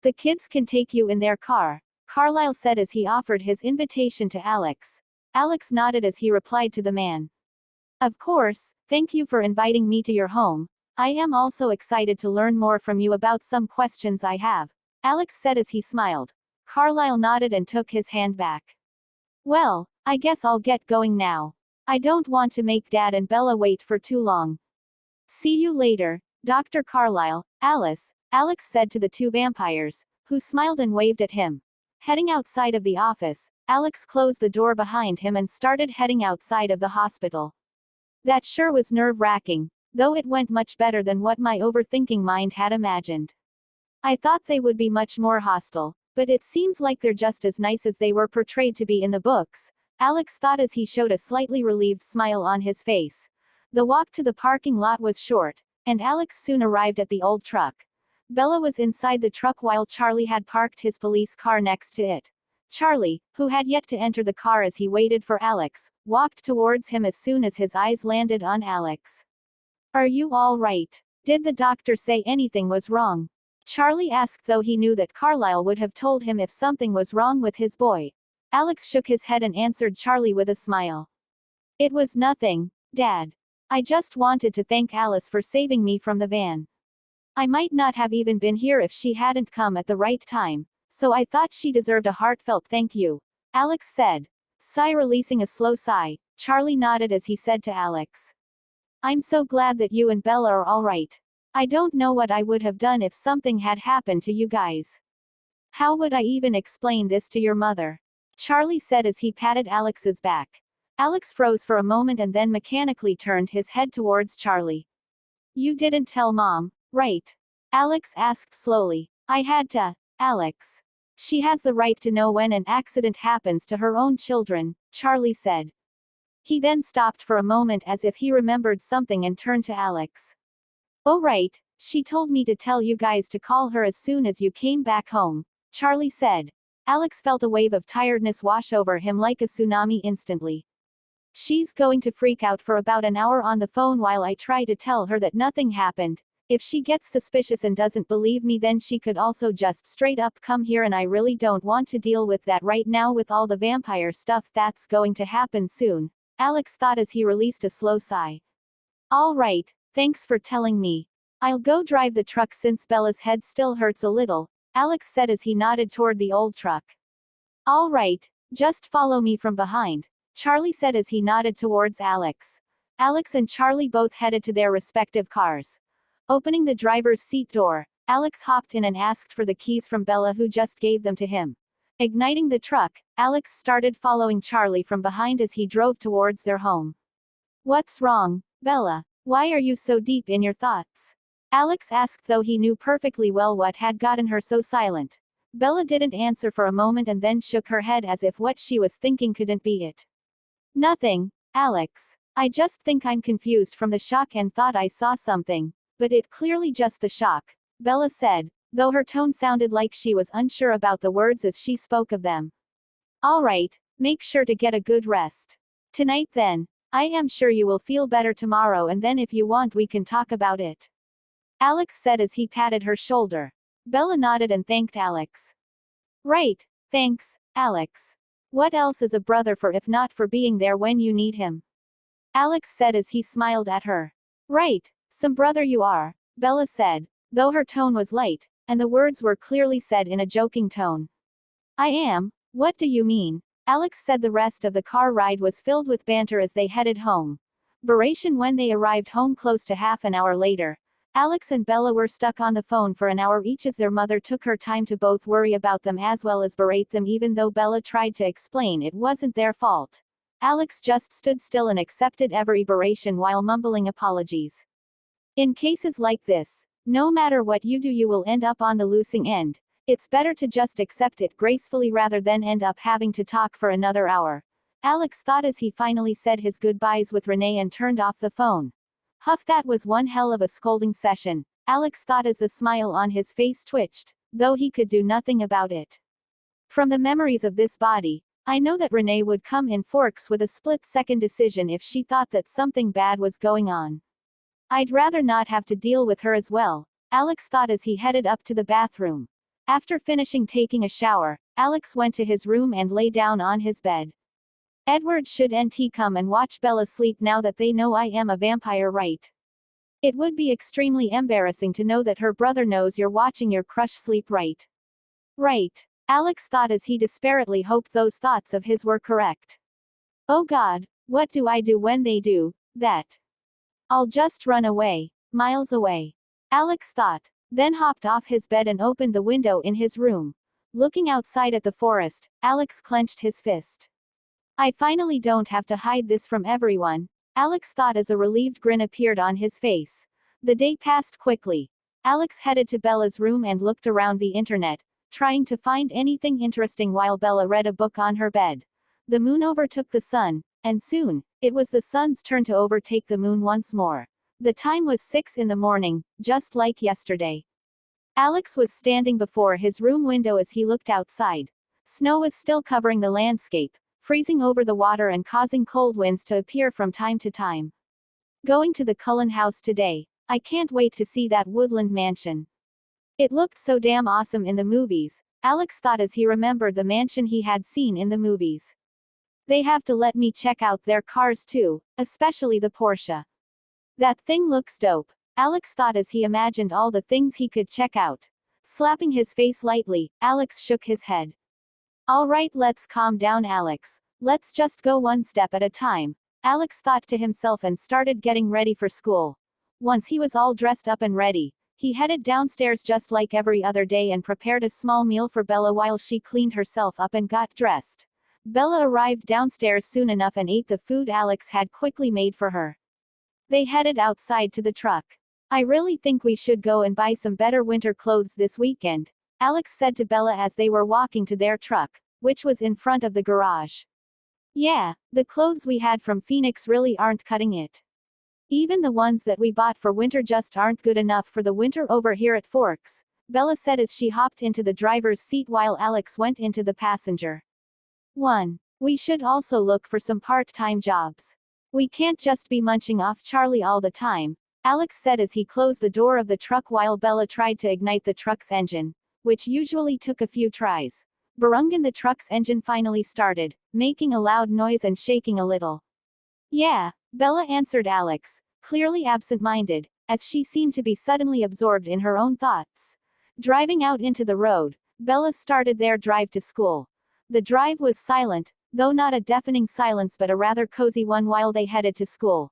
The kids can take you in their car. Carlisle said as he offered his invitation to Alex. Alex nodded as he replied to the man. Of course, thank you for inviting me to your home. I am also excited to learn more from you about some questions I have, Alex said as he smiled. Carlisle nodded and took his hand back. Well, I guess I'll get going now. I don't want to make Dad and Bella wait for too long. See you later, Dr. Carlisle, Alice, Alex said to the two vampires, who smiled and waved at him. Heading outside of the office, Alex closed the door behind him and started heading outside of the hospital. That sure was nerve-wracking, though it went much better than what my overthinking mind had imagined. I thought they would be much more hostile, but it seems like they're just as nice as they were portrayed to be in the books, Alex thought as he showed a slightly relieved smile on his face. The walk to the parking lot was short, and Alex soon arrived at the old truck. Bella was inside the truck while Charlie had parked his police car next to it. Charlie, who had yet to enter the car as he waited for Alex, walked towards him as soon as his eyes landed on Alex. Are you all right? Did the doctor say anything was wrong? Charlie asked, though he knew that Carlisle would have told him if something was wrong with his boy. Alex shook his head and answered Charlie with a smile. It was nothing, Dad. I just wanted to thank Alice for saving me from the van. I might not have even been here if she hadn't come at the right time, so I thought she deserved a heartfelt thank you, Alex said. Releasing a slow sigh, Charlie nodded as he said to Alex. I'm so glad that you and Bella are all right. I don't know what I would have done if something had happened to you guys. How would I even explain this to your mother? Charlie said as he patted Alex's back. Alex froze for a moment and then mechanically turned his head towards Charlie. You didn't tell Mom, right? Alex asked slowly. I had to, Alex. She has the right to know when an accident happens to her own children, Charlie said. He then stopped for a moment as if he remembered something and turned to Alex. Oh right, she told me to tell you guys to call her as soon as you came back home, Charlie said. Alex felt a wave of tiredness wash over him like a tsunami instantly. She's going to freak out for about an hour on the phone while I try to tell her that nothing happened. If she gets suspicious and doesn't believe me, then she could also just straight up come here, and I really don't want to deal with that right now with all the vampire stuff that's going to happen soon, Alex thought as he released a slow sigh. All right, thanks for telling me. I'll go drive the truck since Bella's head still hurts a little, Alex said as he nodded toward the old truck. All right, just follow me from behind, Charlie said as he nodded towards Alex. Alex and Charlie both headed to their respective cars. Opening the driver's seat door, Alex hopped in and asked for the keys from Bella, who just gave them to him. Igniting the truck, Alex started following Charlie from behind as he drove towards their home. What's wrong, Bella? Why are you so deep in your thoughts? Alex asked, though he knew perfectly well what had gotten her so silent. Bella didn't answer for a moment and then shook her head as if what she was thinking couldn't be it. Nothing, Alex. I just think I'm confused from the shock and thought I saw something. But it clearly just the shock, Bella said, though her tone sounded like she was unsure about the words as she spoke of them. All right, make sure to get a good rest tonight then. I am sure you will feel better tomorrow, and then if you want we can talk about it, Alex said as he patted her shoulder. Bella nodded and thanked Alex. Right, thanks, Alex. What else is a brother for if not for being there when you need him? Alex said as he smiled at her. Right, some brother you are, Bella said, though her tone was light, and the words were clearly said in a joking tone. I am. What do you mean? Alex said. The rest of the car ride was filled with banter as they headed home. Beration when they arrived home close to half an hour later. Alex and Bella were stuck on the phone for an hour each as their mother took her time to both worry about them as well as berate them, even though Bella tried to explain it wasn't their fault. Alex just stood still and accepted every beration while mumbling apologies. In cases like this, no matter what you do, you will end up on the losing end. It's better to just accept it gracefully rather than end up having to talk for another hour, Alex thought as he finally said his goodbyes with Renee and turned off the phone. Huff, that was one hell of a scolding session, Alex thought as the smile on his face twitched, though he could do nothing about it. From the memories of this body, I know that Renee would come in forks with a split-second decision if she thought that something bad was going on. I'd rather not have to deal with her as well, Alex thought as he headed up to the bathroom. After finishing taking a shower, Alex went to his room and lay down on his bed. Edward should NT come and watch Bella sleep now that they know I am a vampire, right? It would be extremely embarrassing to know that her brother knows you're watching your crush sleep, right? Right. Alex thought as he desperately hoped those thoughts of his were correct. Oh God, what do I do when they do that? I'll just run away, miles away. Alex thought, then hopped off his bed and opened the window in his room. Looking outside at the forest, Alex clenched his fist. I finally don't have to hide this from everyone, Alex thought as a relieved grin appeared on his face. The day passed quickly. Alex headed to Bella's room and looked around the internet, trying to find anything interesting while Bella read a book on her bed. The moon overtook the sun, and soon, it was the sun's turn to overtake the moon once more. The time was 6 in the morning, just like yesterday. Alex was standing before his room window as he looked outside. Snow was still covering the landscape, freezing over the water and causing cold winds to appear from time to time. Going to the Cullen house today. I can't wait to see that woodland mansion. It looked so damn awesome in the movies, Alex thought as he remembered the mansion he had seen in the movies. They have to let me check out their cars too, especially the Porsche. That thing looks dope, Alex thought as he imagined all the things he could check out. Slapping his face lightly, Alex shook his head. Alright, let's calm down, Alex. Let's just go one step at a time, Alex thought to himself and started getting ready for school. Once he was all dressed up and ready, he headed downstairs just like every other day and prepared a small meal for Bella while she cleaned herself up and got dressed. Bella arrived downstairs soon enough and ate the food Alex had quickly made for her. They headed outside to the truck. I really think we should go and buy some better winter clothes this weekend, Alex said to Bella as they were walking to their truck, which was in front of the garage. Yeah, the clothes we had from Phoenix really aren't cutting it. Even the ones that we bought for winter just aren't good enough for the winter over here at Forks, Bella said as she hopped into the driver's seat while Alex went into the passenger. 1. We should also look for some part-time jobs. We can't just be munching off Charlie all the time, Alex said as he closed the door of the truck while Bella tried to ignite the truck's engine, which usually took a few tries. Barungan, the truck's engine finally started, making a loud noise and shaking a little. Yeah, Bella answered Alex, clearly absent-minded, as she seemed to be suddenly absorbed in her own thoughts. Driving out into the road, Bella started their drive to school. The drive was silent, though not a deafening silence but a rather cozy one while they headed to school.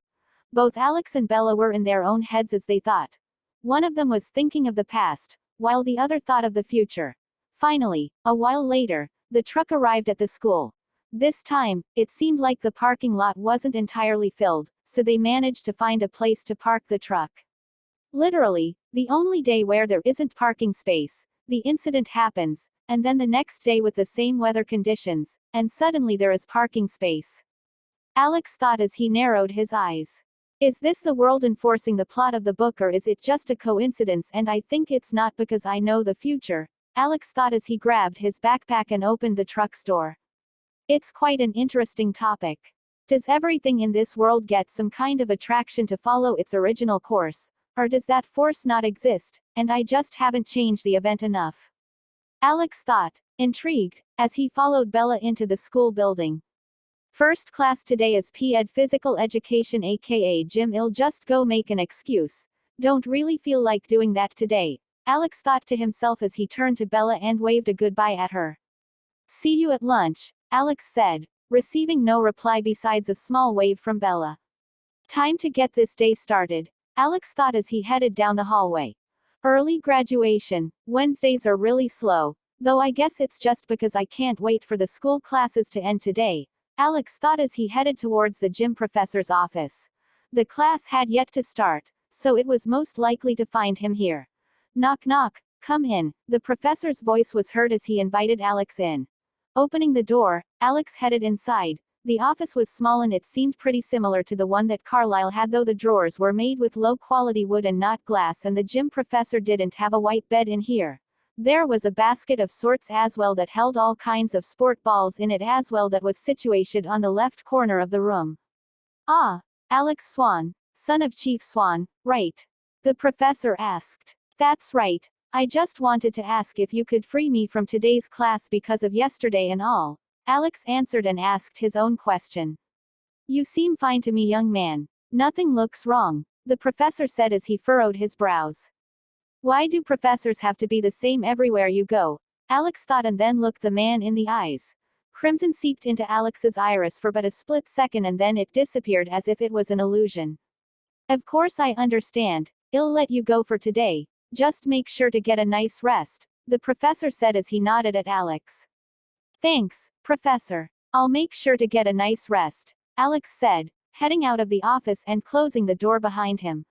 Both Alex and Bella were in their own heads as they thought. One of them was thinking of the past, while the other thought of the future. Finally, a while later, the truck arrived at the school. This time, it seemed like the parking lot wasn't entirely filled, so they managed to find a place to park the truck. Literally, the only day where there isn't parking space, the incident happens, and then the next day with the same weather conditions, and suddenly there is parking space. Alex thought as he narrowed his eyes. Is this the world enforcing the plot of the book, or is it just a coincidence? And I think it's not, because I know the future, Alex thought as he grabbed his backpack and opened the truck's door. It's quite an interesting topic. Does everything in this world get some kind of attraction to follow its original course, or does that force not exist, and I just haven't changed the event enough? Alex thought, intrigued, as he followed Bella into the school building. First class today is P.Ed Physical Education, aka Gym. I'll just go make an excuse. Don't really feel like doing that today, Alex thought to himself as he turned to Bella and waved a goodbye at her. See you at lunch, Alex said, receiving no reply besides a small wave from Bella. Time to get this day started, Alex thought as he headed down the hallway. Early graduation. Wednesdays are really slow, though I guess it's just because I can't wait for the school classes to end today, Alex thought as he headed towards the gym professor's office. The class had yet to start, so it was most likely to find him here. Knock knock, come in, the professor's voice was heard as he invited Alex in. Opening the door, Alex headed inside. The office was small and it seemed pretty similar to the one that Carlisle had, though the drawers were made with low-quality wood and not glass, and the gym professor didn't have a white bed in here. There was a basket of sorts as well that held all kinds of sport balls in it as well that was situated on the left corner of the room. Ah, Alex Swan, son of Chief Swan, right? The professor asked. That's right, I just wanted to ask if you could free me from today's class because of yesterday and all. Alex answered and asked his own question. You seem fine to me, young man. Nothing looks wrong, the professor said as he furrowed his brows. Why do professors have to be the same everywhere you go? Alex thought and then looked the man in the eyes. Crimson seeped into Alex's iris for but a split second and then it disappeared as if it was an illusion. Of course I understand. I'll let you go for today. Just make sure to get a nice rest, the professor said as he nodded at Alex. Thanks, Professor. I'll make sure to get a nice rest, Alex said, heading out of the office and closing the door behind him.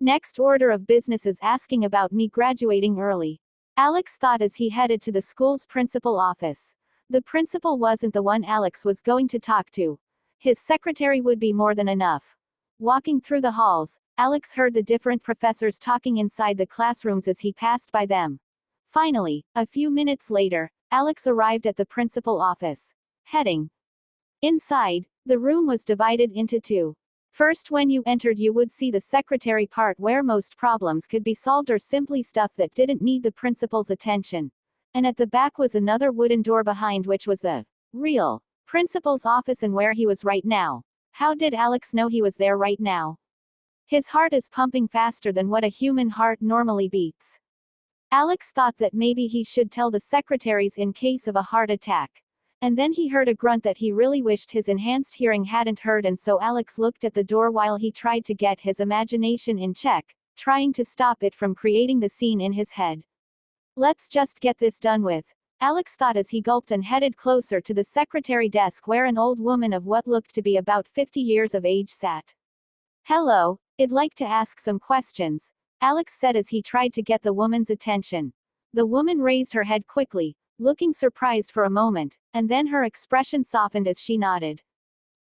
Next order of business is asking about me graduating early. Alex thought as he headed to the school's principal office. The principal wasn't the one Alex was going to talk to. His secretary would be more than enough. Walking through the halls, Alex heard the different professors talking inside the classrooms as he passed by them. Finally, a few minutes later, Alex arrived at the principal office. Heading inside, the room was divided into two. First, when you entered, you would see the secretary part where most problems could be solved or simply stuff that didn't need the principal's attention. And at the back was another wooden door behind which was the real principal's office and where he was right now. How did Alex know he was there right now? His heart is pumping faster than what a human heart normally beats. Alex thought that maybe he should tell the secretaries in case of a heart attack. And then he heard a grunt that he really wished his enhanced hearing hadn't heard, and so Alex looked at the door while he tried to get his imagination in check, trying to stop it from creating the scene in his head. Let's just get this done with, Alex thought as he gulped and headed closer to the secretary desk where an old woman of what looked to be about 50 years of age sat. Hello, I'd like to ask some questions, Alex said as he tried to get the woman's attention. The woman raised her head quickly, looking surprised for a moment, and then her expression softened as she nodded.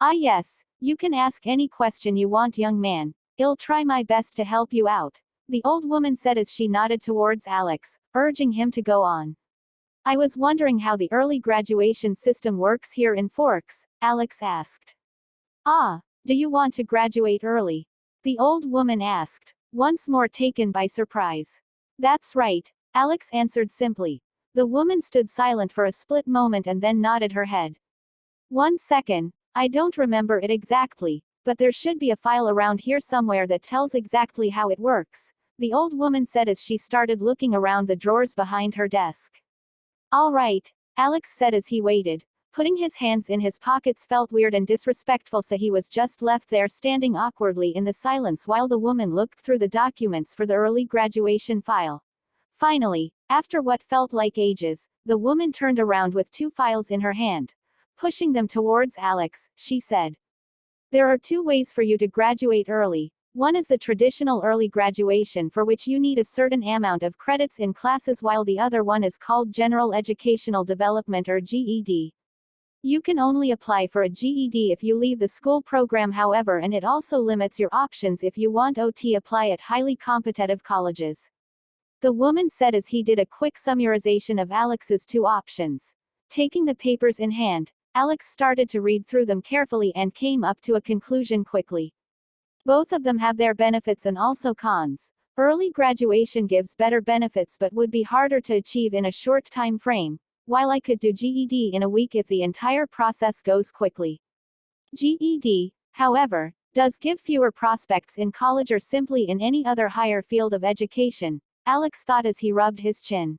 Ah yes, you can ask any question you want, young man. I'll try my best to help you out, the old woman said as she nodded towards Alex, urging him to go on. I was wondering how the early graduation system works here in Forks, Alex asked. Ah, do you want to graduate early? The old woman asked, once more taken by surprise. That's right, Alex answered simply. The woman stood silent for a split moment and then nodded her head. 1 second, I don't remember it exactly, but there should be a file around here somewhere that tells exactly how it works, the old woman said as she started looking around the drawers behind her desk. All right, Alex said as he waited. Putting his hands in his pockets felt weird and disrespectful, so he was just left there standing awkwardly in the silence while the woman looked through the documents for the early graduation file. Finally, after what felt like ages, the woman turned around with 2 files in her hand. Pushing them towards Alex, she said. There are 2 ways for you to graduate early. One is the traditional early graduation, for which you need a certain amount of credits in classes, while the other one is called General Educational Development or GED. You can only apply for a GED if you leave the school program, however, and it also limits your options if you want to apply at highly competitive colleges. The woman said as he did a quick summarization of Alex's 2 options. Taking the papers in hand, Alex started to read through them carefully and came up to a conclusion quickly. Both of them have their benefits and also cons. Early graduation gives better benefits but would be harder to achieve in a short time frame, while I could do GED in a week if the entire process goes quickly. GED, however, does give fewer prospects in college or simply in any other higher field of education, Alex thought as he rubbed his chin.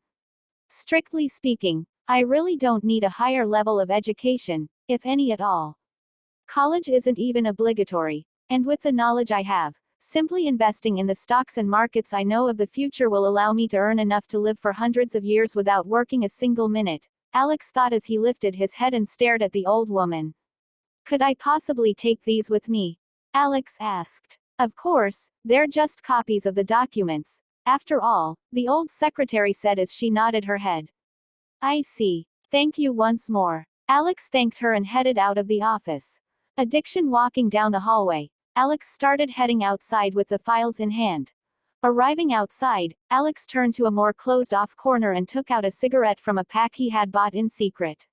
Strictly speaking, I really don't need a higher level of education, if any at all. College isn't even obligatory, and with the knowledge I have, simply investing in the stocks and markets I know of the future will allow me to earn enough to live for hundreds of years without working a single minute, Alex thought as he lifted his head and stared at the old woman. Could I possibly take these with me? Alex asked. Of course, they're just copies of the documents. After all, the old secretary said as she nodded her head. I see. Thank you once more. Alex thanked her and headed out of the office. Addiction walking down the hallway, Alex started heading outside with the files in hand. Arriving outside, Alex turned to a more closed-off corner and took out a cigarette from a pack he had bought in secret.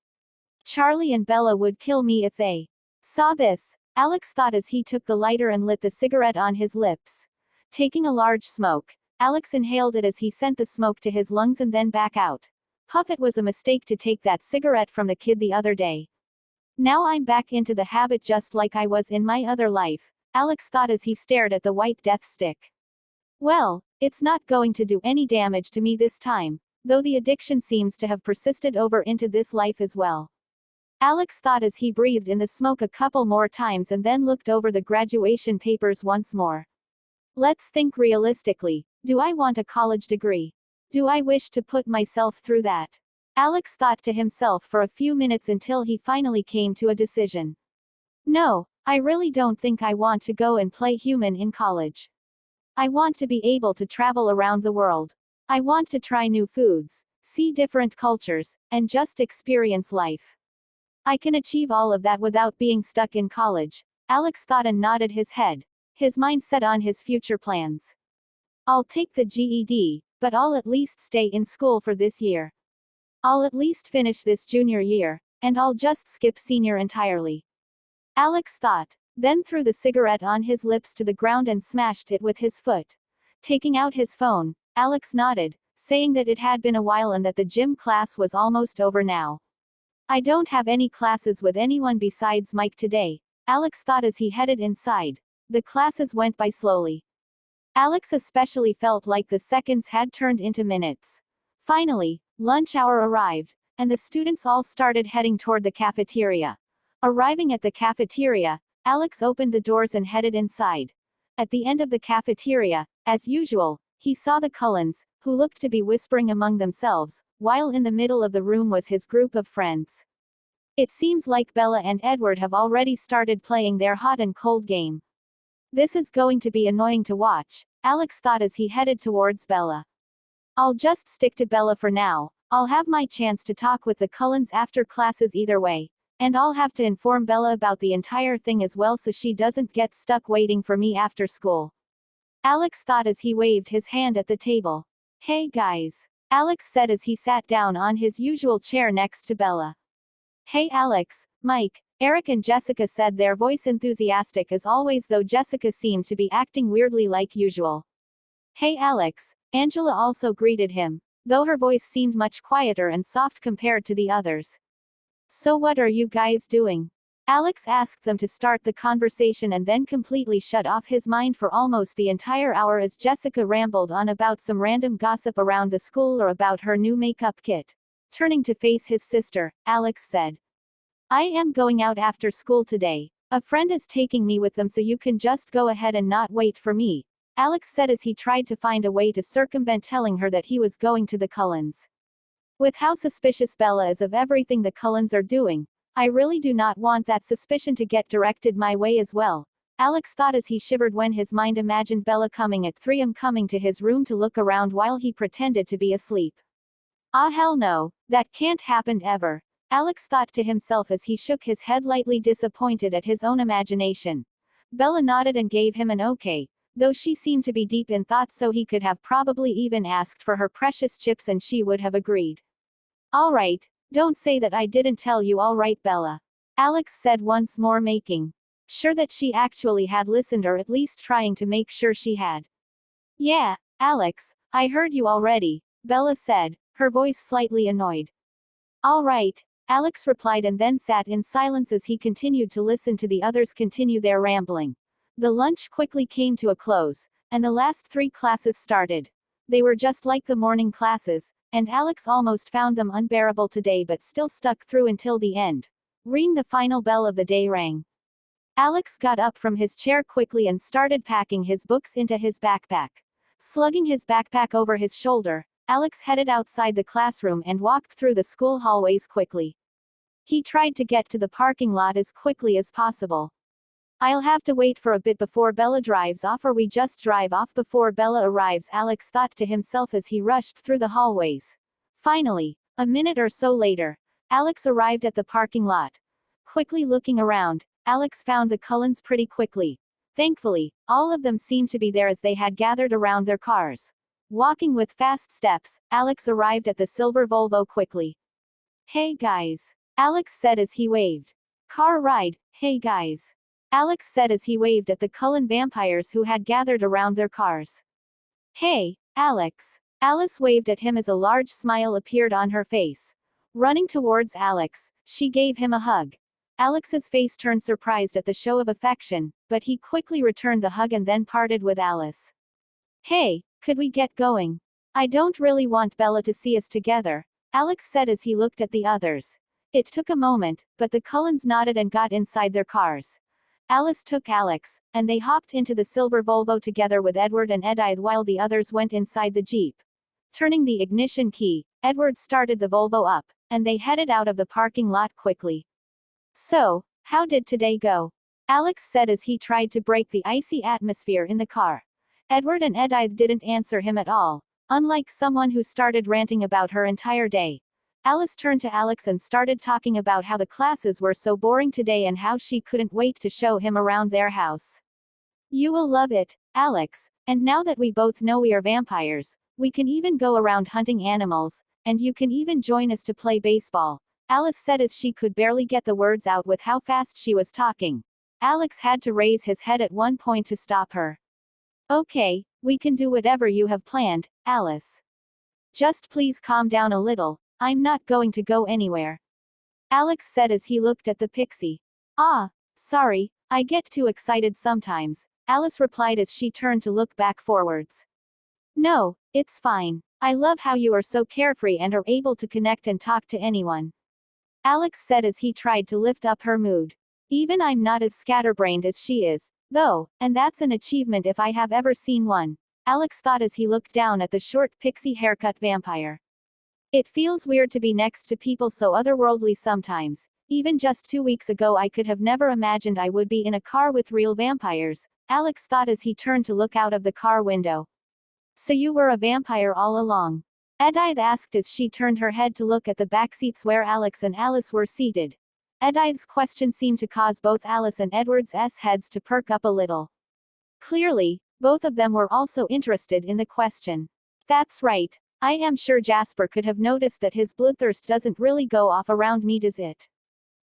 Charlie and Bella would kill me if they saw this, Alex thought as he took the lighter and lit the cigarette on his lips. Taking a large smoke, Alex inhaled it as he sent the smoke to his lungs and then back out. Puff, it was a mistake to take that cigarette from the kid the other day. Now I'm back into the habit just like I was in my other life, Alex thought as he stared at the white death stick. Well, it's not going to do any damage to me this time, though the addiction seems to have persisted over into this life as well. Alex thought as he breathed in the smoke a couple more times and then looked over the graduation papers once more. Let's think realistically. Do I want a college degree? Do I wish to put myself through that? Alex thought to himself for a few minutes until he finally came to a decision. No, I really don't think I want to go and play human in college. I want to be able to travel around the world. I want to try new foods, see different cultures, and just experience life. I can achieve all of that without being stuck in college, Alex thought and nodded his head, his mind set on his future plans. I'll take the GED, but I'll at least stay in school for this year. I'll at least finish this junior year, and I'll just skip senior entirely. Alex thought, then threw the cigarette on his lips to the ground and smashed it with his foot. Taking out his phone, Alex nodded, saying that it had been a while and that the gym class was almost over now. I don't have any classes with anyone besides Mike today, Alex thought as he headed inside. The classes went by slowly. Alex especially felt like the seconds had turned into minutes. Finally, lunch hour arrived, and the students all started heading toward the cafeteria. Arriving at the cafeteria, Alex opened the doors and headed inside. At the end of the cafeteria, as usual, he saw the Cullens, who looked to be whispering among themselves, while in the middle of the room was his group of friends. It seems like Bella and Edward have already started playing their hot and cold game. This is going to be annoying to watch, Alex thought as he headed towards Bella. I'll just stick to Bella for now. I'll have my chance to talk with the Cullens after classes either way. And I'll have to inform Bella about the entire thing as well so she doesn't get stuck waiting for me after school. Alex thought as he waved his hand at the table. Hey guys, Alex said as he sat down on his usual chair next to Bella. Hey Alex, Mike, Eric and Jessica said, their voice enthusiastic as always, though Jessica seemed to be acting weirdly like usual. Hey Alex, Angela also greeted him, though her voice seemed much quieter and soft compared to the others. So what are you guys doing? Alex asked them to start the conversation and then completely shut off his mind for almost the entire hour as Jessica rambled on about some random gossip around the school or about her new makeup kit. Turning to face his sister, Alex said, I am going out after school today. A friend is taking me with them, so you can just go ahead and not wait for me, Alex said as he tried to find a way to circumvent telling her that he was going to the Cullens. With how suspicious Bella is of everything the Cullens are doing, I really do not want that suspicion to get directed my way as well, Alex thought as he shivered when his mind imagined Bella coming at 3 a.m. coming to his room to look around while he pretended to be asleep. Ah hell no, that can't happen ever, Alex thought to himself as he shook his head, lightly disappointed at his own imagination. Bella nodded and gave him an okay, though she seemed to be deep in thought, so he could have probably even asked for her precious chips and she would have agreed. Alright, don't say that I didn't tell you. Alright Bella, Alex said once more, making sure that she actually had listened, or at least trying to make sure she had. Yeah, Alex, I heard you already, Bella said, her voice slightly annoyed. Alright, Alex replied and then sat in silence as he continued to listen to the others continue their rambling. The lunch quickly came to a close, and the last 3 classes started. They were just like the morning classes, and Alex almost found them unbearable today, but still stuck through until the end. Ring, the final bell of the day rang. Alex got up from his chair quickly and started packing his books into his backpack. Slugging his backpack over his shoulder, Alex headed outside the classroom and walked through the school hallways quickly. He tried to get to the parking lot as quickly as possible. I'll have to wait for a bit before Bella drives off, or we just drive off before Bella arrives, Alex thought to himself as he rushed through the hallways. Finally, a minute or so later, Alex arrived at the parking lot. Quickly looking around, Alex found the Cullens pretty quickly. Thankfully, all of them seemed to be there as they had gathered around their cars. Walking with fast steps, Alex arrived at the silver Volvo quickly. Hey guys, Alex said as he waved. Car ride, hey guys, Alex said as he waved at the Cullen vampires who had gathered around their cars. Hey, Alex. Alice waved at him as a large smile appeared on her face. Running towards Alex, she gave him a hug. Alex's face turned surprised at the show of affection, but he quickly returned the hug and then parted with Alice. Hey, could we get going? I don't really want Bella to see us together, Alex said as he looked at the others. It took a moment, but the Cullens nodded and got inside their cars. Alice took Alex, and they hopped into the silver Volvo together with Edward and Edith while the others went inside the Jeep. Turning the ignition key, Edward started the Volvo up, and they headed out of the parking lot quickly. So, how did today go? Alex said as he tried to break the icy atmosphere in the car. Edward and Edith didn't answer him at all, unlike someone who started ranting about her entire day. Alice turned to Alex and started talking about how the classes were so boring today and how she couldn't wait to show him around their house. You will love it, Alex, and now that we both know we are vampires, we can even go around hunting animals, and you can even join us to play baseball, Alice said as she could barely get the words out with how fast she was talking. Alex had to raise his head at one point to stop her. Okay, we can do whatever you have planned, Alice. Just please calm down a little, I'm not going to go anywhere. Alex said as he looked at the pixie. Ah, sorry, I get too excited sometimes, Alice replied as she turned to look back forwards. No, it's fine. I love how you are so carefree and are able to connect and talk to anyone. Alex said as he tried to lift up her mood. Even I'm not as scatterbrained as she is, though, and that's an achievement if I have ever seen one, Alex thought as he looked down at the short pixie haircut vampire. It feels weird to be next to people so otherworldly sometimes. Even just 2 weeks ago I could have never imagined I would be in a car with real vampires, Alex thought as he turned to look out of the car window. So you were a vampire all along? Edith asked as she turned her head to look at the back seats where Alex and Alice were seated. Edith's question seemed to cause both Alice and Edward's heads to perk up a little. Clearly, both of them were also interested in the question. That's right. I am sure Jasper could have noticed that his bloodthirst doesn't really go off around me, does it?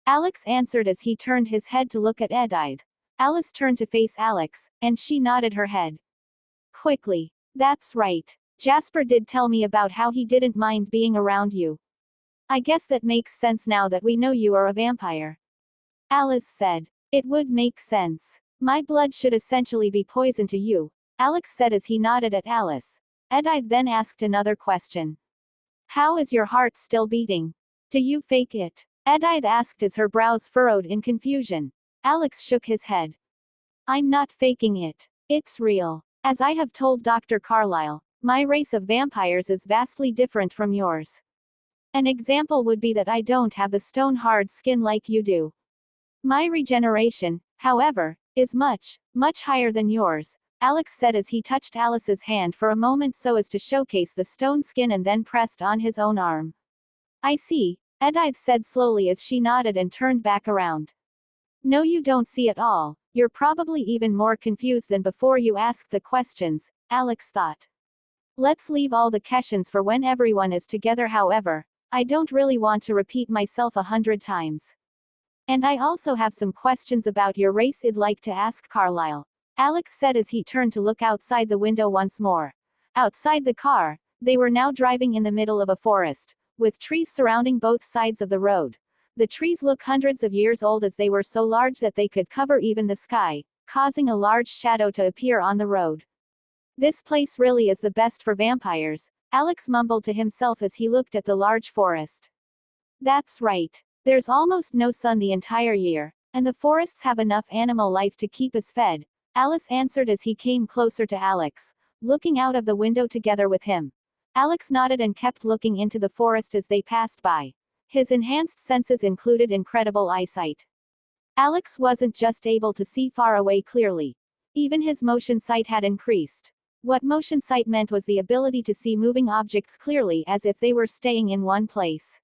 Alex answered as he turned his head to look at Edith. Alice turned to face Alex, and she nodded her head. Quickly. That's right. Jasper did tell me about how he didn't mind being around you. I guess that makes sense now that we know you are a vampire. Alice said. It would make sense. My blood should essentially be poison to you, Alex said as he nodded at Alice. Edith then asked another question. How is your heart still beating? Do you fake it? Edith asked as her brows furrowed in confusion. Alex shook his head. I'm not faking it. It's real. As I have told Dr. Carlyle, my race of vampires is vastly different from yours. An example would be that I don't have the stone-hard skin like you do. My regeneration, however, is much, much higher than yours, Alex said as he touched Alice's hand for a moment so as to showcase the stone skin and then pressed on his own arm. I see, Edith said slowly as she nodded and turned back around. No, you don't see at all. You're probably even more confused than before you asked the questions, Alex thought. Let's leave all the questions for when everyone is together, however, I don't really want to repeat myself 100 times. And I also have some questions about your race I'd like to ask Carlyle, Alex said as he turned to look outside the window once more. Outside the car, they were now driving in the middle of a forest, with trees surrounding both sides of the road. The trees look hundreds of years old as they were so large that they could cover even the sky, causing a large shadow to appear on the road. This place really is the best for vampires, Alex mumbled to himself as he looked at the large forest. That's right. There's almost no sun the entire year, and the forests have enough animal life to keep us fed, Alice answered as he came closer to Alex, looking out of the window together with him. Alex nodded and kept looking into the forest as they passed by. His enhanced senses included incredible eyesight. Alex wasn't just able to see far away clearly. Even his motion sight had increased. What motion sight meant was the ability to see moving objects clearly as if they were staying in one place.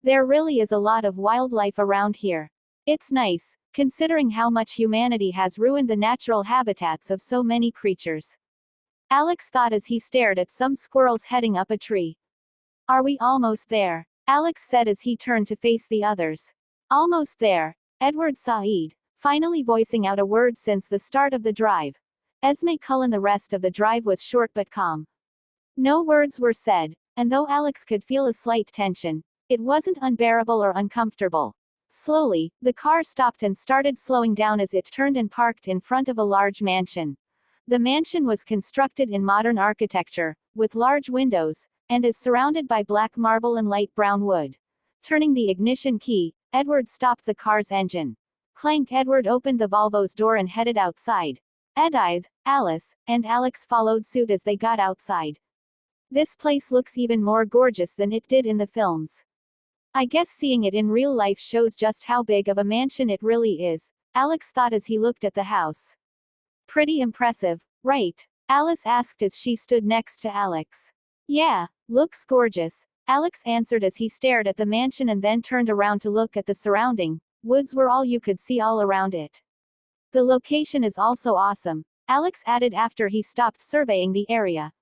There really is a lot of wildlife around here. It's nice, considering how much humanity has ruined the natural habitats of so many creatures. Alex thought as he stared at some squirrels heading up a tree. Are we almost there? Alex said as he turned to face the others. Almost there, Edward Said, finally voicing out a word since the start of the drive. Esme Cullen. The rest of the drive was short but calm. No words were said, and though Alex could feel a slight tension, it wasn't unbearable or uncomfortable. Slowly, the car stopped and started slowing down as it turned and parked in front of a large mansion. The mansion was constructed in modern architecture, with large windows, and is surrounded by black marble and light brown wood. Turning the ignition key, Edward stopped the car's engine. Clank. Edward opened the Volvo's door and headed outside. Edith, Alice, and Alex followed suit as they got outside. This place looks even more gorgeous than it did in the films. I guess seeing it in real life shows just how big of a mansion it really is, Alex thought as he looked at the house. Pretty impressive, right? Alice asked as she stood next to Alex. Yeah, looks gorgeous, Alex answered as he stared at the mansion and then turned around to look at the surrounding. Woods were all you could see all around it. The location is also awesome, Alex added after he stopped surveying the area.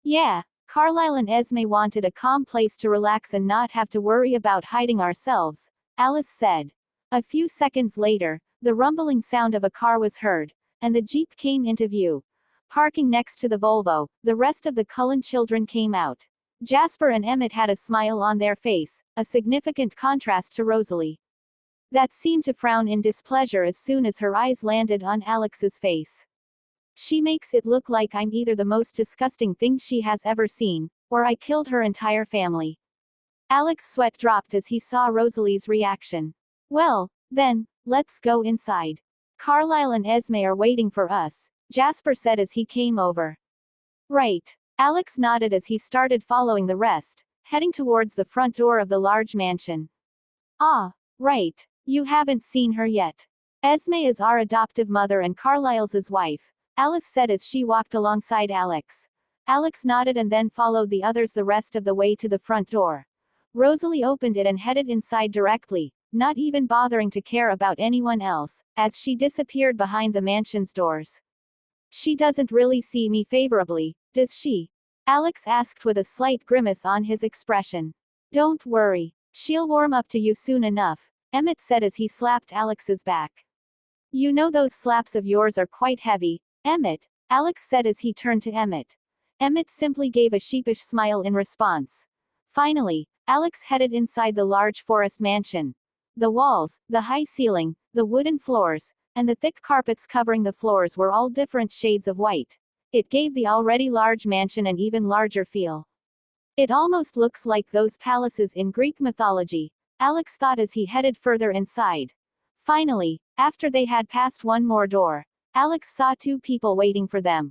Yeah, Carlisle and Esme wanted a calm place to relax and not have to worry about hiding ourselves, Alice said. A few seconds later, the rumbling sound of a car was heard, and the Jeep came into view. Parking next to the Volvo, the rest of the Cullen children came out. Jasper and Emmett had a smile on their face, a significant contrast to Rosalie, that seemed to frown in displeasure as soon as her eyes landed on Alex's face. She makes it look like I'm either the most disgusting thing she has ever seen, or I killed her entire family. Alex's sweat dropped as he saw Rosalie's reaction. Well, then, let's go inside. Carlisle and Esme are waiting for us, Jasper said as he came over. Right. Alex nodded as he started following the rest, heading towards the front door of the large mansion. Ah, right. You haven't seen her yet. Esme is our adoptive mother and Carlisle's his wife, Alice said as she walked alongside Alex. Alex nodded and then followed the others the rest of the way to the front door. Rosalie opened it and headed inside directly, not even bothering to care about anyone else, as she disappeared behind the mansion's doors. She doesn't really see me favorably, does she? Alex asked with a slight grimace on his expression. Don't worry, she'll warm up to you soon enough, Emmett said as he slapped Alex's back. You know those slaps of yours are quite heavy, Emmett, Alex said as he turned to Emmett. Emmett simply gave a sheepish smile in response. Finally, Alex headed inside the large forest mansion. The walls, the high ceiling, the wooden floors, and the thick carpets covering the floors were all different shades of white. It gave the already large mansion an even larger feel. It almost looks like those palaces in Greek mythology, Alex thought as he headed further inside. Finally, after they had passed one more door, Alex saw two people waiting for them.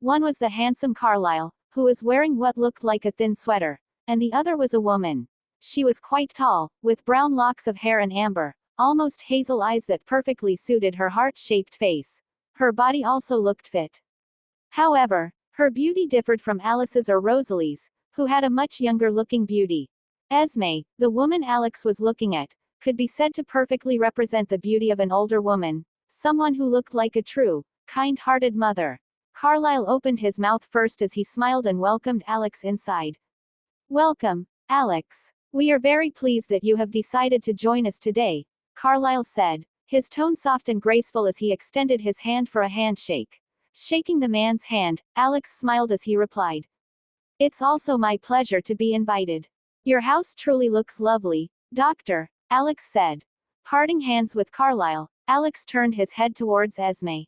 One was the handsome Carlisle, who was wearing what looked like a thin sweater, and the other was a woman. She was quite tall, with brown locks of hair and amber, almost hazel eyes that perfectly suited her heart-shaped face. Her body also looked fit. However, her beauty differed from Alice's or Rosalie's, who had a much younger-looking beauty. Esme, the woman Alex was looking at, could be said to perfectly represent the beauty of an older woman, someone who looked like a true, kind-hearted mother. Carlisle opened his mouth first as he smiled and welcomed Alex inside. Welcome, Alex. We are very pleased that you have decided to join us today, Carlisle said, his tone soft and graceful as he extended his hand for a handshake. Shaking the man's hand, Alex smiled as he replied. It's also my pleasure to be invited. Your house truly looks lovely, Doctor, Alex said. Parting hands with Carlisle, Alex turned his head towards Esme.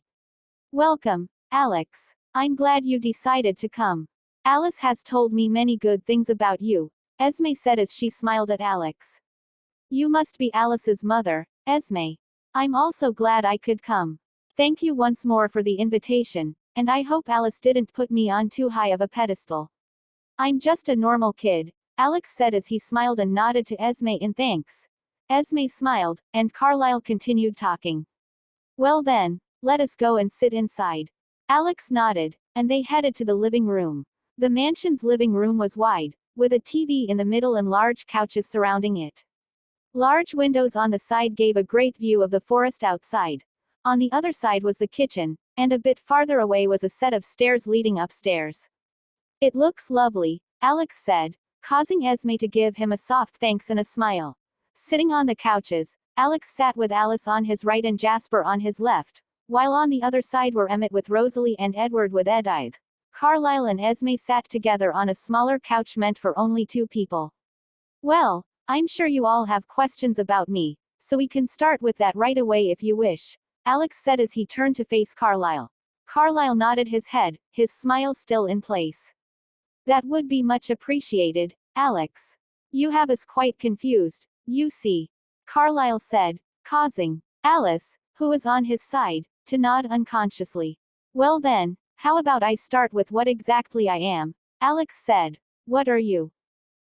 Welcome, Alex. I'm glad you decided to come. Alice has told me many good things about you, Esme said as she smiled at Alex. You must be Alice's mother, Esme. I'm also glad I could come. Thank you once more for the invitation, and I hope Alice didn't put me on too high of a pedestal. I'm just a normal kid, Alex said as he smiled and nodded to Esme in thanks. Esme smiled, and Carlisle continued talking. Well then, let us go and sit inside. Alex nodded, and they headed to the living room. The mansion's living room was wide, with a TV in the middle and large couches surrounding it. Large windows on the side gave a great view of the forest outside. On the other side was the kitchen, and a bit farther away was a set of stairs leading upstairs. It looks lovely, Alex said, causing Esme to give him a soft thanks and a smile. Sitting on the couches, Alex sat with Alice on his right and Jasper on his left, while on the other side were Emmett with Rosalie and Edward with Edith. Carlisle and Esme sat together on a smaller couch meant for only two people. Well, I'm sure you all have questions about me, so we can start with that right away if you wish, Alex said as he turned to face Carlisle. Carlisle nodded his head, his smile still in place. That would be much appreciated, Alex. You have us quite confused, you see, Carlisle said, causing Alice, who was on his side, to nod unconsciously. Well then, how about I start with what exactly I am, Alex said. What are you?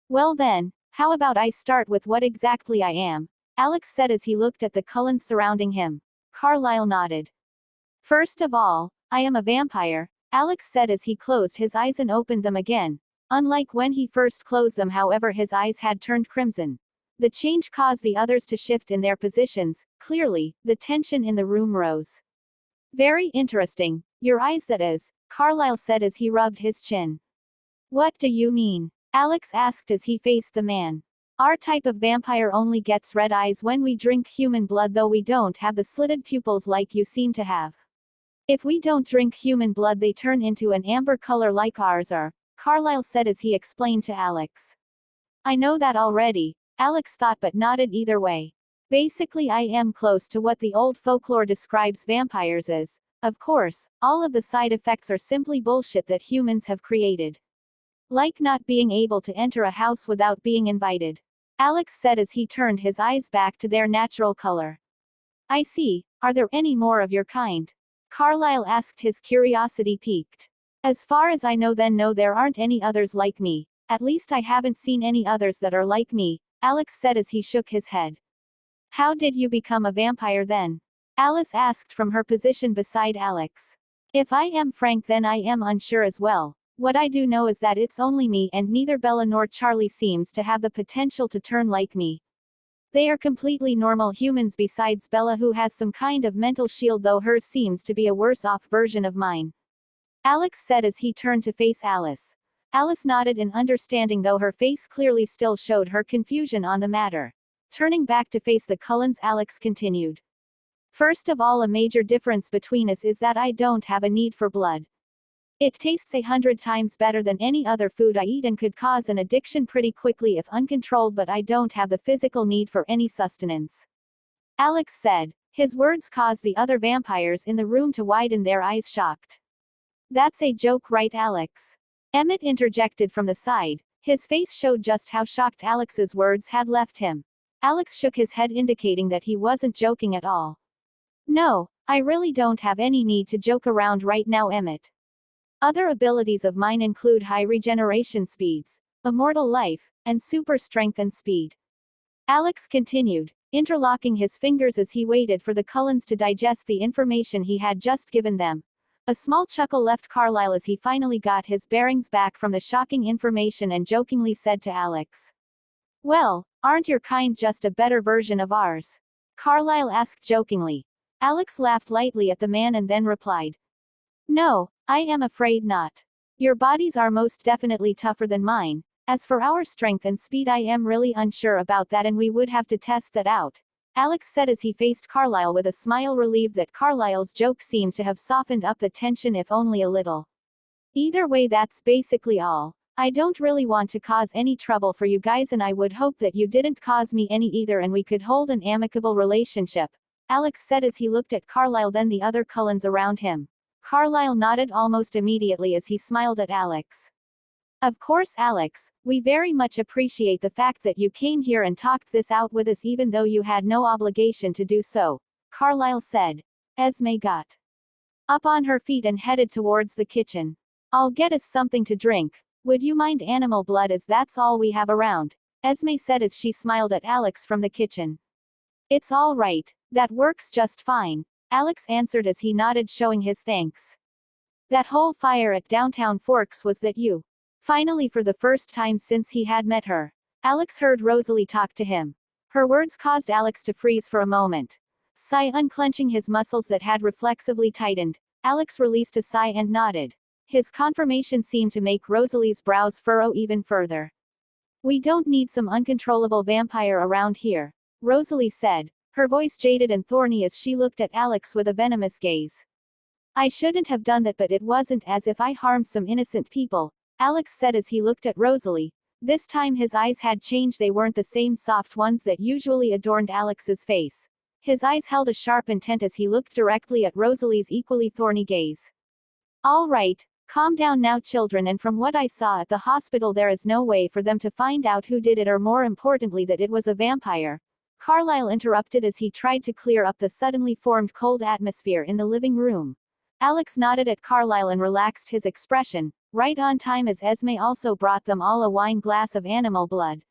Well then, how about I start with what exactly I am, Alex said as he looked at the Cullens surrounding him. Carlisle nodded. First of all, I am a vampire, Alex said as he closed his eyes and opened them again. Unlike when he first closed them, however, his eyes had turned crimson. The change caused the others to shift in their positions. Clearly, the tension in the room rose. Very interesting, your eyes that is, Carlisle said as he rubbed his chin. What do you mean? Alex asked as he faced the man. Our type of vampire only gets red eyes when we drink human blood, though we don't have the slitted pupils like you seem to have. If we don't drink human blood, they turn into an amber color like ours are, Carlisle said as he explained to Alex. I know that already, Alex thought, but nodded either way. Basically, I am close to what the old folklore describes vampires as. Of course, all of the side effects are simply bullshit that humans have created. Like not being able to enter a house without being invited, Alex said as he turned his eyes back to their natural color. I see, are there any more of your kind? Carlisle asked, his curiosity piqued. As far as I know then no, there aren't any others like me, at least I haven't seen any others that are like me, Alex said as he shook his head. How did you become a vampire then? Alice asked from her position beside Alex. If I am frank, then I am unsure as well. What I do know is that it's only me, and neither Bella nor Charlie seems to have the potential to turn like me. They are completely normal humans besides Bella, who has some kind of mental shield, though hers seems to be a worse off version of mine, Alex said as he turned to face Alice. Alice nodded in understanding, though her face clearly still showed her confusion on the matter. Turning back to face the Cullens, Alex continued. First of all, a major difference between us is that I don't have a need for blood. It tastes 100 times better than any other food I eat and could cause an addiction pretty quickly if uncontrolled, but I don't have the physical need for any sustenance, Alex said. His words caused the other vampires in the room to widen their eyes, shocked. That's a joke, right, Alex? Emmett interjected from the side. His face showed just how shocked Alex's words had left him. Alex shook his head, indicating that he wasn't joking at all. No, I really don't have any need to joke around right now, Emmett. Other abilities of mine include high regeneration speeds, immortal life, and super strength and speed, Alex continued, interlocking his fingers as he waited for the Cullens to digest the information he had just given them. A small chuckle left Carlisle as he finally got his bearings back from the shocking information and jokingly said to Alex. Well, aren't your kind just a better version of ours? Carlisle asked jokingly. Alex laughed lightly at the man and then replied. No, I am afraid not. Your bodies are most definitely tougher than mine. As for our strength and speed, I am really unsure about that, and we would have to test that out, Alex said as he faced Carlisle with a smile, relieved that Carlisle's joke seemed to have softened up the tension, if only a little. Either way, that's basically all. I don't really want to cause any trouble for you guys, and I would hope that you didn't cause me any either, and we could hold an amicable relationship, Alex said as he looked at Carlisle, then the other Cullens around him. Carlisle nodded almost immediately as he smiled at Alex. Of course, Alex, we very much appreciate the fact that you came here and talked this out with us even though you had no obligation to do so, Carlisle said. Esme got up on her feet and headed towards the kitchen. I'll get us something to drink. Would you mind animal blood, as that's all we have around, Esme said as she smiled at Alex from the kitchen. It's all right, that works just fine, Alex answered as he nodded, showing his thanks. That whole fire at downtown Forks, was that you? Finally, for the first time since he had met her, Alex heard Rosalie talk to him. Her words caused Alex to freeze for a moment. Sigh, unclenching his muscles that had reflexively tightened, Alex released a sigh and nodded. His confirmation seemed to make Rosalie's brows furrow even further. We don't need some uncontrollable vampire around here, Rosalie said, her voice jaded and thorny as she looked at Alex with a venomous gaze. I shouldn't have done that, but it wasn't as if I harmed some innocent people, Alex said as he looked at Rosalie. This time his eyes had changed, they weren't the same soft ones that usually adorned Alex's face. His eyes held a sharp intent as he looked directly at Rosalie's equally thorny gaze. All right, calm down now children, and from what I saw at the hospital there is no way for them to find out who did it, or more importantly that it was a vampire. Carlyle interrupted as he tried to clear up the suddenly formed cold atmosphere in the living room. Alex nodded at Carlyle and relaxed his expression, right on time as Esme also brought them all a wine glass of animal blood.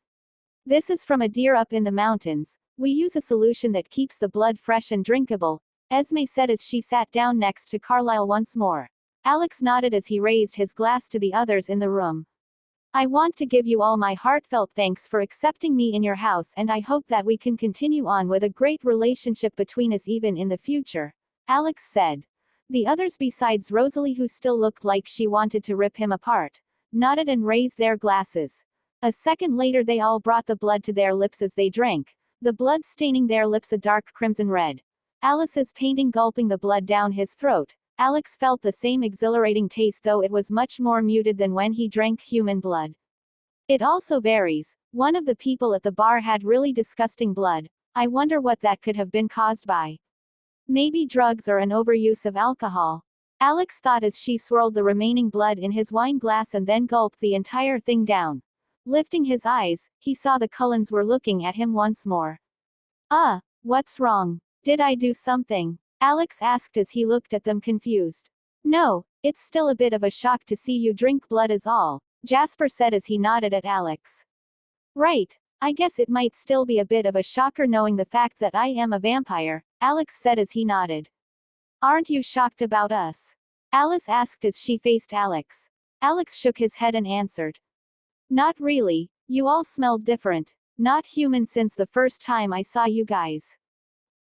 This is from a deer up in the mountains. We use a solution that keeps the blood fresh and drinkable, Esme said as she sat down next to Carlyle once more. Alex nodded as he raised his glass to the others in the room. I want to give you all my heartfelt thanks for accepting me in your house, and I hope that we can continue on with a great relationship between us even in the future, Alex said. The others besides Rosalie, who still looked like she wanted to rip him apart, nodded and raised their glasses. A second later they all brought the blood to their lips as they drank, the blood staining their lips a dark crimson red. Alice's painting gulping the blood down his throat. Alex felt the same exhilarating taste, though it was much more muted than when he drank human blood. It also varies. One of the people at the bar had really disgusting blood. I wonder what that could have been caused by. Maybe drugs or an overuse of alcohol, Alex thought as she swirled the remaining blood in his wine glass and then gulped the entire thing down. Lifting his eyes, he saw the Cullens were looking at him once more. What's wrong? Did I do something? Alex asked as he looked at them confused. No, it's still a bit of a shock to see you drink blood is all, Jasper said as he nodded at Alex. Right, I guess it might still be a bit of a shocker knowing the fact that I am a vampire, Alex said as he nodded. Aren't you shocked about us? Alice asked as she faced Alex. Alex shook his head and answered. Not really, you all smelled different, not human since the first time I saw you guys.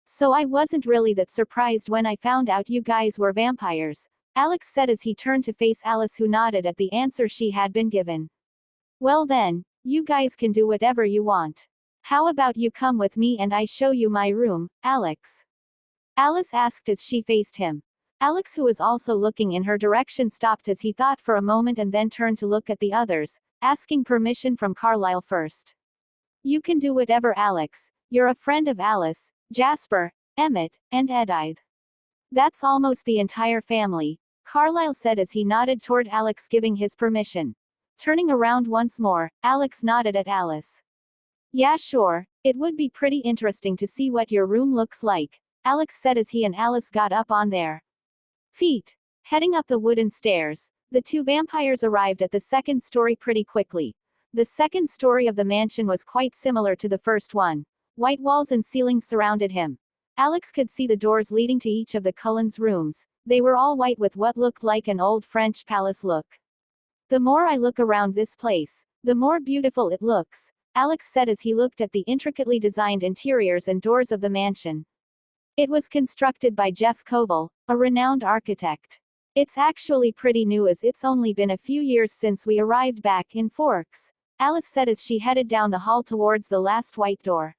So I wasn't really that surprised when I found out you guys were vampires, Alex said as he turned to face Alice, who nodded at the answer she had been given. Well then, you guys can do whatever you want. How about you come with me and I show you my room, Alex? Alice asked as she faced him. Alex, who was also looking in her direction, stopped as he thought for a moment and then turned to look at the others, asking permission from Carlyle first. You can do whatever, Alex. You're a friend of Alice, Jasper, Emmett, and Edith. That's almost the entire family, Carlyle said as he nodded toward Alex, giving his permission. Turning around once more, Alex nodded at Alice. Yeah, sure, it would be pretty interesting to see what your room looks like, Alex said as he and Alice got up on their feet. Heading up the wooden stairs, the two vampires arrived at the second story pretty quickly. The second story of the mansion was quite similar to the first one. White walls and ceilings surrounded him. Alex could see the doors leading to each of the Cullens' rooms. They were all white with what looked like an old French palace look. The more I look around this place, the more beautiful it looks, Alex said as he looked at the intricately designed interiors and doors of the mansion. It was constructed by Jeff Koval, a renowned architect. It's actually pretty new as it's only been a few years since we arrived back in Forks, Alice said as she headed down the hall towards the last white door.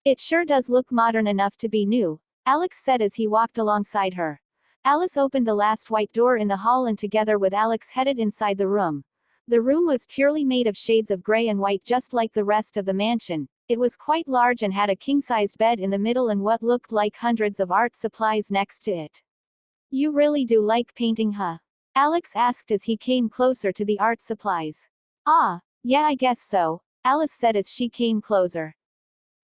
It sure does look modern enough to be new, Alex said as he walked alongside her. Alice opened the last white door in the hall and together with Alex headed inside the room. The room was purely made of shades of gray and white, just like the rest of the mansion. It was quite large and had a king-sized bed in the middle and what looked like hundreds of art supplies next to it. You really do like painting, huh? Alex asked as he came closer to the art supplies. Yeah, I guess so, Alice said as she came closer.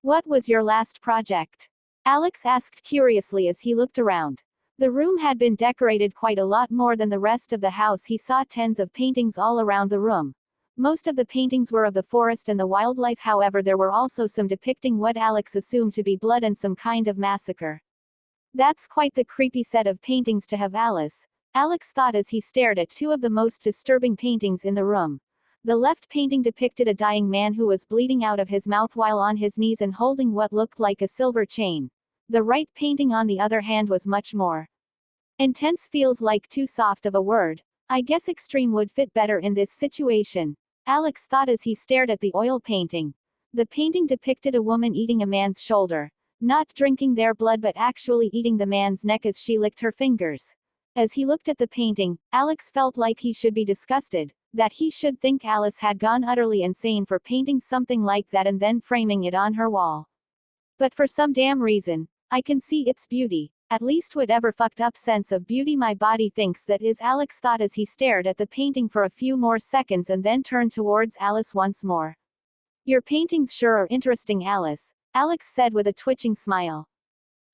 What was your last project? Alex asked curiously as he looked around. The room had been decorated quite a lot more than the rest of the house. He saw tens of paintings all around the room. Most of the paintings were of the forest and the wildlife, however there were also some depicting what Alex assumed to be blood and some kind of massacre. That's quite the creepy set of paintings to have, Alex thought as he stared at two of the most disturbing paintings in the room. The left painting depicted a dying man who was bleeding out of his mouth while on his knees and holding what looked like a silver chain. The right painting on the other hand was much more intense. Feels like too soft of a word. I guess extreme would fit better in this situation, Alex thought as he stared at the oil painting. The painting depicted a woman eating a man's shoulder. Not drinking their blood but actually eating the man's neck as she licked her fingers. As he looked at the painting, Alex felt like he should be disgusted, that he should think Alice had gone utterly insane for painting something like that and then framing it on her wall. But for some damn reason, I can see its beauty. At least whatever fucked up sense of beauty my body thinks that is, Alex thought as he stared at the painting for a few more seconds and then turned towards Alice once more. Your paintings sure are interesting, Alice, Alex said with a twitching smile.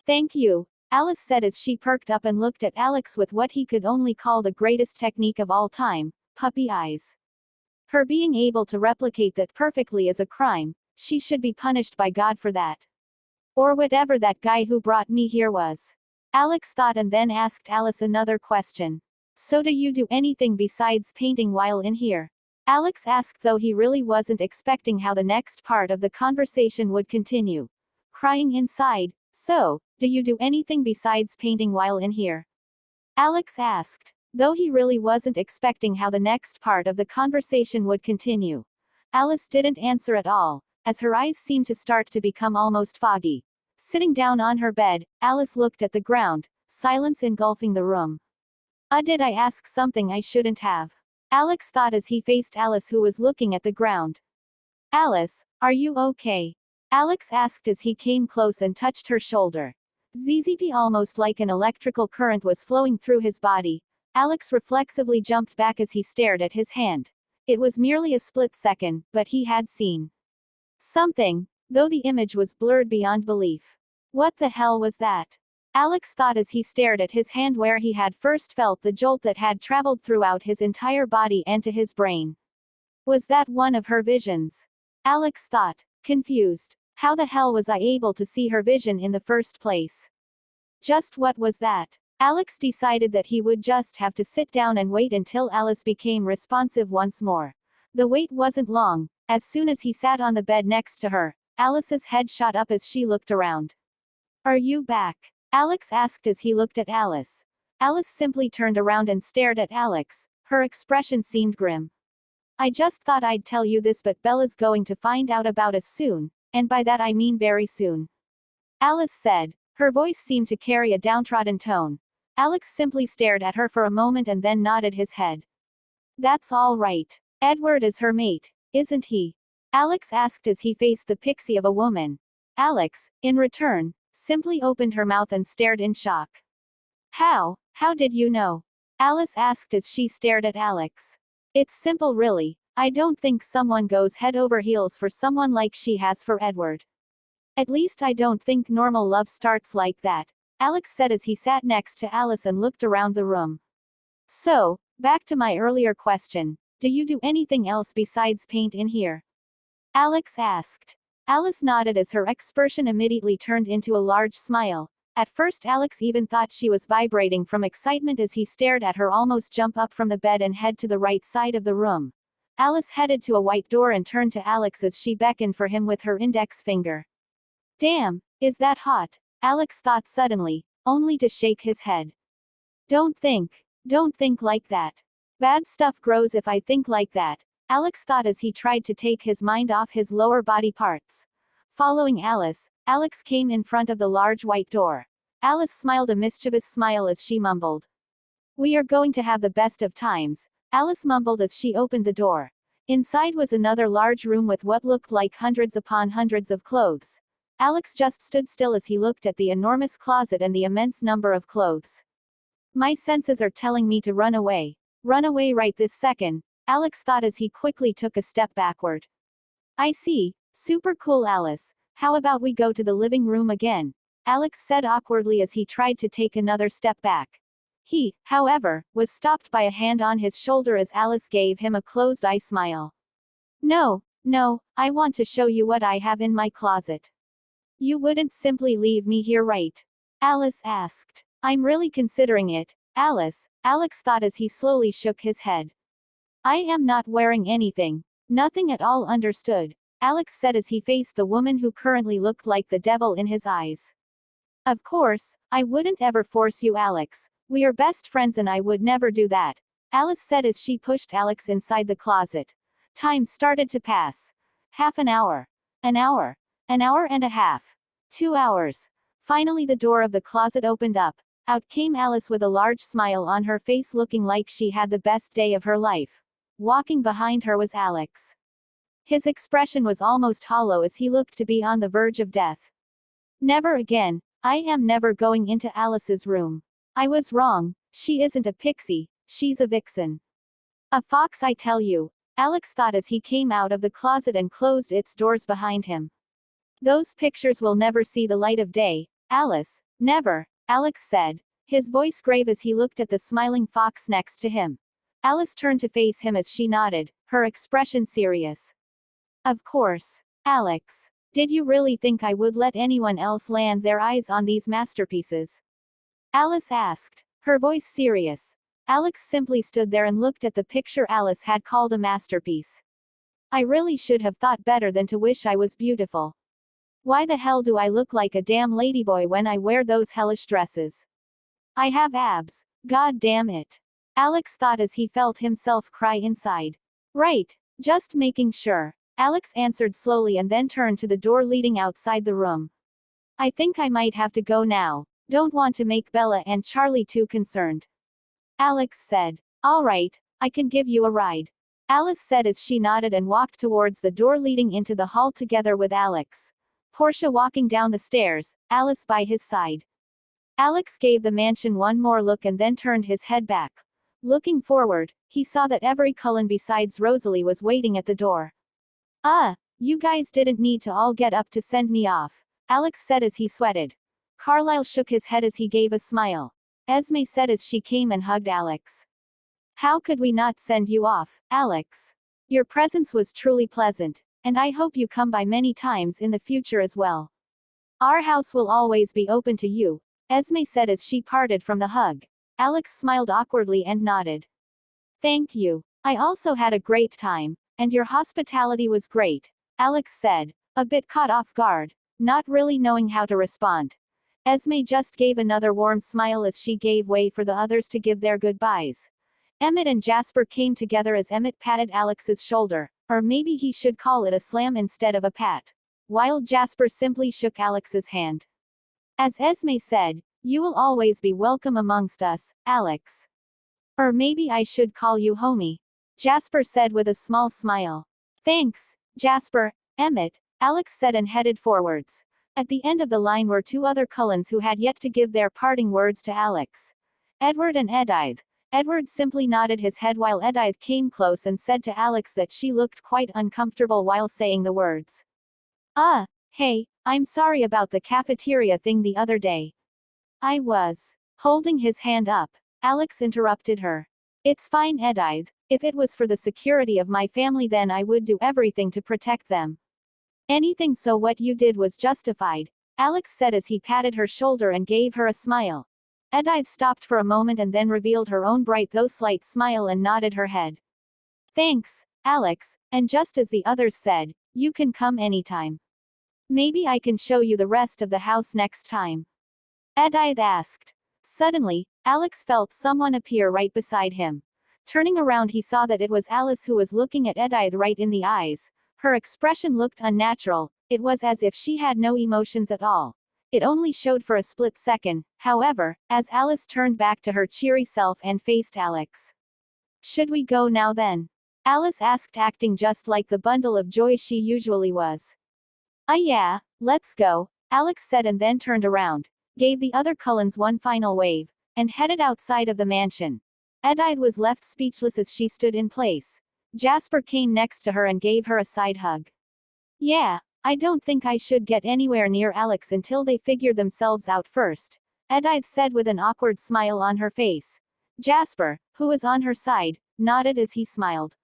Thank you, Alice said as she perked up and looked at Alex with what he could only call the greatest technique of all time, puppy eyes. Her being able to replicate that perfectly is a crime. She should be punished by God for that. Or whatever that guy who brought me here was. Alex thought and then asked Alice another question. So do you do anything besides painting while in here? Alex asked, though he really wasn't expecting how the next part of the conversation would continue. Crying inside, so, do you do anything besides painting while in here? Alex asked, though he really wasn't expecting how the next part of the conversation would continue. Alice didn't answer at all, as her eyes seemed to start to become almost foggy. Sitting down on her bed, Alice looked at the ground, silence engulfing the room. Did I ask something I shouldn't have? Alex thought as he faced Alice, who was looking at the ground. Alice, are you okay? Alex asked as he came close and touched her shoulder. Zzp, almost like an electrical current was flowing through his body. Alex reflexively jumped back as he stared at his hand. It was merely a split second, but he had seen something, though the image was blurred beyond belief. What the hell was that? Alex thought as he stared at his hand, where he had first felt the jolt that had traveled throughout his entire body and to his brain. Was that one of her visions? Alex thought, confused. How the hell was I able to see her vision in the first place? Just what was that? Alex decided that he would just have to sit down and wait until Alice became responsive once more. The wait wasn't long. As soon as he sat on the bed next to her, Alice's head shot up as she looked around. Are you back? Alex asked as he looked at Alice. Alice simply turned around and stared at Alex. Her expression seemed grim. I just thought I'd tell you this, but Bella's going to find out about us soon, and by that I mean very soon. Alice said. Her voice seemed to carry a downtrodden tone. Alex simply stared at her for a moment and then nodded his head. That's all right. Edward is her mate, isn't he? Alex asked as he faced the pixie of a woman. Alex, in return, simply opened her mouth and stared in shock. How did you know? Alice asked as she stared at Alex. It's simple really. I don't think someone goes head over heels for someone like she has for Edward. At least I don't think normal love starts like that, Alex said as he sat next to Alice and looked around the room. So, back to my earlier question, do you do anything else besides paint in here? Alex asked. Alice nodded as her expression immediately turned into a large smile. At first Alex even thought she was vibrating from excitement as he stared at her almost jump up from the bed and head to the right side of the room. Alice headed to a white door and turned to Alex as she beckoned for him with her index finger. Damn, is that hot? Alex thought suddenly, only to shake his head. Don't think like that. Bad stuff grows if I think like that, Alex thought as he tried to take his mind off his lower body parts. Following Alice, Alex came in front of the large white door. Alice smiled a mischievous smile as she mumbled. We are going to have the best of times, Alice mumbled as she opened the door. Inside was another large room with what looked like hundreds upon hundreds of clothes. Alex just stood still as he looked at the enormous closet and the immense number of clothes. My senses are telling me to run away. Run away right this second, Alex thought as he quickly took a step backward. I see. Super cool, Alice. How about we go to the living room again? Alex said awkwardly as he tried to take another step back. He, however, was stopped by a hand on his shoulder as Alice gave him a closed-eye smile. No, I want to show you what I have in my closet. You wouldn't simply leave me here, right? Alice asked. I'm really considering it, Alice, Alex thought as he slowly shook his head. I am not wearing anything. Nothing at all, understood, Alex said as he faced the woman who currently looked like the devil in his eyes. Of course, I wouldn't ever force you, Alex. We are best friends and I would never do that, Alice said as she pushed Alex inside the closet. Time started to pass. Half an hour. An hour and a half. 2 hours. Finally the door of the closet opened up. Out came Alice with a large smile on her face, looking like she had the best day of her life. Walking behind her was Alex. His expression was almost hollow as he looked to be on the verge of death. Never again. I am never going into Alice's room. I was wrong. She isn't a pixie, she's a vixen. A fox, I tell you, Alex thought as he came out of the closet and closed its doors behind him. Those pictures will never see the light of day, Alice. Never, Alex said, his voice grave as he looked at the smiling fox next to him. Alice turned to face him as she nodded, her expression serious. Of course. Alex. Did you really think I would let anyone else land their eyes on these masterpieces? Alice asked, her voice serious. Alex simply stood there and looked at the picture Alice had called a masterpiece. I really should have thought better than to wish I was beautiful. Why the hell do I look like a damn ladyboy when I wear those hellish dresses? I have abs. God damn it. Alex thought as he felt himself cry inside. Right. Just making sure. Alex answered slowly and then turned to the door leading outside the room. I think I might have to go now. Don't want to make Bella and Charlie too concerned. Alex said. All right, I can give you a ride. Alice said as she nodded and walked towards the door leading into the hall together with Alex. Portia walking down the stairs, Alice by his side. Alex gave the mansion one more look and then turned his head back. Looking forward, he saw that every Cullen besides Rosalie was waiting at the door. You guys didn't need to all get up to send me off, Alex said as he sweated. Carlisle shook his head as he gave a smile. Esme said as she came and hugged Alex. How could we not send you off, Alex? Your presence was truly pleasant, and I hope you come by many times in the future as well. Our house will always be open to you, Esme said as she parted from the hug. Alex smiled awkwardly and nodded. Thank you. I also had a great time, and your hospitality was great, Alex said, a bit caught off guard, not really knowing how to respond. Esme just gave another warm smile as she gave way for the others to give their goodbyes. Emmett and Jasper came together as Emmett patted Alex's shoulder, or maybe he should call it a slam instead of a pat, while Jasper simply shook Alex's hand. As Esme said, you will always be welcome amongst us, Alex. Or maybe I should call you homie, Jasper said with a small smile. Thanks, Jasper, Emmett, Alex said and headed forwards. At the end of the line were two other Cullens who had yet to give their parting words to Alex. Edward and Edith. Edward simply nodded his head while Edith came close and said to Alex that she looked quite uncomfortable while saying the words. Hey, I'm sorry about the cafeteria thing the other day. I was holding his hand up. Alex interrupted her. It's fine, Edith. If it was for the security of my family, then I would do everything to protect them. Anything, so what you did was justified, Alex said as he patted her shoulder and gave her a smile. Edith stopped for a moment and then revealed her own bright though slight smile and nodded her head. Thanks, Alex, and just as the others said, you can come anytime. Maybe I can show you the rest of the house next time. Edith asked. Suddenly, Alex felt someone appear right beside him. Turning around, he saw that it was Alice who was looking at Edith right in the eyes. Her expression looked unnatural. It was as if she had no emotions at all. It only showed for a split second, however, as Alice turned back to her cheery self and faced Alex. Should we go now then? Alice asked, acting just like the bundle of joy she usually was. Yeah, let's go, Alex said and then turned around, gave the other Cullens one final wave, and headed outside of the mansion. Edith was left speechless as she stood in place. Jasper came next to her and gave her a side hug. Yeah, I don't think I should get anywhere near Alex until they figure themselves out first, Edith said with an awkward smile on her face. Jasper, who was on her side, nodded as he smiled.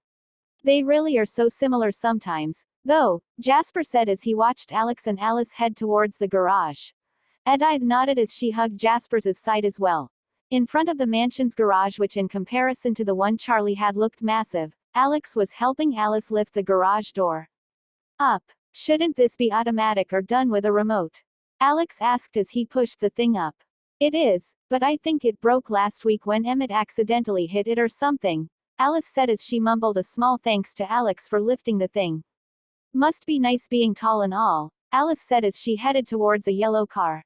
They really are so similar sometimes, though, Jasper said as he watched Alex and Alice head towards the garage. Edith nodded as she hugged Jasper's side as well. In front of the mansion's garage, which in comparison to the one Charlie had looked massive, Alex was helping Alice lift the garage door up. Shouldn't this be automatic or done with a remote? Alex asked as he pushed the thing up. It is, but I think it broke last week when Emmett accidentally hit it or something, Alice said as she mumbled a small thanks to Alex for lifting the thing. Must be nice being tall and all, Alice said as she headed towards a yellow car.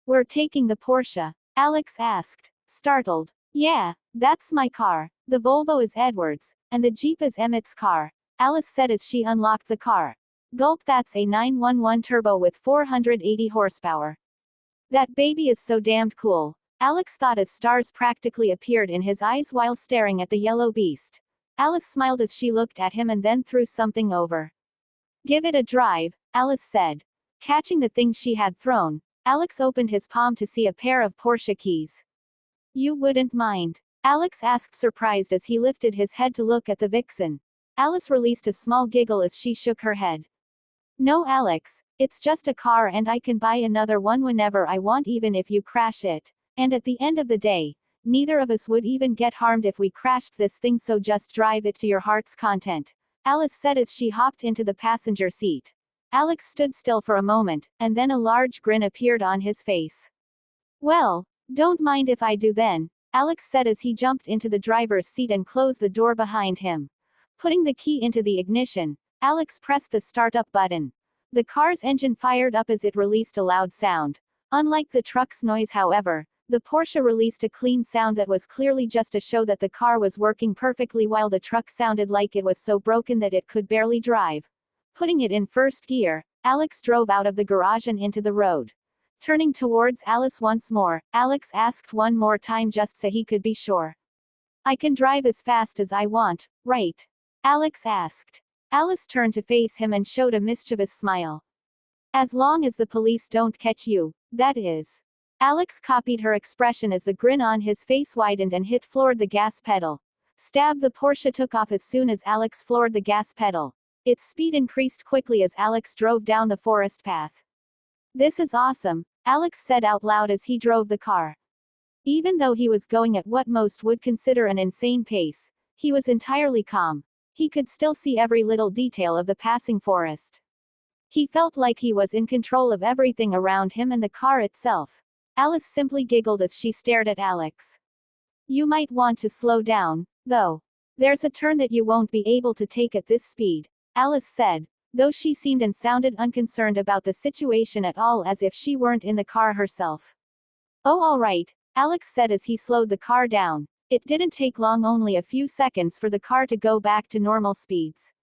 We're taking the Porsche, Alex asked, startled. Yeah, that's my car. The Volvo is Edward's, and the Jeep is Emmett's car, Alice said as she unlocked the car. Gulp, that's a 911 turbo with 480 horsepower. That baby is so damned cool, Alex thought as stars practically appeared in his eyes while staring at the yellow beast. Alice smiled as she looked at him and then threw something over. Give it a drive, Alice said. Catching the thing she had thrown, Alex opened his palm to see a pair of Porsche keys. You wouldn't mind? Alex asked, surprised as he lifted his head to look at the vixen. Alice released a small giggle as she shook her head. No, Alex, it's just a car and I can buy another one whenever I want, even if you crash it. And at the end of the day, neither of us would even get harmed if we crashed this thing, so just drive it to your heart's content, Alice said as she hopped into the passenger seat. Alex stood still for a moment, and then a large grin appeared on his face. Well, don't mind if I do then, Alex said as he jumped into the driver's seat and closed the door behind him. Putting the key into the ignition, Alex pressed the start-up button. The car's engine fired up as it released a loud sound. Unlike the truck's noise, however, the Porsche released a clean sound that was clearly just a show that the car was working perfectly, while the truck sounded like it was so broken that it could barely drive. Putting it in first gear, Alex drove out of the garage and into the road. Turning towards Alice once more, Alex asked one more time just so he could be sure. I can drive as fast as I want, right? Alex asked. Alice turned to face him and showed a mischievous smile. As long as the police don't catch you, that is. Alex copied her expression as the grin on his face widened and hit floored the gas pedal. Stab! The Porsche took off as soon as Alex floored the gas pedal. Its speed increased quickly as Alex drove down the forest path. This is awesome, Alex said out loud as he drove the car. Even though he was going at what most would consider an insane pace, he was entirely calm. He could still see every little detail of the passing forest. He felt like he was in control of everything around him and the car itself. Alice simply giggled as she stared at Alex. You might want to slow down, though. There's a turn that you won't be able to take at this speed, Alice said, though she seemed and sounded unconcerned about the situation at all, as if she weren't in the car herself. Oh, all right, Alex said as he slowed the car down. It didn't take long, only a few seconds, for the car to go back to normal speeds.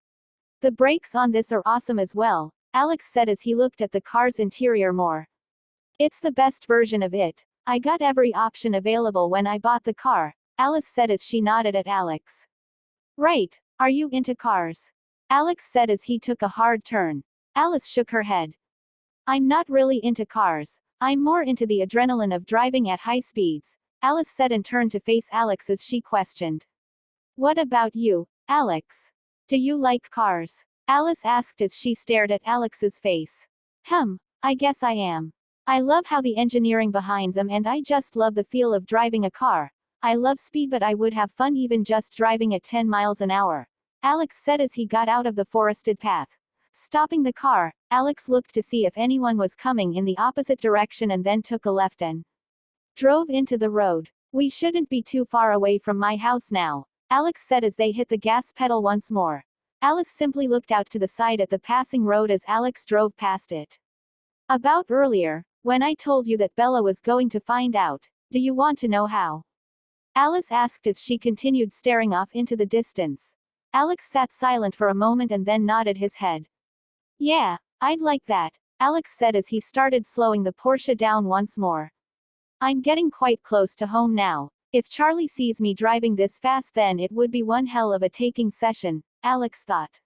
The brakes on this are awesome as well, Alex said as he looked at the car's interior more. It's the best version of it. I got every option available when I bought the car, Alice said as she nodded at Alex. Right, are you into cars? Alex said as he took a hard turn. Alice shook her head. I'm not really into cars. I'm more into the adrenaline of driving at high speeds, Alice said and turned to face Alex as she questioned. What about you, Alex? Do you like cars? Alice asked as she stared at Alex's face. I guess I am. I love how the engineering behind them, and I just love the feel of driving a car. I love speed, but I would have fun even just driving at 10 miles an hour, Alex said as he got out of the forested path. Stopping the car, Alex looked to see if anyone was coming in the opposite direction and then took a left and drove into the road. We shouldn't be too far away from my house now, Alex said as they hit the gas pedal once more. Alice simply looked out to the side at the passing road as Alex drove past it. About earlier, when I told you that Bella was going to find out, do you want to know how? Alice asked as she continued staring off into the distance. Alex sat silent for a moment and then nodded his head. Yeah, I'd like that, Alex said as he started slowing the Porsche down once more. I'm getting quite close to home now. If Charlie sees me driving this fast, then it would be one hell of a taking session, Alex thought.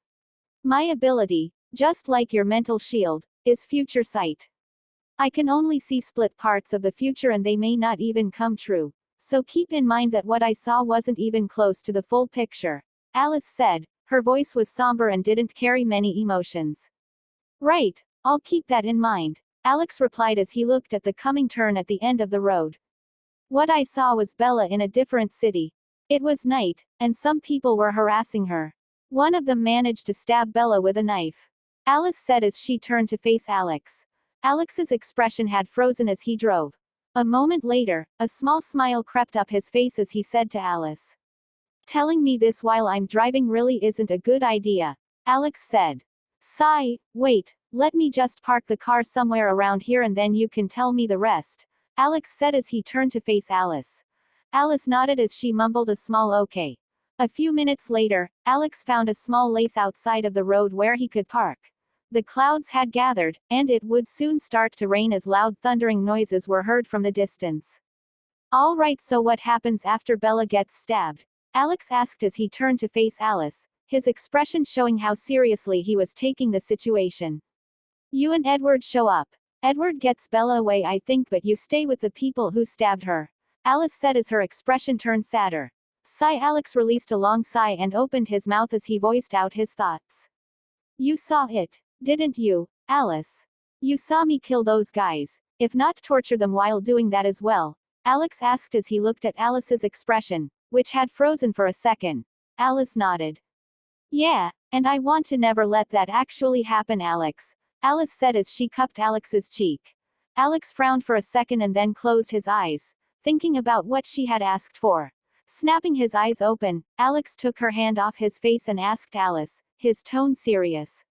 My ability, just like your mental shield, is future sight. I can only see split parts of the future and they may not even come true. So keep in mind that what I saw wasn't even close to the full picture, Alice said. Her voice was somber and didn't carry many emotions. Right, I'll keep that in mind, Alex replied as he looked at the coming turn at the end of the road. What I saw was Bella in a different city. It was night, and some people were harassing her. One of them managed to stab Bella with a knife, Alice said as she turned to face Alex. Alex's expression had frozen as he drove. A moment later, a small smile crept up his face as he said to Alice. Telling me this while I'm driving really isn't a good idea, Alex said. Sigh, wait, let me just park the car somewhere around here and then you can tell me the rest, Alex said as he turned to face Alice. Alice nodded as she mumbled a small okay. A few minutes later, Alex found a small place outside of the road where he could park. The clouds had gathered, and it would soon start to rain as loud thundering noises were heard from the distance. All right, so what happens after Bella gets stabbed? Alex asked as he turned to face Alice, his expression showing how seriously he was taking the situation. You and Edward show up. Edward gets Bella away, I think, but you stay with the people who stabbed her. Alice said as her expression turned sadder. Sigh. Alex released a long sigh and opened his mouth as he voiced out his thoughts. You saw it, didn't you, Alice? You saw me kill those guys, if not torture them while doing that as well? Alex asked as he looked at Alice's expression, which had frozen for a second. Alice nodded. Yeah, and I want to never let that actually happen, Alex. Alice said as she cupped Alex's cheek. Alex frowned for a second and then closed his eyes, thinking about what she had asked for. Snapping his eyes open, Alex took her hand off his face and asked Alice, his tone serious.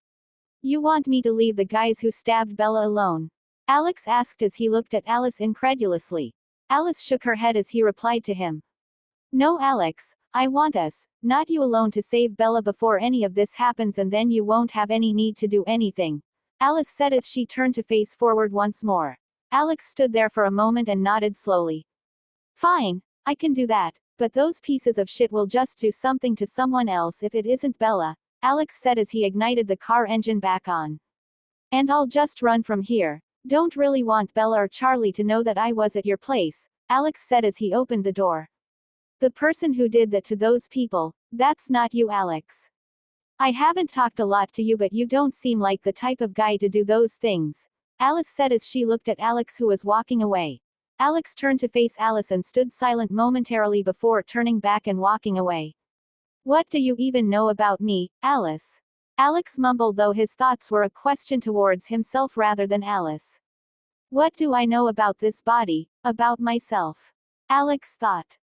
You want me to leave the guys who stabbed Bella alone? Alex asked as he looked at Alice incredulously. Alice shook her head as he replied to him. No, Alex, I want us, not you alone, to save Bella before any of this happens, and then you won't have any need to do anything. Alice said as she turned to face forward once more. Alex stood there for a moment and nodded slowly. Fine, I can do that, but those pieces of shit will just do something to someone else if it isn't Bella, Alex said as he ignited the car engine back on. And I'll just run from here. Don't really want Bella or Charlie to know that I was at your place, Alex said as he opened the door. The person who did that to those people, that's not you, Alex. I haven't talked a lot to you, but you don't seem like the type of guy to do those things, Alice said as she looked at Alex, who was walking away. Alex turned to face Alice and stood silent momentarily before turning back and walking away. What do you even know about me, Alice? Alex mumbled, though his thoughts were a question towards himself rather than Alice. What do I know about this body, about myself? Alex thought.